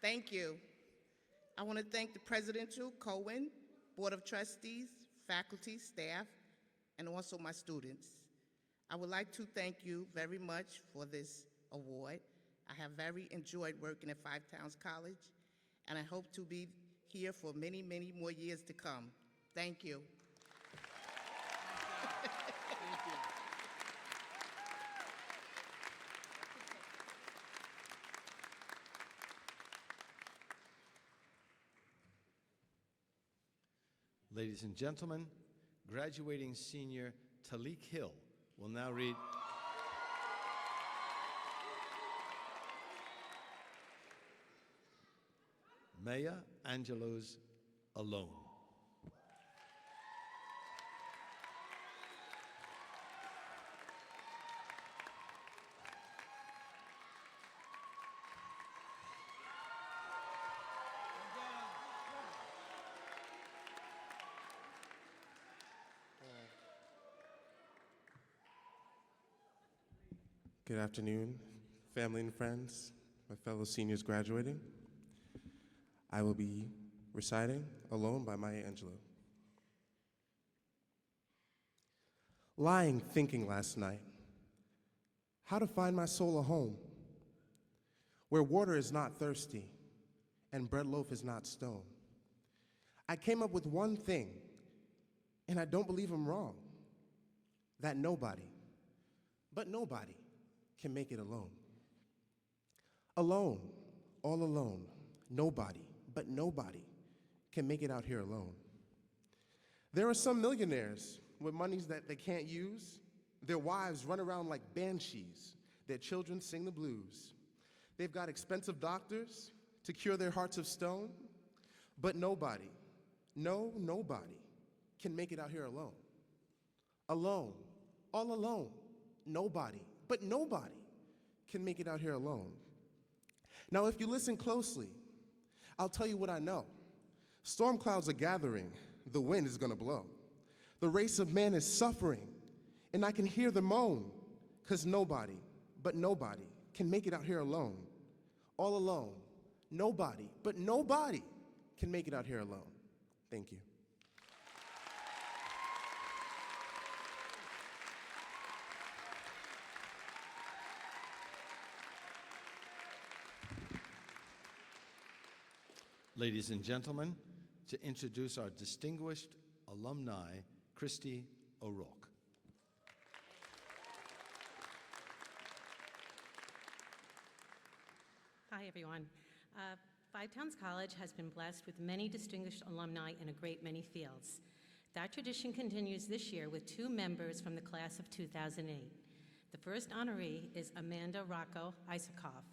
Thank you. I want to thank the Presidential Cohen, Board of Trustees, faculty, staff, and also my students. I would like to thank you very much for this award. I have very enjoyed working at Five Towns College, and I hope to be here for many, many more years to come. Thank you. Ladies and gentlemen, graduating senior Talik Hill will now read Maya Angelou's Alone. Good afternoon, family and friends, my fellow seniors graduating. I will be reciting Alone by Maya Angelou. Lying thinking last night, how to find my soul a home, where water is not thirsty and bread loaf is not stone. I came up with one thing, and I don't believe I'm wrong, that nobody, but nobody, can make it alone. Alone, all alone, nobody, but nobody can make it out here alone. There are some millionaires with monies that they can't use. Their wives run around like banshees. Their children sing the blues. They've got expensive doctors to cure their hearts of stone, but nobody, no, nobody can make it out here alone. Alone, all alone, nobody, but nobody can make it out here alone. Now, if you listen closely, I'll tell you what I know. Storm clouds are gathering, the wind is gonna blow. The race of man is suffering, and I can hear the moan, 'cause nobody, but nobody, can make it out here alone. All alone, nobody, but nobody can make it out here alone. Thank you. Ladies and gentlemen, to introduce our distinguished alumni, Christy O'Rourke. Hi, everyone. Five Towns College has been blessed with many distinguished alumni in a great many fields. That tradition continues this year with two members from the class of 2008. The first honoree is Amanda Rocco Isakoff.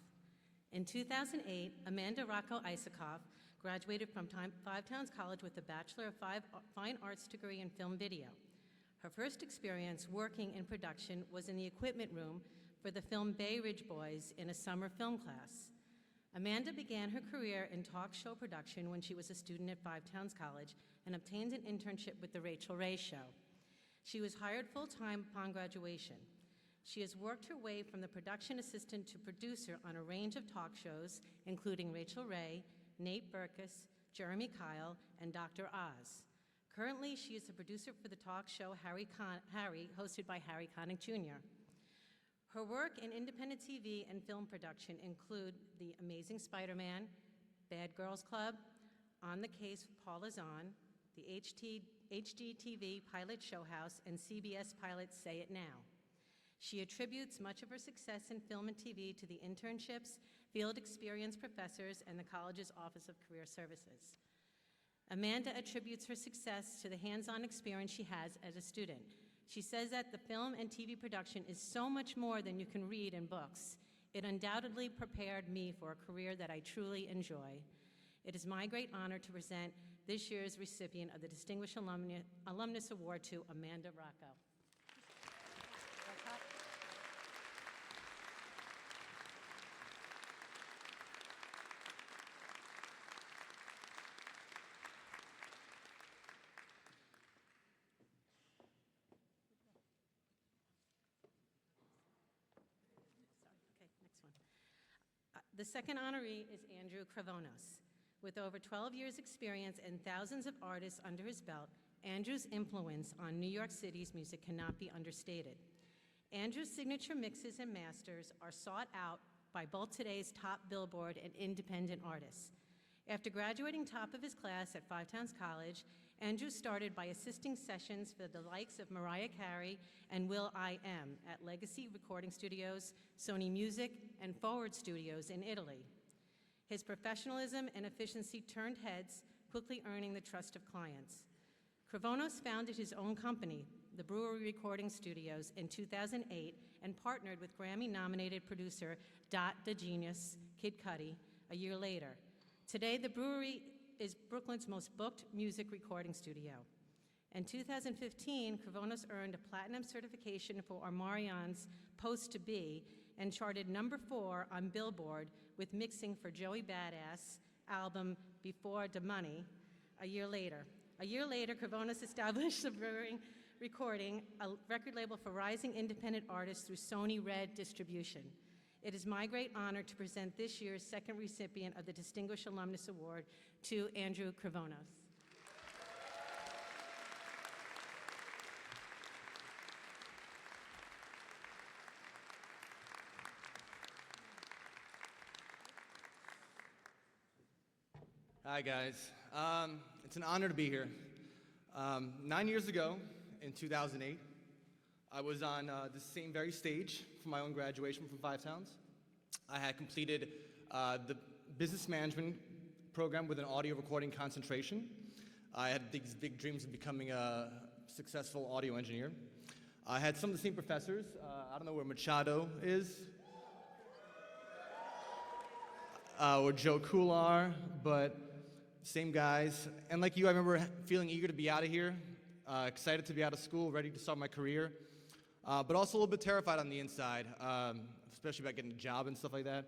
In 2008, Amanda Rocco Isakoff graduated from Five Towns College with a Bachelor of Fine Arts degree in film video. Her first experience working in production was in the equipment room for the film Bay Ridge Boys in a summer film class. Amanda began her career in talk show production when she was a student at Five Towns College and obtained an internship with The Rachel Ray Show. She was hired full-time upon graduation. She has worked her way from the production assistant to producer on a range of talk shows, including Rachel Ray, Nate Berkus, Jeremy Kyle, and Dr. Oz. Currently, she is the producer for the talk show Harry, hosted by Harry Connick Jr. Her work in independent TV and film production include The Amazing Spider-Man, Bad Girls Club, On the Case with Paul Lazan, the HGTV pilot Showhouse, and CBS pilot Say It Now. She attributes much of her success in film and TV to the internships, field experience professors, and the college's Office of Career Services. Amanda attributes her success to the hands-on experience she has as a student. She says that the film and TV production is so much more than you can read in books. It undoubtedly prepared me for a career that I truly enjoy. It is my great honor to present this year's recipient of the Distinguished Alumnus Award to Amanda Rocco. The second honoree is Andrew Kravonos. With over 12 years' experience and thousands of artists under his belt, Andrew's influence on New York City's music cannot be understated. Andrew's signature mixes and masters are sought out by both today's top Billboard and independent artists. After graduating top of his class at Five Towns College, Andrew started by assisting sessions for the likes of Mariah Carey and will.i.am at Legacy Recording Studios, Sony Music, and Forward Studios in Italy. His professionalism and efficiency turned heads, quickly earning the trust of clients. Kravonos founded his own company, the Brewery Recording Studios, in 2008 and partnered with Grammy-nominated producer Dot the Genius, Kid Cudi, a year later. Today, the brewery is Brooklyn's most booked music recording studio. In 2015, Kravonos earned a platinum certification for Omarion's Post to Be and charted #4 on Billboard with mixing for Joey Badass' album Before the Money a year later. A year later, Kravonos established the Brewing Recording, a record label for rising independent artists through Sony Red Distribution. It is my great honor to present this year's second recipient of the Distinguished Alumnus Award to Andrew Kravonos. Hi, guys. It's an honor to be here. 9 years ago, in 2008, I was on the same very stage for my own graduation from Five Towns. I had completed the business management program with an audio recording concentration. I had these big dreams of becoming a successful audio engineer. I had some of the same professors. I don't know where Machado is, or Joe Kular, but same guys. And like you, I remember feeling eager to be out of here, excited to be out of school, ready to start my career, but also a little bit terrified on the inside, especially about getting a job and stuff like that.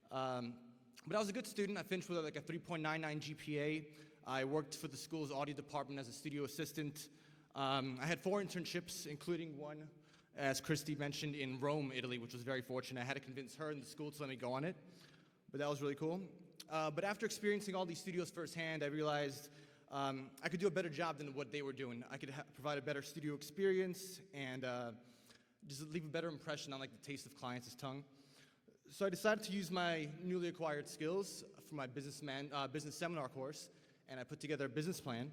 But I was a good student. I finished with like a 3.99 GPA. I worked for the school's audio department as a studio assistant. I had 4 internships, including one, as Christy mentioned, in Rome, Italy, which was very fortunate. I had to convince her and the school to let me go on it, but that was really cool. But after experiencing all these studios firsthand, I realized I could do a better job than what they were doing. I could provide a better studio experience and just leave a better impression on like the taste of clients' tongue. So I decided to use my newly acquired skills, for my business seminar course, and I put together a business plan.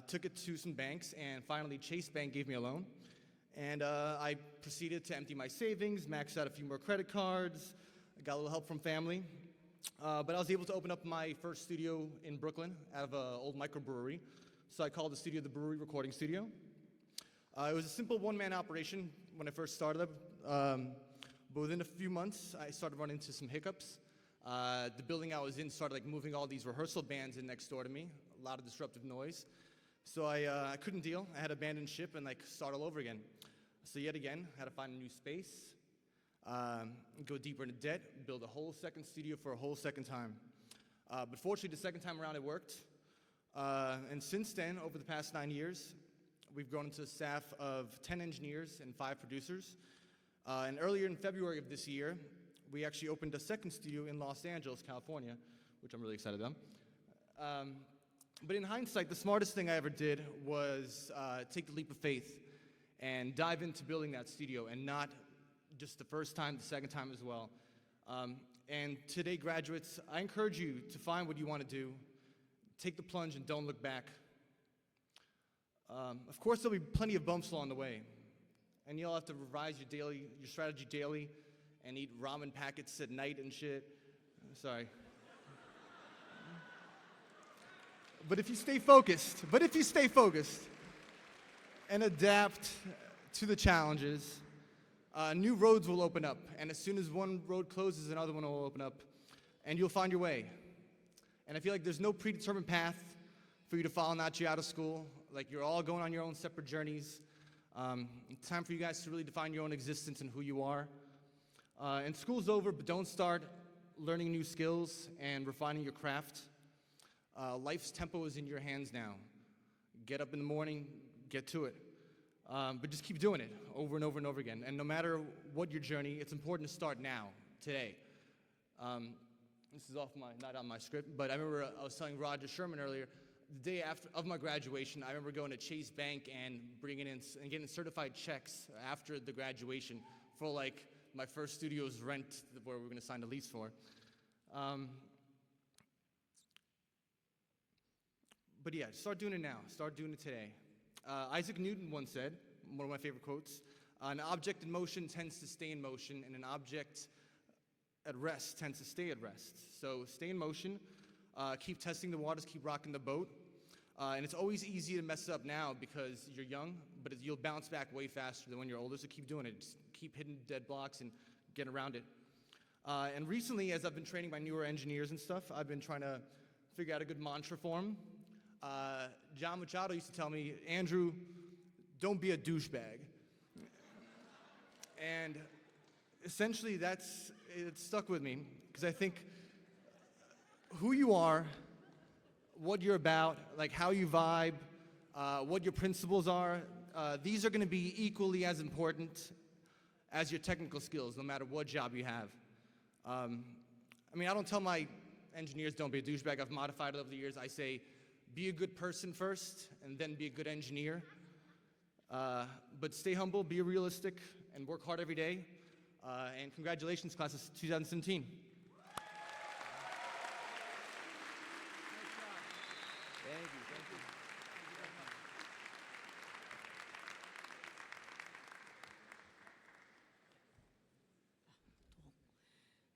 Took it to some banks, and finally Chase Bank gave me a loan. And I proceeded to empty my savings, maxed out a few more credit cards, I got a little help from family. But I was able to open up my first studio in Brooklyn out of an old microbrewery. So I called the studio the Brewery Recording Studio. It was a simple one-man operation when I first started up. But within a few months, I started running into some hiccups. The building I was in started moving all these rehearsal bands in next door to me, a lot of disruptive noise. So I couldn't deal. I had to abandon ship and start all over again. So yet again, I had to find a new space, go deeper into debt, build a whole second studio for a whole second time. But fortunately, the second time around it worked. And since then, over the past 9 years, we've grown into a staff of 10 engineers and 5 producers. And earlier in February of this year, we actually opened a second studio in Los Angeles, California, which I'm really excited about. But in hindsight, the smartest thing I ever did was take the leap of faith and dive into building that studio, and not just the first time, the second time as well. And today, graduates, I encourage you to find what you want to do, take the plunge, and don't look back. Of course, there'll be plenty of bumps along the way, and you'll have to revise your strategy daily, and eat ramen packets at night and shit. Sorry. But if you stay focused, and adapt to the challenges, new roads will open up. And as soon as one road closes, another one will open up, and you'll find your way. And I feel like there's no predetermined path for you to follow now that you're out of school. You're all going on your own separate journeys. It's time for you guys to really define your own existence and who you are. And school's over, but don't start learning new skills and refining your craft. Life's tempo is in your hands now. Get up in the morning, get to it. But just keep doing it over and over and over again. And no matter what your journey, it's important to start now, today. This is not on my script, but I remember I was telling Roger Sherman earlier, the day of my graduation, I remember going to Chase Bank and bringing in and getting certified checks after the graduation for my first studio's rent, where we're going to sign the lease for. But yeah, start doing it now. Start doing it today. Isaac Newton once said, one of my favorite quotes, an object in motion tends to stay in motion, and an object at rest tends to stay at rest. So stay in motion, keep testing the waters, keep rocking the boat. And it's always easy to mess up now because you're young, but you'll bounce back way faster than when you're older, so keep doing it. Just keep hitting dead blocks and get around it. And recently, as I've been training my newer engineers and stuff, I've been trying to figure out a good mantra for them. John Machado used to tell me, Andrew, don't be a douchebag. And essentially, it stuck with me, because I think who you are, what you're about, how you vibe, what your principles are, these are going to be equally as important as your technical skills, no matter what job you have. I don't tell my engineers don't be a douchebag. I've modified it over the years. I say, be a good person first, and then be a good engineer. But stay humble, be realistic, and work hard every day. And congratulations, class of 2017.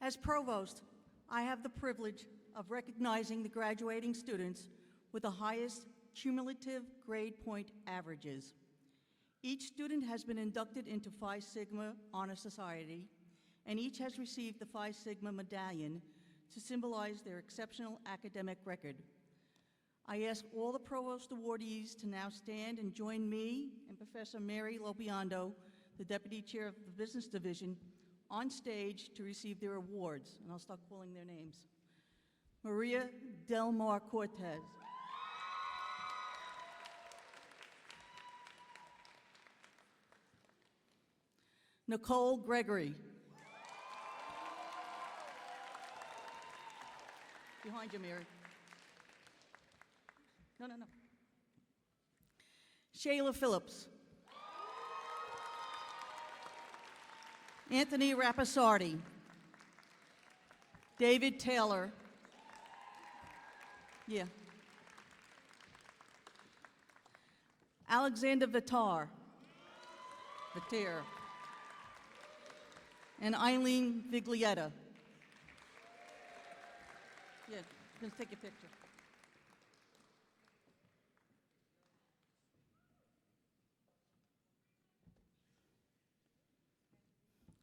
As provost, I have the privilege of recognizing the graduating students with the highest cumulative grade point averages. Each student has been inducted into Phi Sigma Honor Society, and each has received the Phi Sigma Medallion to symbolize their exceptional academic record. I ask all the provost awardees to now stand and join me and Professor Mary Lopiondo, the Deputy Chair of the Business Division, on stage to receive their awards, and I'll start calling their names. Maria Del Mar Cortez. Nicole Gregory. Behind you, Mary. No. Shayla Phillips. Anthony Rapisardi. David Taylor, Yeah. Alexander Vitar. Vitar. And Eileen Viglietta. Yeah, let's take a picture.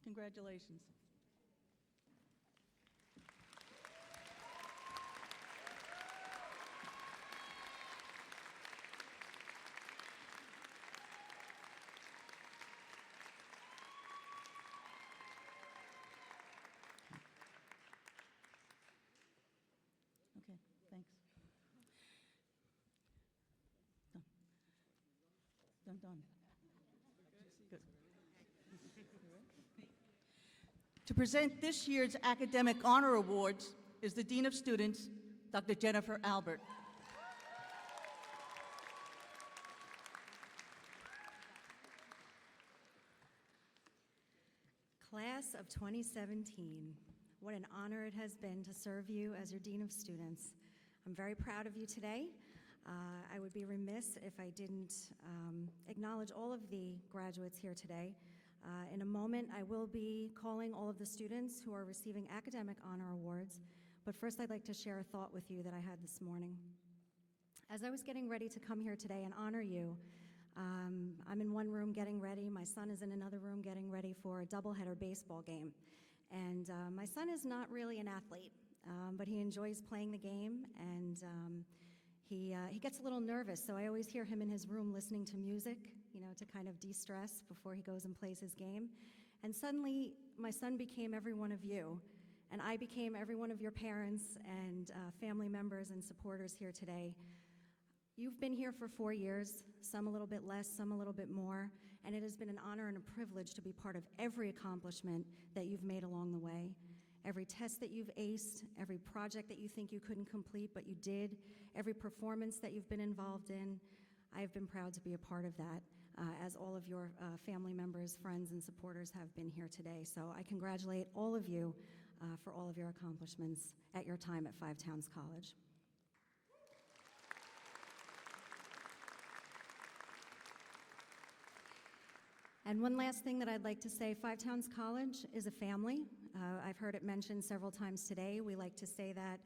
Congratulations. Okay, thanks. Done. Good. To present this year's Academic Honor Awards is the Dean of Students, Dr. Jennifer Albert. Class of 2017, what an honor it has been to serve you as your Dean of Students. I'm very proud of you today. I would be remiss if I didn't acknowledge all of the graduates here today. In a moment, I will be calling all of the students who are receiving Academic Honor Awards, but first I'd like to share a thought with you that I had this morning. As I was getting ready to come here today and honor you, I'm in one room getting ready. My son is in another room getting ready for a doubleheader baseball game. And my son is not really an athlete, but he enjoys playing the game, and he gets a little nervous, so I always hear him in his room listening to music, to kind of de-stress before he goes and plays his game. And suddenly, my son became every one of you, and I became every one of your parents and family members and supporters here today. You've been here for 4 years, some a little bit less, some a little bit more, and it has been an honor and a privilege to be part of every accomplishment that you've made along the way. Every test that you've aced, every project that you think you couldn't complete but you did, every performance that you've been involved in, I have been proud to be a part of that, as all of your family members, friends, and supporters have been here today. So I congratulate all of you for all of your accomplishments at your time at Five Towns College. And one last thing that I'd like to say, Five Towns College is a family. I've heard it mentioned several times today. We like to say that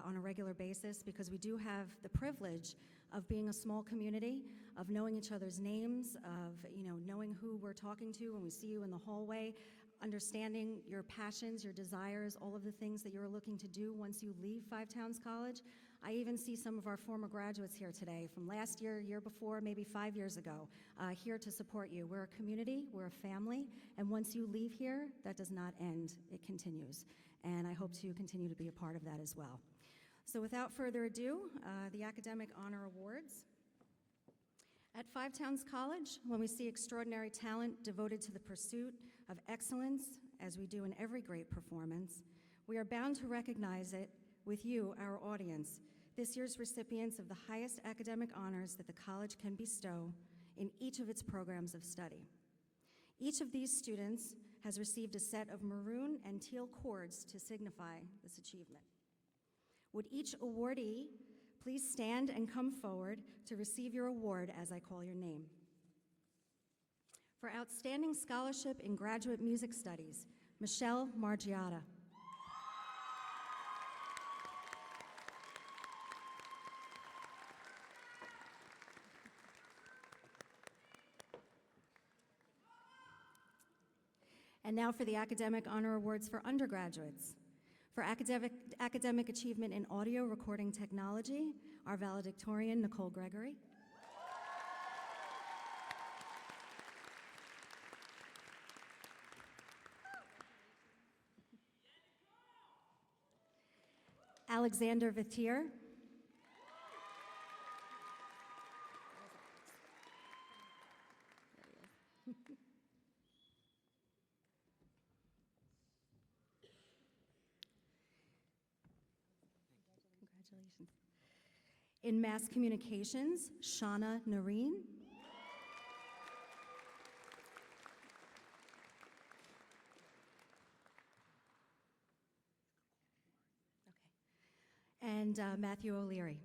on a regular basis because we do have the privilege of being a small community, of knowing each other's names, of knowing who we're talking to when we see you in the hallway, understanding your passions, your desires, all of the things that you're looking to do once you leave Five Towns College. I even see some of our former graduates here today from last year, year before, maybe 5 years ago, here to support you. We're a community, we're a family, and once you leave here, that does not end, it continues. And I hope to continue to be a part of that as well. So without further ado, the Academic Honor Awards. At Five Towns College, when we see extraordinary talent devoted to the pursuit of excellence, as we do in every great performance, we are bound to recognize it with you, our audience, this year's recipients of the highest academic honors that the college can bestow in each of its programs of study. Each of these students has received a set of maroon and teal cords to signify this achievement. Would each awardee please stand and come forward to receive your award as I call your name. For Outstanding Scholarship in Graduate Music Studies, Michelle Margiotta. And now for the Academic Honor Awards for undergraduates. For academic achievement in audio recording technology, our valedictorian, Nicole Gregory. Alexander Vitar. Congratulations. In Mass Communications, Shauna Noreen. and Matthew O'Leary.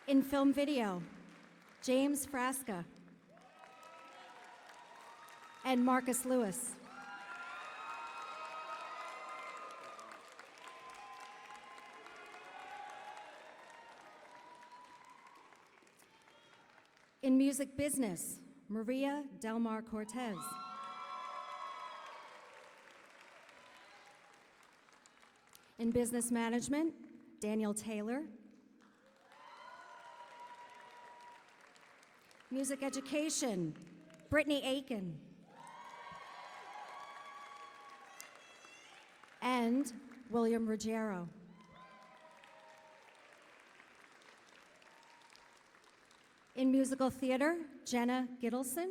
In film video, James Frasca and Marcus Lewis. In music business, Maria Delmar Cortez. In business management, Daniel Taylor. Music education, Brittany Aiken. And William Ruggiero. In musical theater, Jenna Gittleson.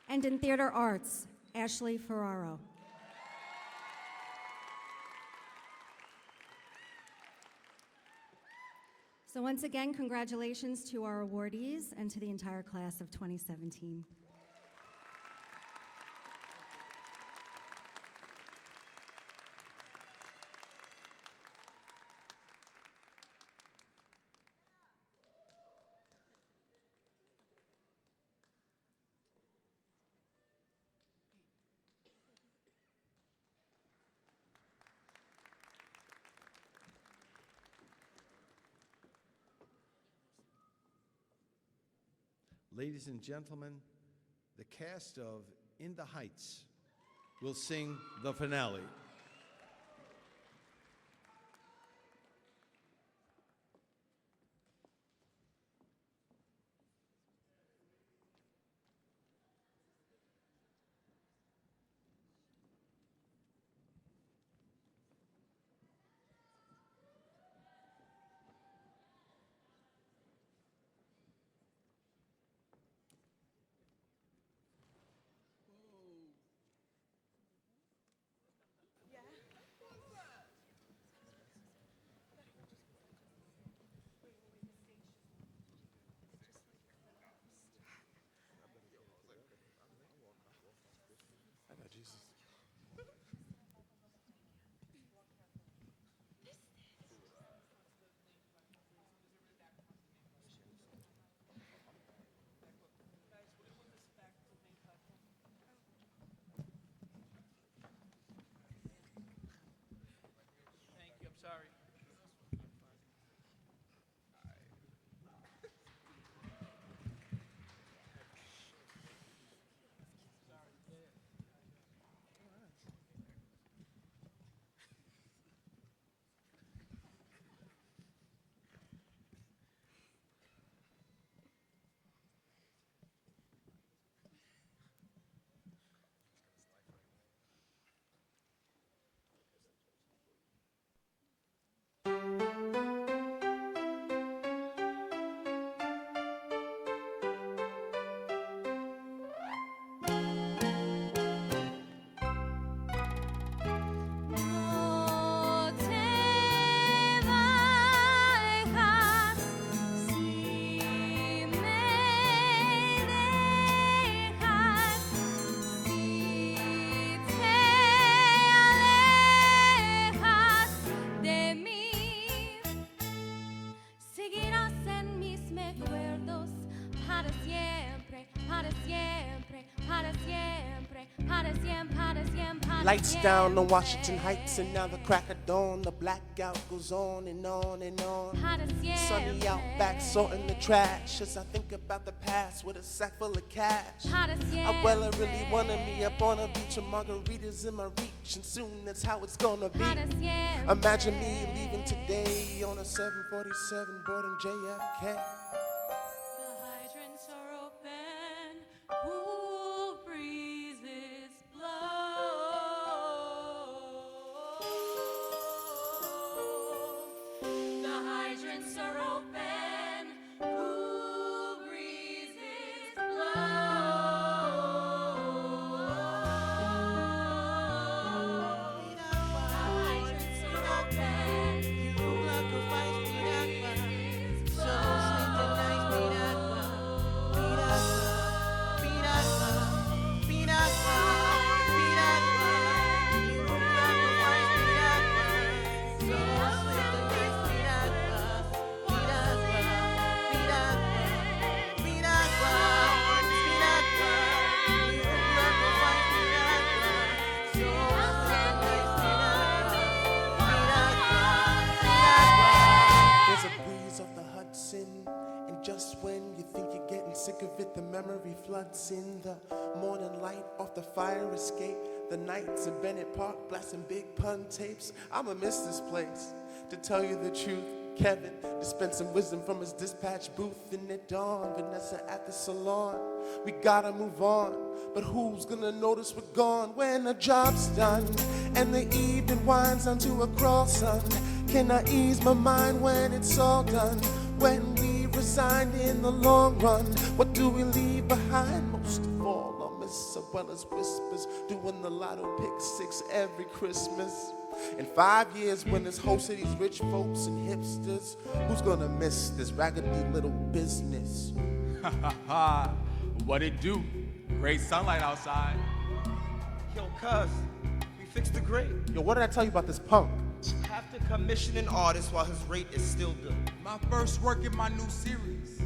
And in theater arts, Ashley Ferraro. So once again, congratulations to our awardees and to the entire class of 2017. Ladies and gentlemen, the cast of In the Heights will sing the finale. Sorry. Lights down on Washington Heights and now the crack of dawn. The blackout goes on and on and on. Sunny out back sorting the trash as I think about the past with a sack full of cash. Abuela really wanted me up on a beach with margaritas in my reach, and soon that's how it's gonna be. Imagine me leaving today on a 747 boarding JFK. So sweet tonight. cuts in. And just when you think you're getting sick of it, the memory floods in. The morning light off the fire escape. The nights in Bennett Park blasting big pun tapes. I'ma miss this place, to tell you the truth. Kevin dispensing wisdom from his dispatch booth in the dawn. Vanessa at the salon. We gotta move on, but who's gonna notice we're gone when the job's done and the evening winds down to a crawl, son? Can I ease my mind when it's all done? When we resigned in the long run, what do we leave behind? Most of all, I'll miss Abuela's whispers, doing the lotto pick 6 every Christmas. In 5 years, when it's hosted these rich folks and hipsters, who's gonna miss this raggedy little business? Ha ha ha, what it do? Great sunlight outside. Yo, cuz, we fixed the grade. Yo, what did I tell you about this punk? Have to commission an artist while his rate is still good. My first work in my new series.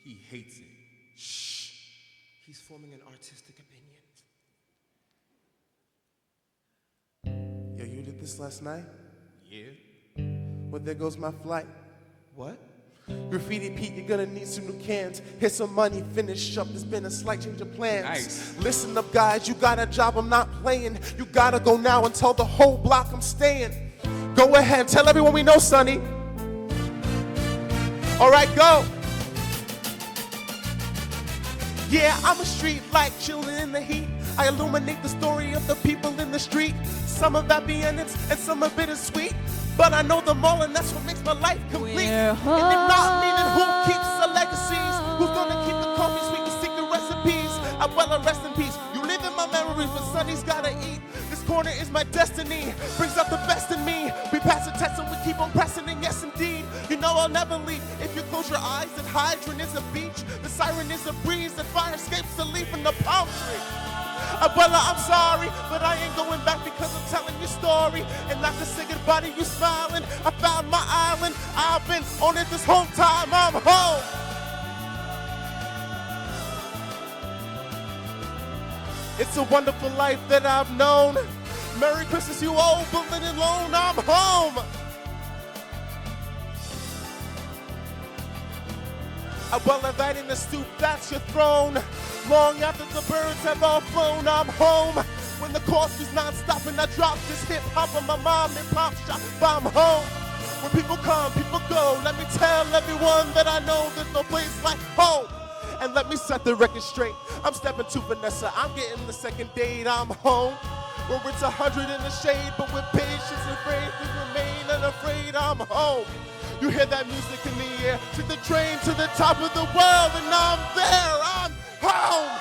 He hates it. Shh. He's forming an artistic opinion. Yo, you did this last night? Yeah. Well, there goes my flight. What? Graffiti Pete, you're gonna need some new cans. Here's some money, finish up. There's been a slight change of plans. Nice. Listen up, guys, you got a job, I'm not playing. You gotta go now and tell the whole block I'm staying. Go ahead, tell everyone we know, Sonny. All right, go. Yeah, I'm a street light, chilling in the heat. I illuminate the story of the people in the street. Some of that endings and some of it is sweet. But I know them all, and that's what makes my life complete. And if not me, then who keeps the legacies? Who's gonna keep the coffee sweet and secret recipes? Abuela, rest in peace. You live in my memories, but Sonny's gotta eat. This corner is my destiny, brings out the best in me. We pass the test and we keep on pressing, and yes, indeed. You know I'll never leave. If you close your eyes, that hydrant is a beach. The siren is a breeze, that fire escapes the leaf in the palm tree. Abuela, I'm sorry, but I ain't going back because I'm telling your story. And not to say goodbye to you smiling. I found my island. I've been on it this whole time. I'm home. It's a wonderful life that I've known. Merry Christmas, you old bullet alone. I'm home. Abuela, that in the stoop, that's your throne. Long after the birds have all flown, I'm home. When the coffee's non-stop and I drop this hip-hop on my mom and pop shop, I'm home. When people come, people go. Let me tell everyone that I know there's no place like home. And let me set the record straight. I'm stepping to Vanessa, I'm getting the second date. I'm home. Where it's 100 in the shade, but with patience and faith we remain unafraid. I'm home. You hear that music in the air, to the train to the top of the world, and I'm there. I'm home.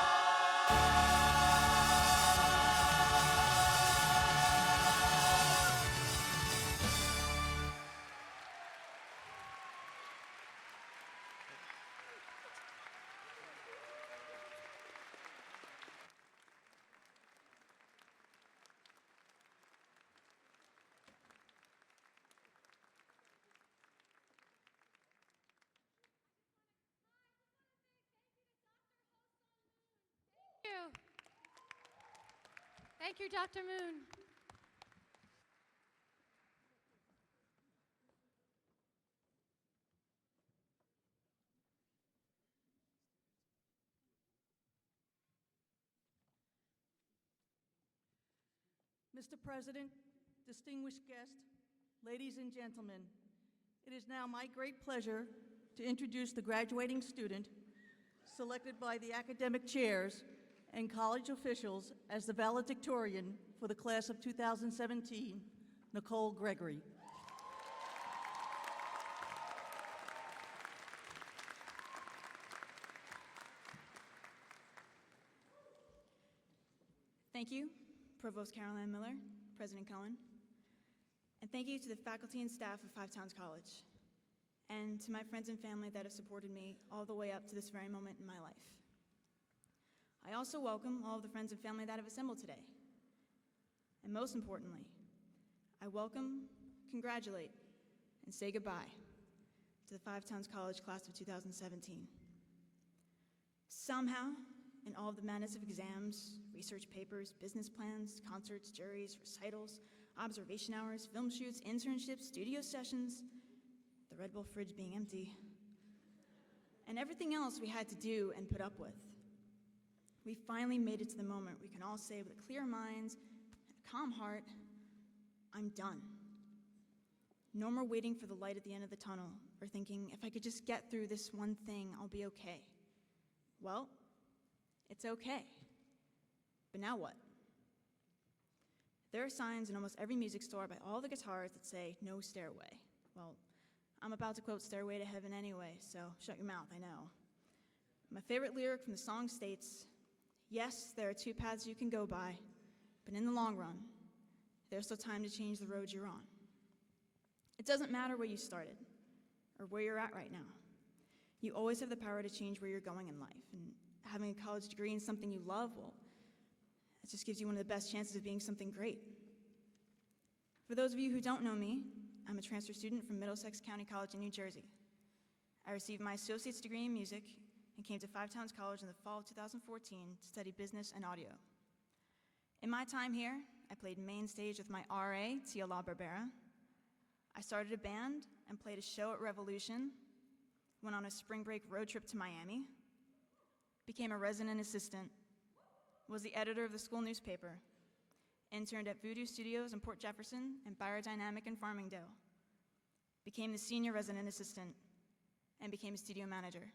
Thank you, Dr. Moon. Mr. President, distinguished guests, ladies and gentlemen, it is now my great pleasure to introduce the graduating student selected by the academic chairs and college officials as the valedictorian for the class of 2017, Nicole Gregory. Thank you, Provost Caroline Miller, President Cohen, and thank you to the faculty and staff of Five Towns College, and to my friends and family that have supported me all the way up to this very moment in my life. I also welcome all of the friends and family that have assembled today. And most importantly, I welcome, congratulate, and say goodbye to the Five Towns College class of 2017. Somehow, in all of the madness of exams, research papers, business plans, concerts, juries, recitals, observation hours, film shoots, internships, studio sessions, the Red Bull fridge being empty, and everything else we had to do and put up with. We finally made it to the moment we can all say with clear minds and a calm heart, I'm done. No more waiting for the light at the end of the tunnel or thinking, if I could just get through this one thing, I'll be okay. Well, it's okay. But now what? There are signs in almost every music store by all the guitars that say, no stairway. Well, I'm about to quote Stairway to Heaven anyway, so shut your mouth, I know. My favorite lyric from the song states, yes, there are two paths you can go by, but in the long run, there's still time to change the road you're on. It doesn't matter where you started or where you're at right now. You always have the power to change where you're going in life, and having a college degree in something you love, well, it just gives you one of the best chances of being something great. For those of you who don't know me, I'm a transfer student from Middlesex County College in New Jersey. I received my associate's degree in music and came to Five Towns College in the fall of 2014 to study business and audio. In my time here, I played main stage with my RA, Tia La Barbera. I started a band and played a show at Revolution, went on a spring break road trip to Miami, became a resident assistant, was the editor of the school newspaper, interned at Voodoo Studios in Port Jefferson and Biodynamic in Farmingdale, became the senior resident assistant, and became a studio manager.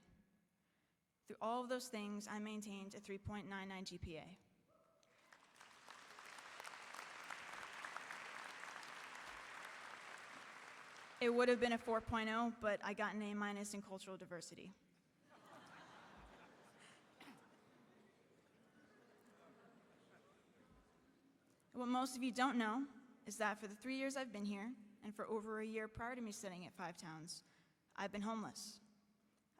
Through all of those things, I maintained a 3.99 GPA. It would have been a 4.0, but I got an A- in cultural diversity. What most of you don't know is that for the 3 years I've been here, and for over a year prior to me studying at Five Towns, I've been homeless.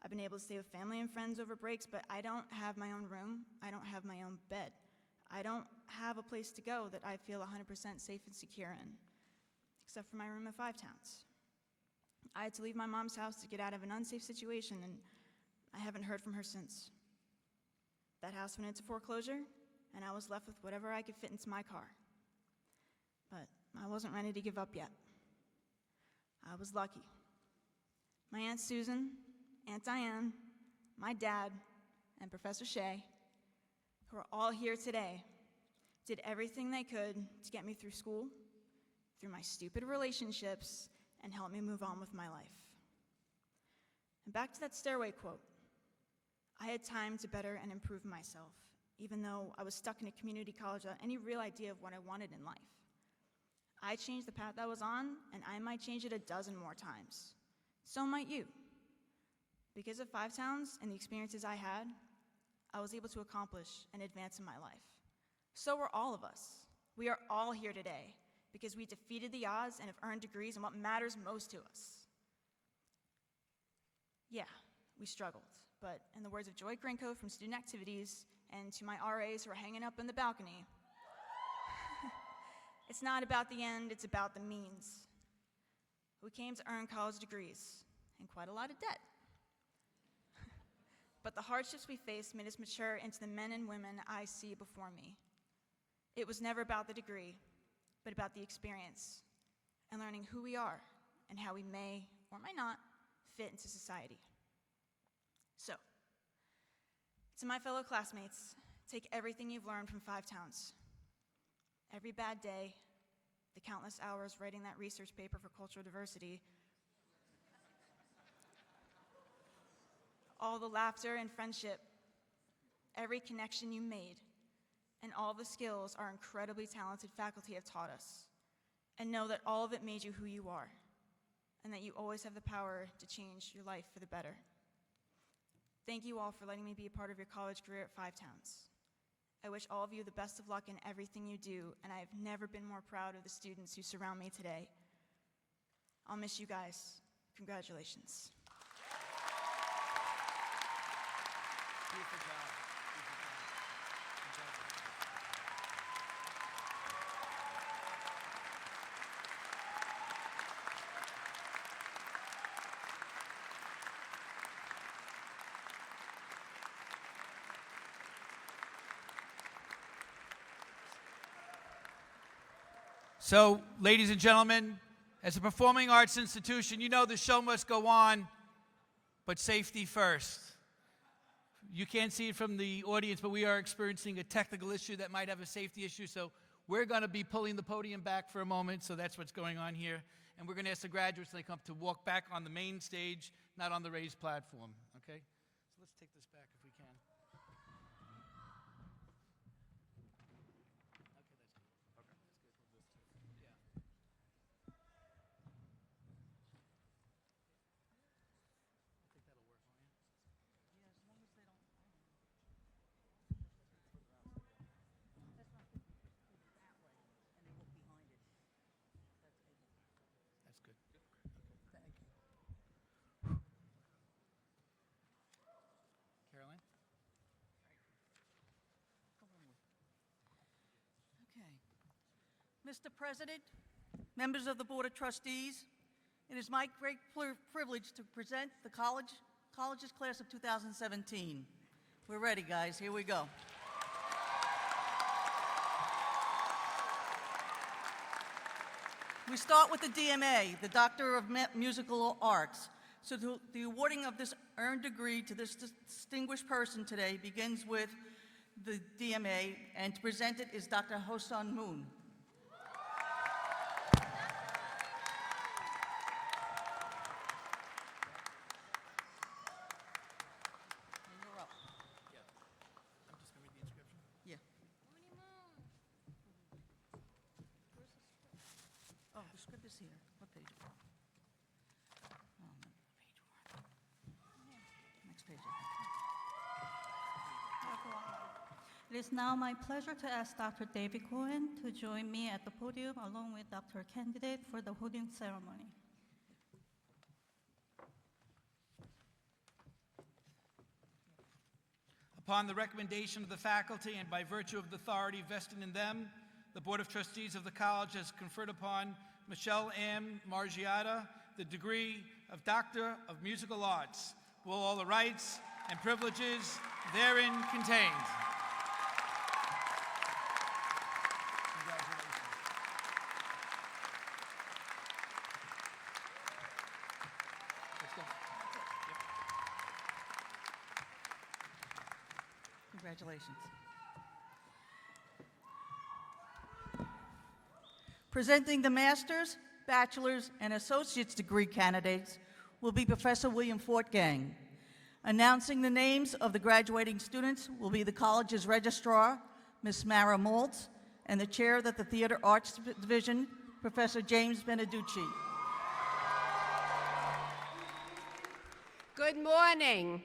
I've been able to stay with family and friends over breaks, but I don't have my own room. I don't have my own bed. I don't have a place to go that I feel 100% safe and secure in, except for my room at Five Towns. I had to leave my mom's house to get out of an unsafe situation, and I haven't heard from her since. That house went into foreclosure, and I was left with whatever I could fit into my car. But I wasn't ready to give up yet. I was lucky. My Aunt Susan, Aunt Diane, my dad, and Professor Shea, who are all here today, did everything they could to get me through school, through my stupid relationships, and help me move on with my life. And back to that stairway quote. I had time to better and improve myself, even though I was stuck in a community college without any real idea of what I wanted in life. I changed the path I was on, and I might change it a dozen more times. So might you. Because of Five Towns and the experiences I had, I was able to accomplish and advance in my life. So are all of us. We are all here today because we defeated the odds and have earned degrees in what matters most to us. Yeah, we struggled, but in the words of Joy Grinko from Student Activities, and to my RAs who are hanging up in the balcony, it's not about the end, it's about the means. We came to earn college degrees and quite a lot of debt. But the hardships we faced made us mature into the men and women I see before me. It was never about the degree, but about the experience and learning who we are and how we may or may not fit into society. So, to my fellow classmates, take everything you've learned from Five Towns. Every bad day, the countless hours writing that research paper for cultural diversity, all the laughter and friendship, every connection you made, and all the skills our incredibly talented faculty have taught us. And know that all of it made you who you are, and that you always have the power to change your life for the better. Thank you all for letting me be a part of your college career at Five Towns. I wish all of you the best of luck in everything you do, and I've never been more proud of the students who surround me today. I'll miss you guys. Congratulations. Beautiful job. So, ladies and gentlemen, as a performing arts institution, you know the show must go on, but safety first. You can't see it from the audience, but we are experiencing a technical issue that might have a safety issue, so we're going to be pulling the podium back for a moment, so that's what's going on here. And we're going to ask the graduates when they come up to walk back on the main stage, not on the raised platform, okay? So let's take this back if we can. Caroline? Okay. Mr. President, members of the Board of Trustees, it is my great privilege to present the college's class of 2017. We're ready, guys. Here we go. We start with the DMA, the Doctor of Musical Arts. So the awarding of this earned degree to this distinguished person today begins with the DMA, and to present it is Dr. Hosan Moon. You're up. I'm just going to read the inscription. Yeah. Oh, the script is here. What page? Next page. It is now my pleasure to ask Dr. David Cohen to join me at the podium along with Dr. Candidate for the holding ceremony. Upon the recommendation of the faculty and by virtue of the authority vested in them, the Board of Trustees of the college has conferred upon Michelle M. Margiata the degree of Doctor of Musical Arts, with all the rights and privileges therein contained. Congratulations. Presenting the master's, bachelor's, and associate's degree candidates will be Professor William Fortgang. Announcing the names of the graduating students will be the college's registrar, Ms. Mara Maltz, and the chair of the Theater Arts Division, Professor James Beneducci. Good morning.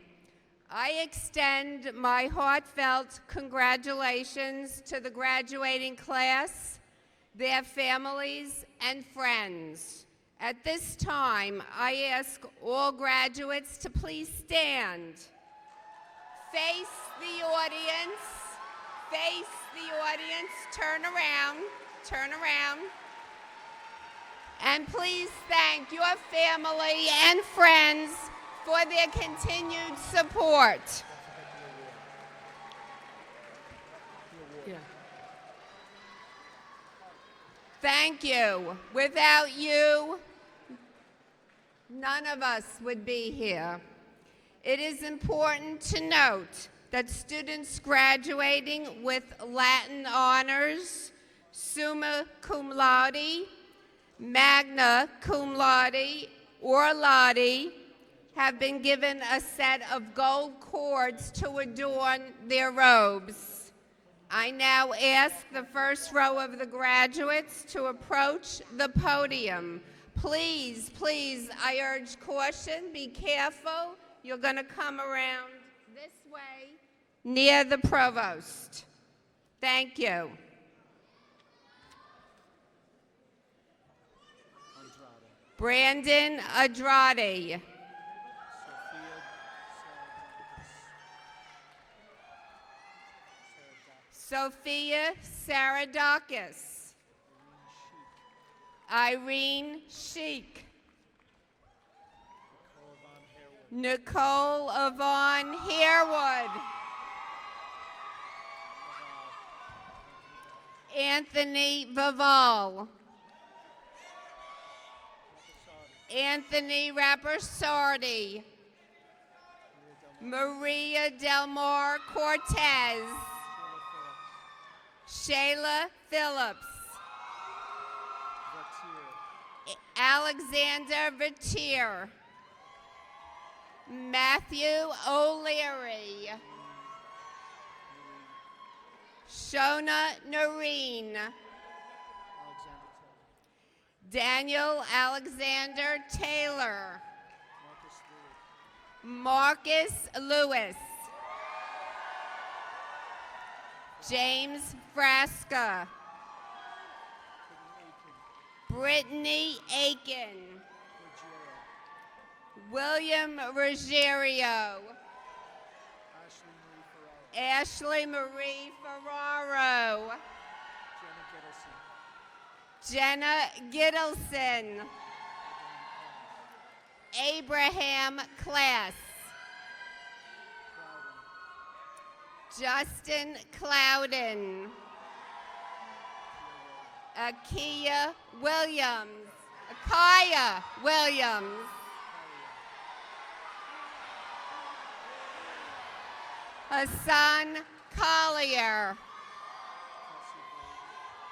I extend my heartfelt congratulations to the graduating class, their families, and friends. At this time, I ask all graduates to please stand. Face the audience. Face the audience. Turn around. Turn around. And please thank your family and friends for their continued support. Thank you. Without you, none of us would be here. It is important to note that students graduating with Latin honors, summa cum laude, magna cum laude, or laude, have been given a set of gold cords to adorn their robes. I now ask the first row of the graduates to approach the podium. Please, please, I urge caution, be careful. You're going to come around this way near the provost. Thank you. Brandon Andrade. Sophia Saradakis. Irene Sheik. Nicole Yvonne Harewood. Anthony Vival. Anthony Rappersardi, Maria Del Mar Cortez, Shayla Phillips, Alexander Vatier, Matthew O'Leary, Shona Noreen, Daniel Alexander Taylor, Marcus Lewis, James Frasca, Brittany Aiken, William Ruggiero, Ashley Marie Ferraro, Jenna Gittleson, Abraham Class, Justin Clouden, Akaya Williams, Hassan Collier,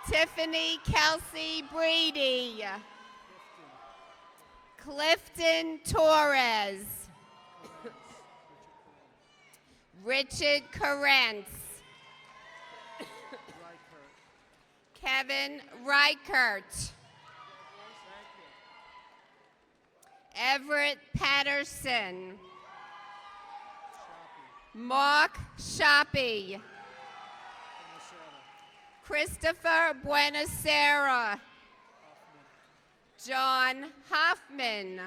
Tiffany Kelsey Breedy, Clifton Torres, Richard Carentz, Kevin Reichert, Everett Patterson, Mark Shoppy, Christopher Buenasera, John Hoffman,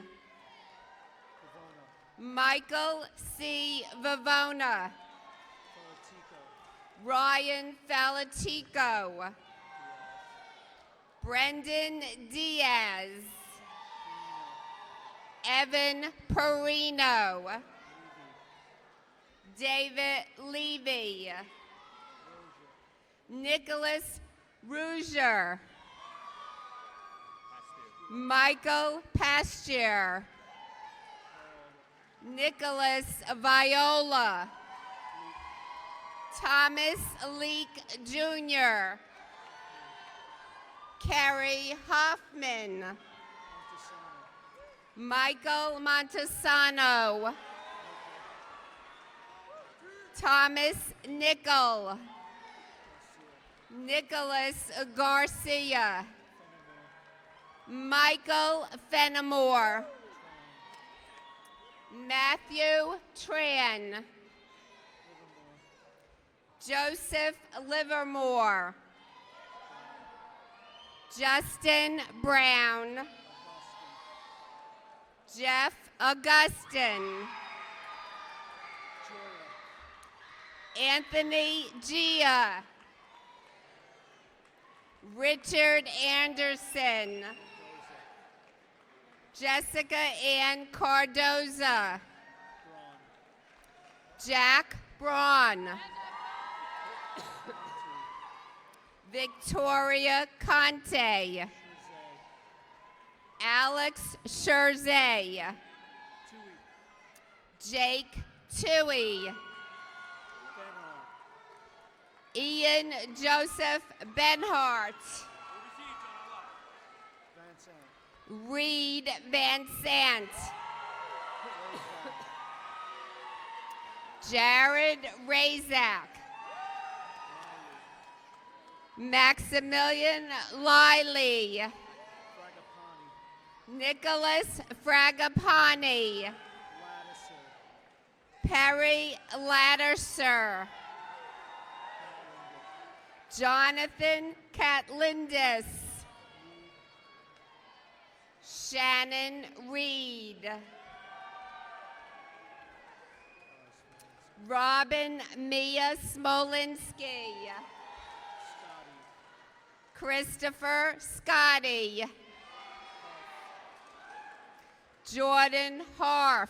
Michael C. Vivona, Ryan Falatico, Brendan Diaz, Evan Perino, David Levy, Nicholas Ruger, Michael Pasture, Nicholas Viola, Thomas Leak Jr., Carrie Hoffman, Michael Montesano, Thomas Nickel, Nicholas Garcia, Michael Fenimore, Matthew Tran, Joseph Livermore, Justin Brown, Jeff Augustin, Anthony Gia, Richard Anderson, Jessica Ann Cardoza, Jack Braun, Victoria Conte, Alex Scherzay, Jake Toohey, Ian Joseph Benhart, Reed Van Sant, Jared Razak, Maximilian Liley, Nicholas Fragapani, Perry Lattiser, Jonathan Catlindis, Shannon Reed, Robin Mia Smolinski, Christopher Scotty, Jordan Harf,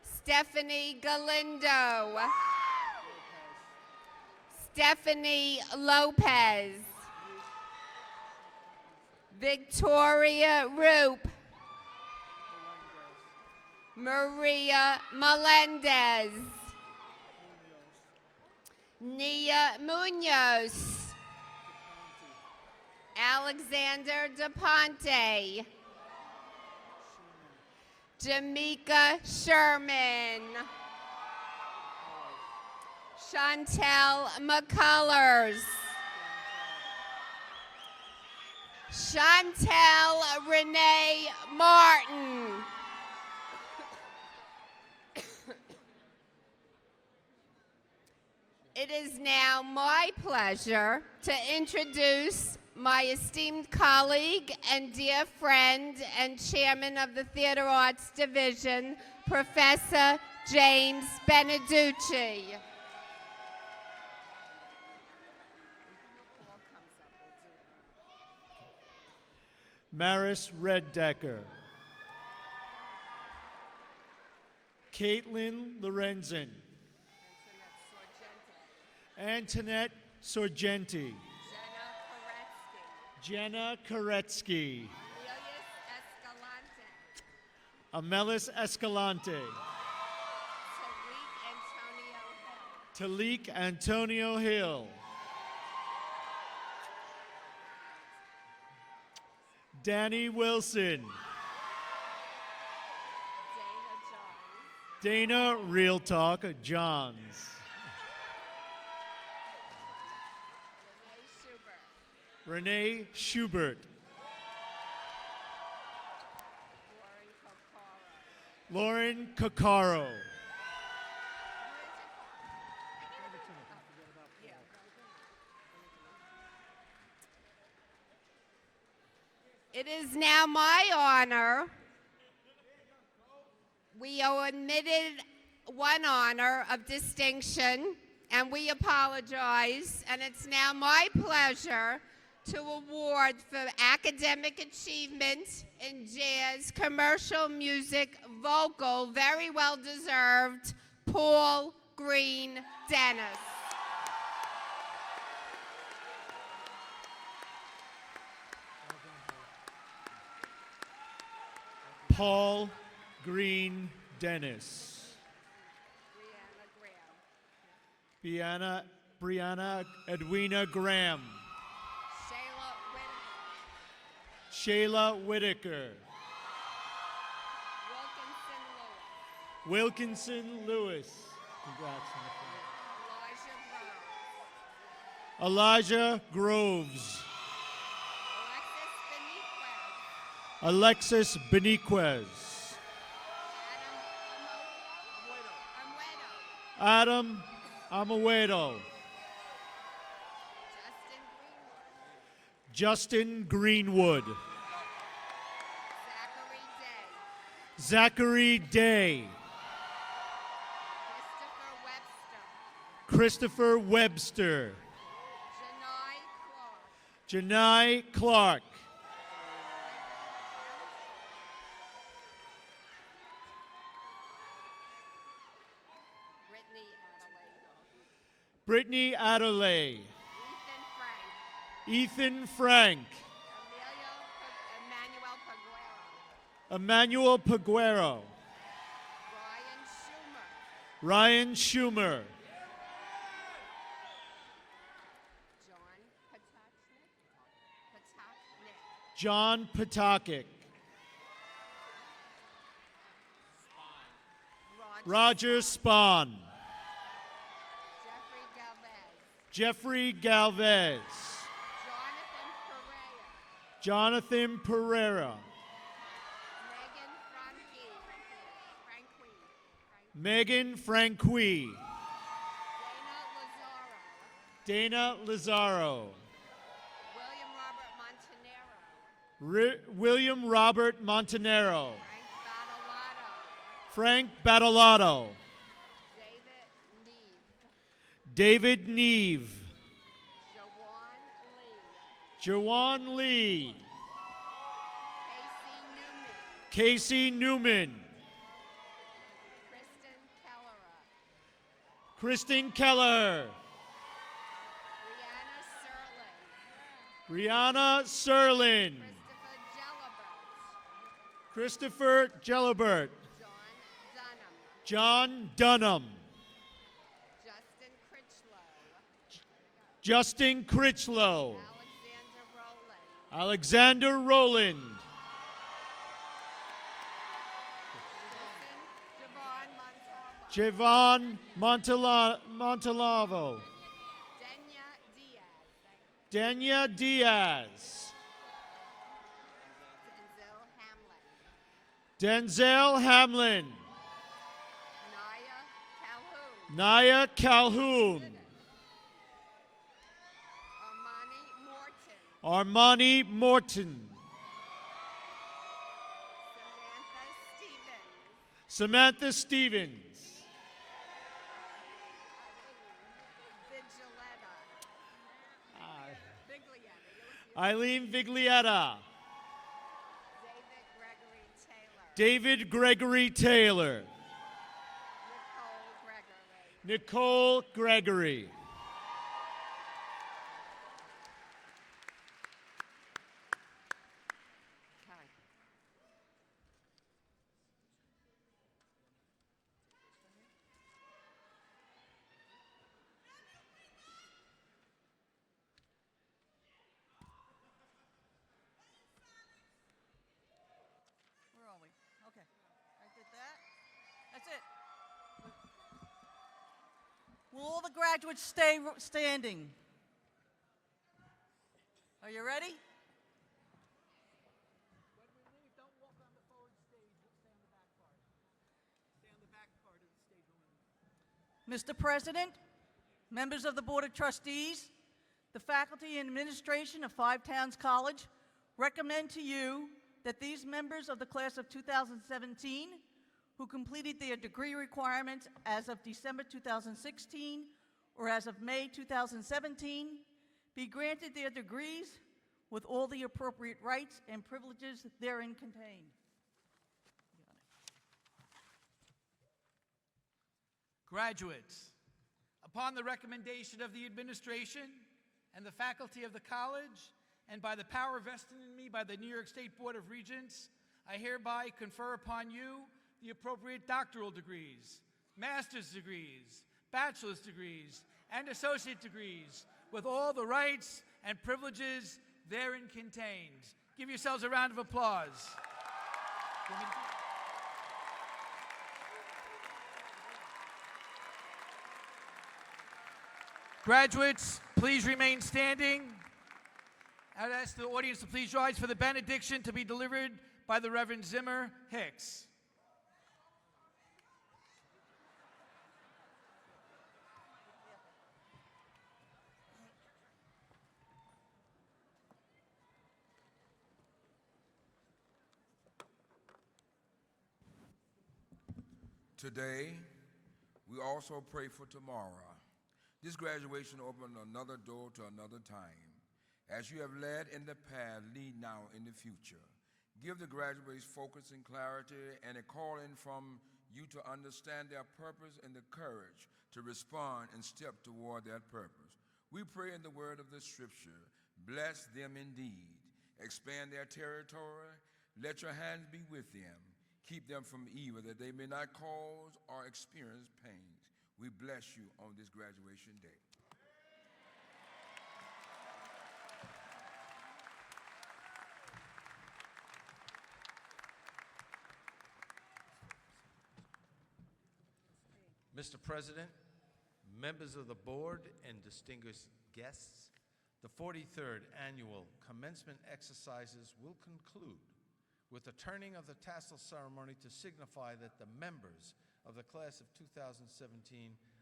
Stephanie Galindo, Stephanie Lopez, Victoria Roop. Maria Melendez. Nia Munoz. Alexander DePonte. Jamaica Sherman. Chantel McCullers. Chantel Renee Martin. It is now my pleasure to introduce my esteemed colleague and dear friend and chairman of the Theater Arts Division, Professor James Beneducci. Maris Reddecker. Caitlin Lorenzen. Antoinette Sorgenti. Jenna Koretsky. Amelis Escalante. Talik Antonio Hill. Danny Wilson. Dana Real Talk Johns. Renee Schubert. Lauren Coccaro. It is now my honor. We are admitted one honor of distinction, and we apologize. And it's now my pleasure to award for academic achievement in jazz, commercial music, vocal, very well deserved, Paul Green Dennis. Paul Green Dennis. Brianna Edwina Graham. Shayla Whitaker. Wilkinson Lewis. Congrats on the Elijah Groves. Alexis Beniquez. Adam Amoedo. Justin Greenwood. Zachary Day. Christopher Webster. Janai Clark. Brittany Adelaide. Ethan Frank. Emmanuel Paguero. Ryan Schumer. John Patakic. Roger Spahn. Jeffrey Galvez. Jonathan Pereira. Megan Franqui. Dana Lazaro. William Robert Montanero. Frank Battolato. David Neve. Jawan Lee. Casey Newman. Kristen Keller. Brianna Serlin. Christopher Gelibert. John Dunham. Justin Critchlow. Alexander Rowland. Javon Montalavo. Denya Diaz. Denzel Hamlin. Naya Calhoun. Armani Morton. Samantha Stevens. Eileen Viglietta. David Gregory Taylor. Nicole Gregory. Where are we? Okay. I did that. That's it. Will all the graduates stay standing? Are you ready? Mr. President, members of the Board of Trustees, the faculty and administration of Five Towns College recommend to you that these members of the class of 2017 who completed their degree requirements as of December 2016 or as of May 2017 be granted their degrees with all the appropriate rights and privileges therein contained. Graduates, upon the recommendation of the administration and the faculty of the college, and by the power vested in me by the New York State Board of Regents, I hereby confer upon you the appropriate doctoral degrees, master's degrees, bachelor's degrees, and associate degrees with all the rights and privileges therein contained. Give yourselves a round of applause. Graduates, please remain standing. I'd ask the audience to please rise for the benediction to be delivered by the Reverend Zimmer Hicks. Today, we also pray for tomorrow. This graduation opened another door to another time. As you have led in the past, lead now in the future. Give the graduates focus and clarity and a calling from you to understand their purpose and the courage to respond and step toward that purpose. We pray in the word of the scripture, bless them indeed. Expand their territory. Let your hands be with them. Keep them from evil, that they may not cause or experience pain. We bless you on this graduation day. Mr. President, members of the board, and distinguished guests, the 43rd annual commencement exercises will conclude with the turning of the tassel ceremony to signify that the members of the class of 2017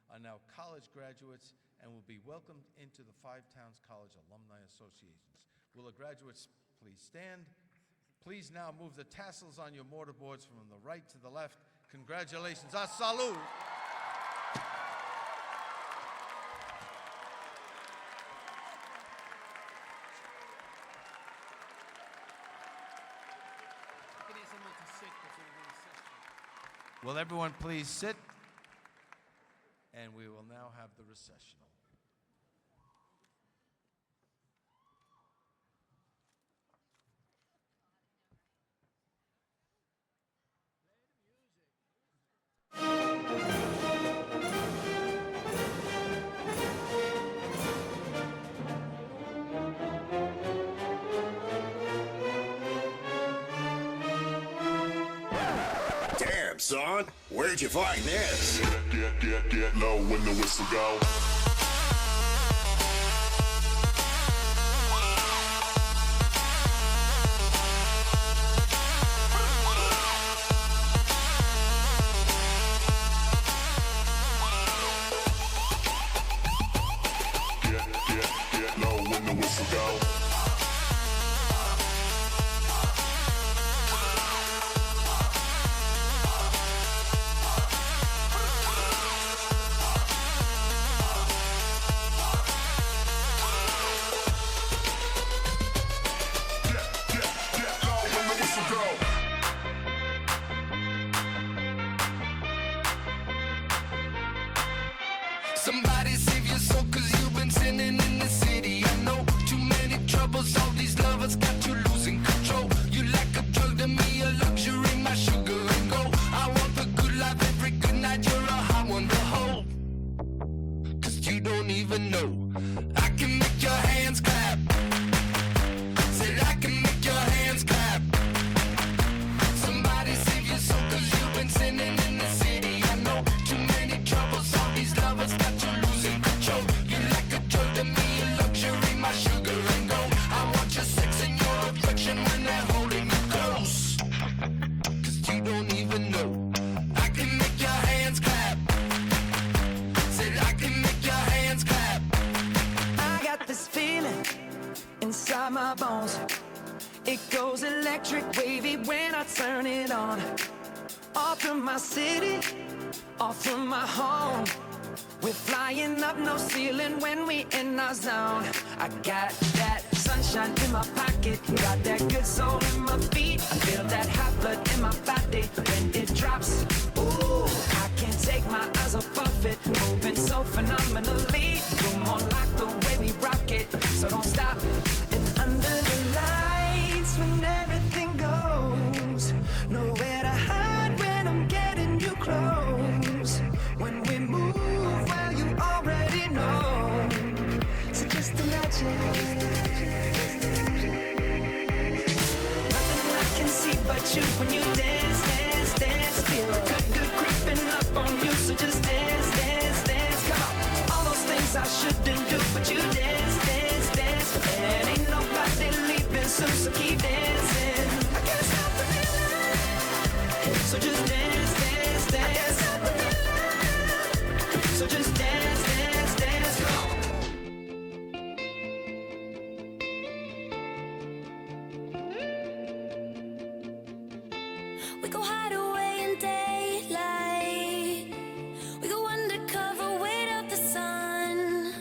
are now college graduates and will be welcomed into the Five Towns College Alumni Associations. Will the graduates please stand? Please now move the tassels on your mortarboards from the right to the left. Congratulations. A salute. Will everyone please sit? And we will now have the recessional. Where'd you find this? Get low when the whistle go. Get low when the whistle go. Somebody save your soul, cause you've been sinning in the city. I know too many troubles, all these lovers got you losing control. You like a drug to me, a luxury, my sugar and gold. I want the good life every good night, you're a hot one to hold. Cause you don't even know, I can make your hands clap. Said I can make your hands clap. Somebody save your soul, cause you've been sinning in the city. I know too many troubles, all these lovers got you losing control. You like a drug to me, a luxury, my sugar and gold. I want your sex and your affection when they're holding you close. Cause you don't even know, I can make your hands clap. Said I can make your hands clap. I got this feeling inside my bones. It goes electric wavy when I turn it on. All through my city, all through my home. We're flying up, no ceiling when we in our zone. I got that sunshine in my pocket, got that good soul in my feet. I feel that hot blood in my body when it drops. Ooh, I can't take my eyes off of it, moving so phenomenally. You're more like the way we rock it, so don't stop. And under the lights when everything goes, nowhere to hide when I'm getting you close. When we move, well, you already know. So just imagine. Nothing I can see but you when you dance, dance, dance. Feel good creeping up on you. So just dance, dance, dance. Come on. All those things I shouldn't do, but you dance, dance, dance. And ain't nobody leaving soon, so keep dancing. I can't stop the feeling. So just dance, dance, dance. I can't stop the feeling. So just dance, dance, dance. Come on. We go hide away in daylight. We go undercover, wait out the sun.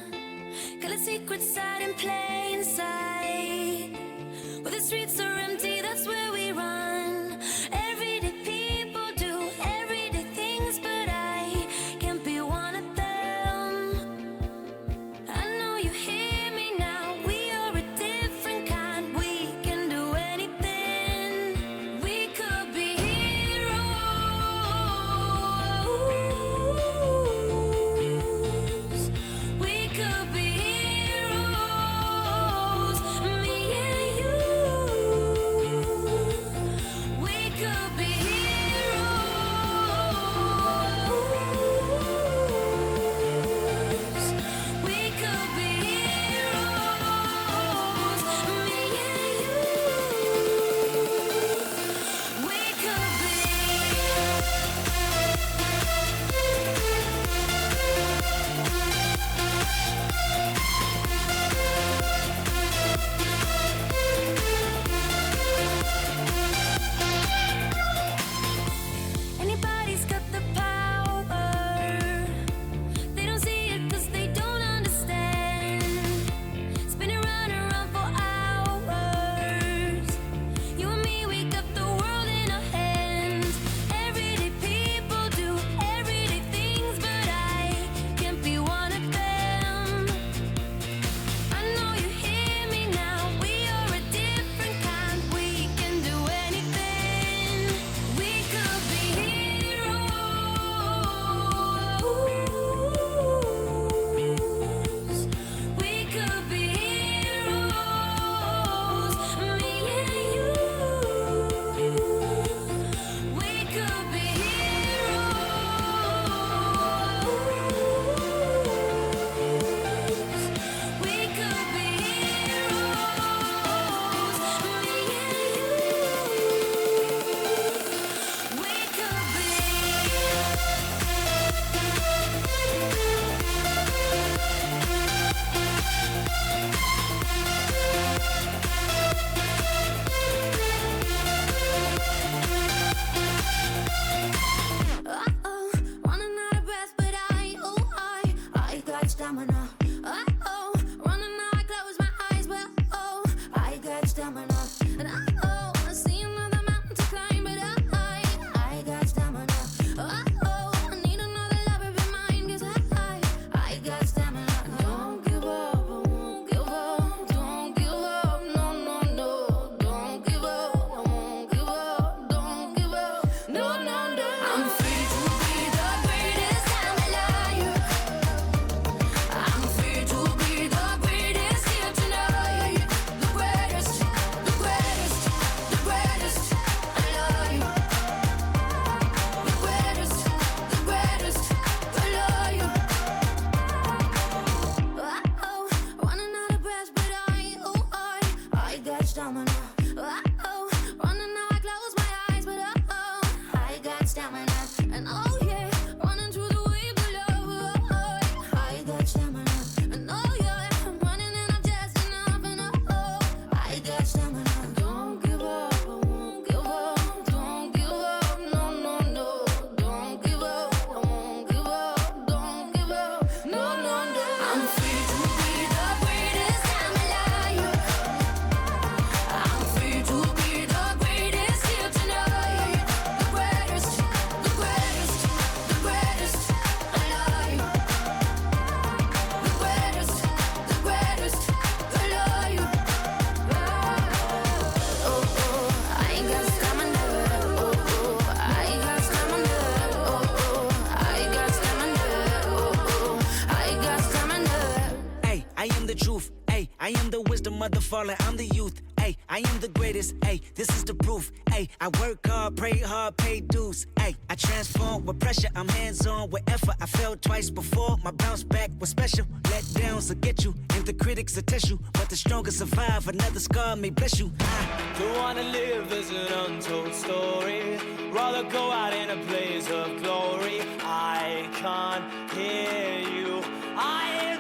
Got a secret side in plain sight. Where the streets are empty, that's where we run. Everyday people do everyday things, but I can't be one of them. I know you hear me now, we are a different kind. We can do anything. We could be heroes. We could be heroes. truth. Ay, I am the wisdom of the fallen, I'm the youth. Ay, I am the greatest. Ay, this is the proof. Ay, I work hard, pray hard, pay dues. Ay, I transform with pressure, I'm hands-on with effort. I failed twice before, my bounce back was special. Let downs will get you, and the critics will test you. But the strongest survive, another scar may bless you. Don't wanna live as an untold story. Rather go out in a blaze of glory. I can't hear you. I hear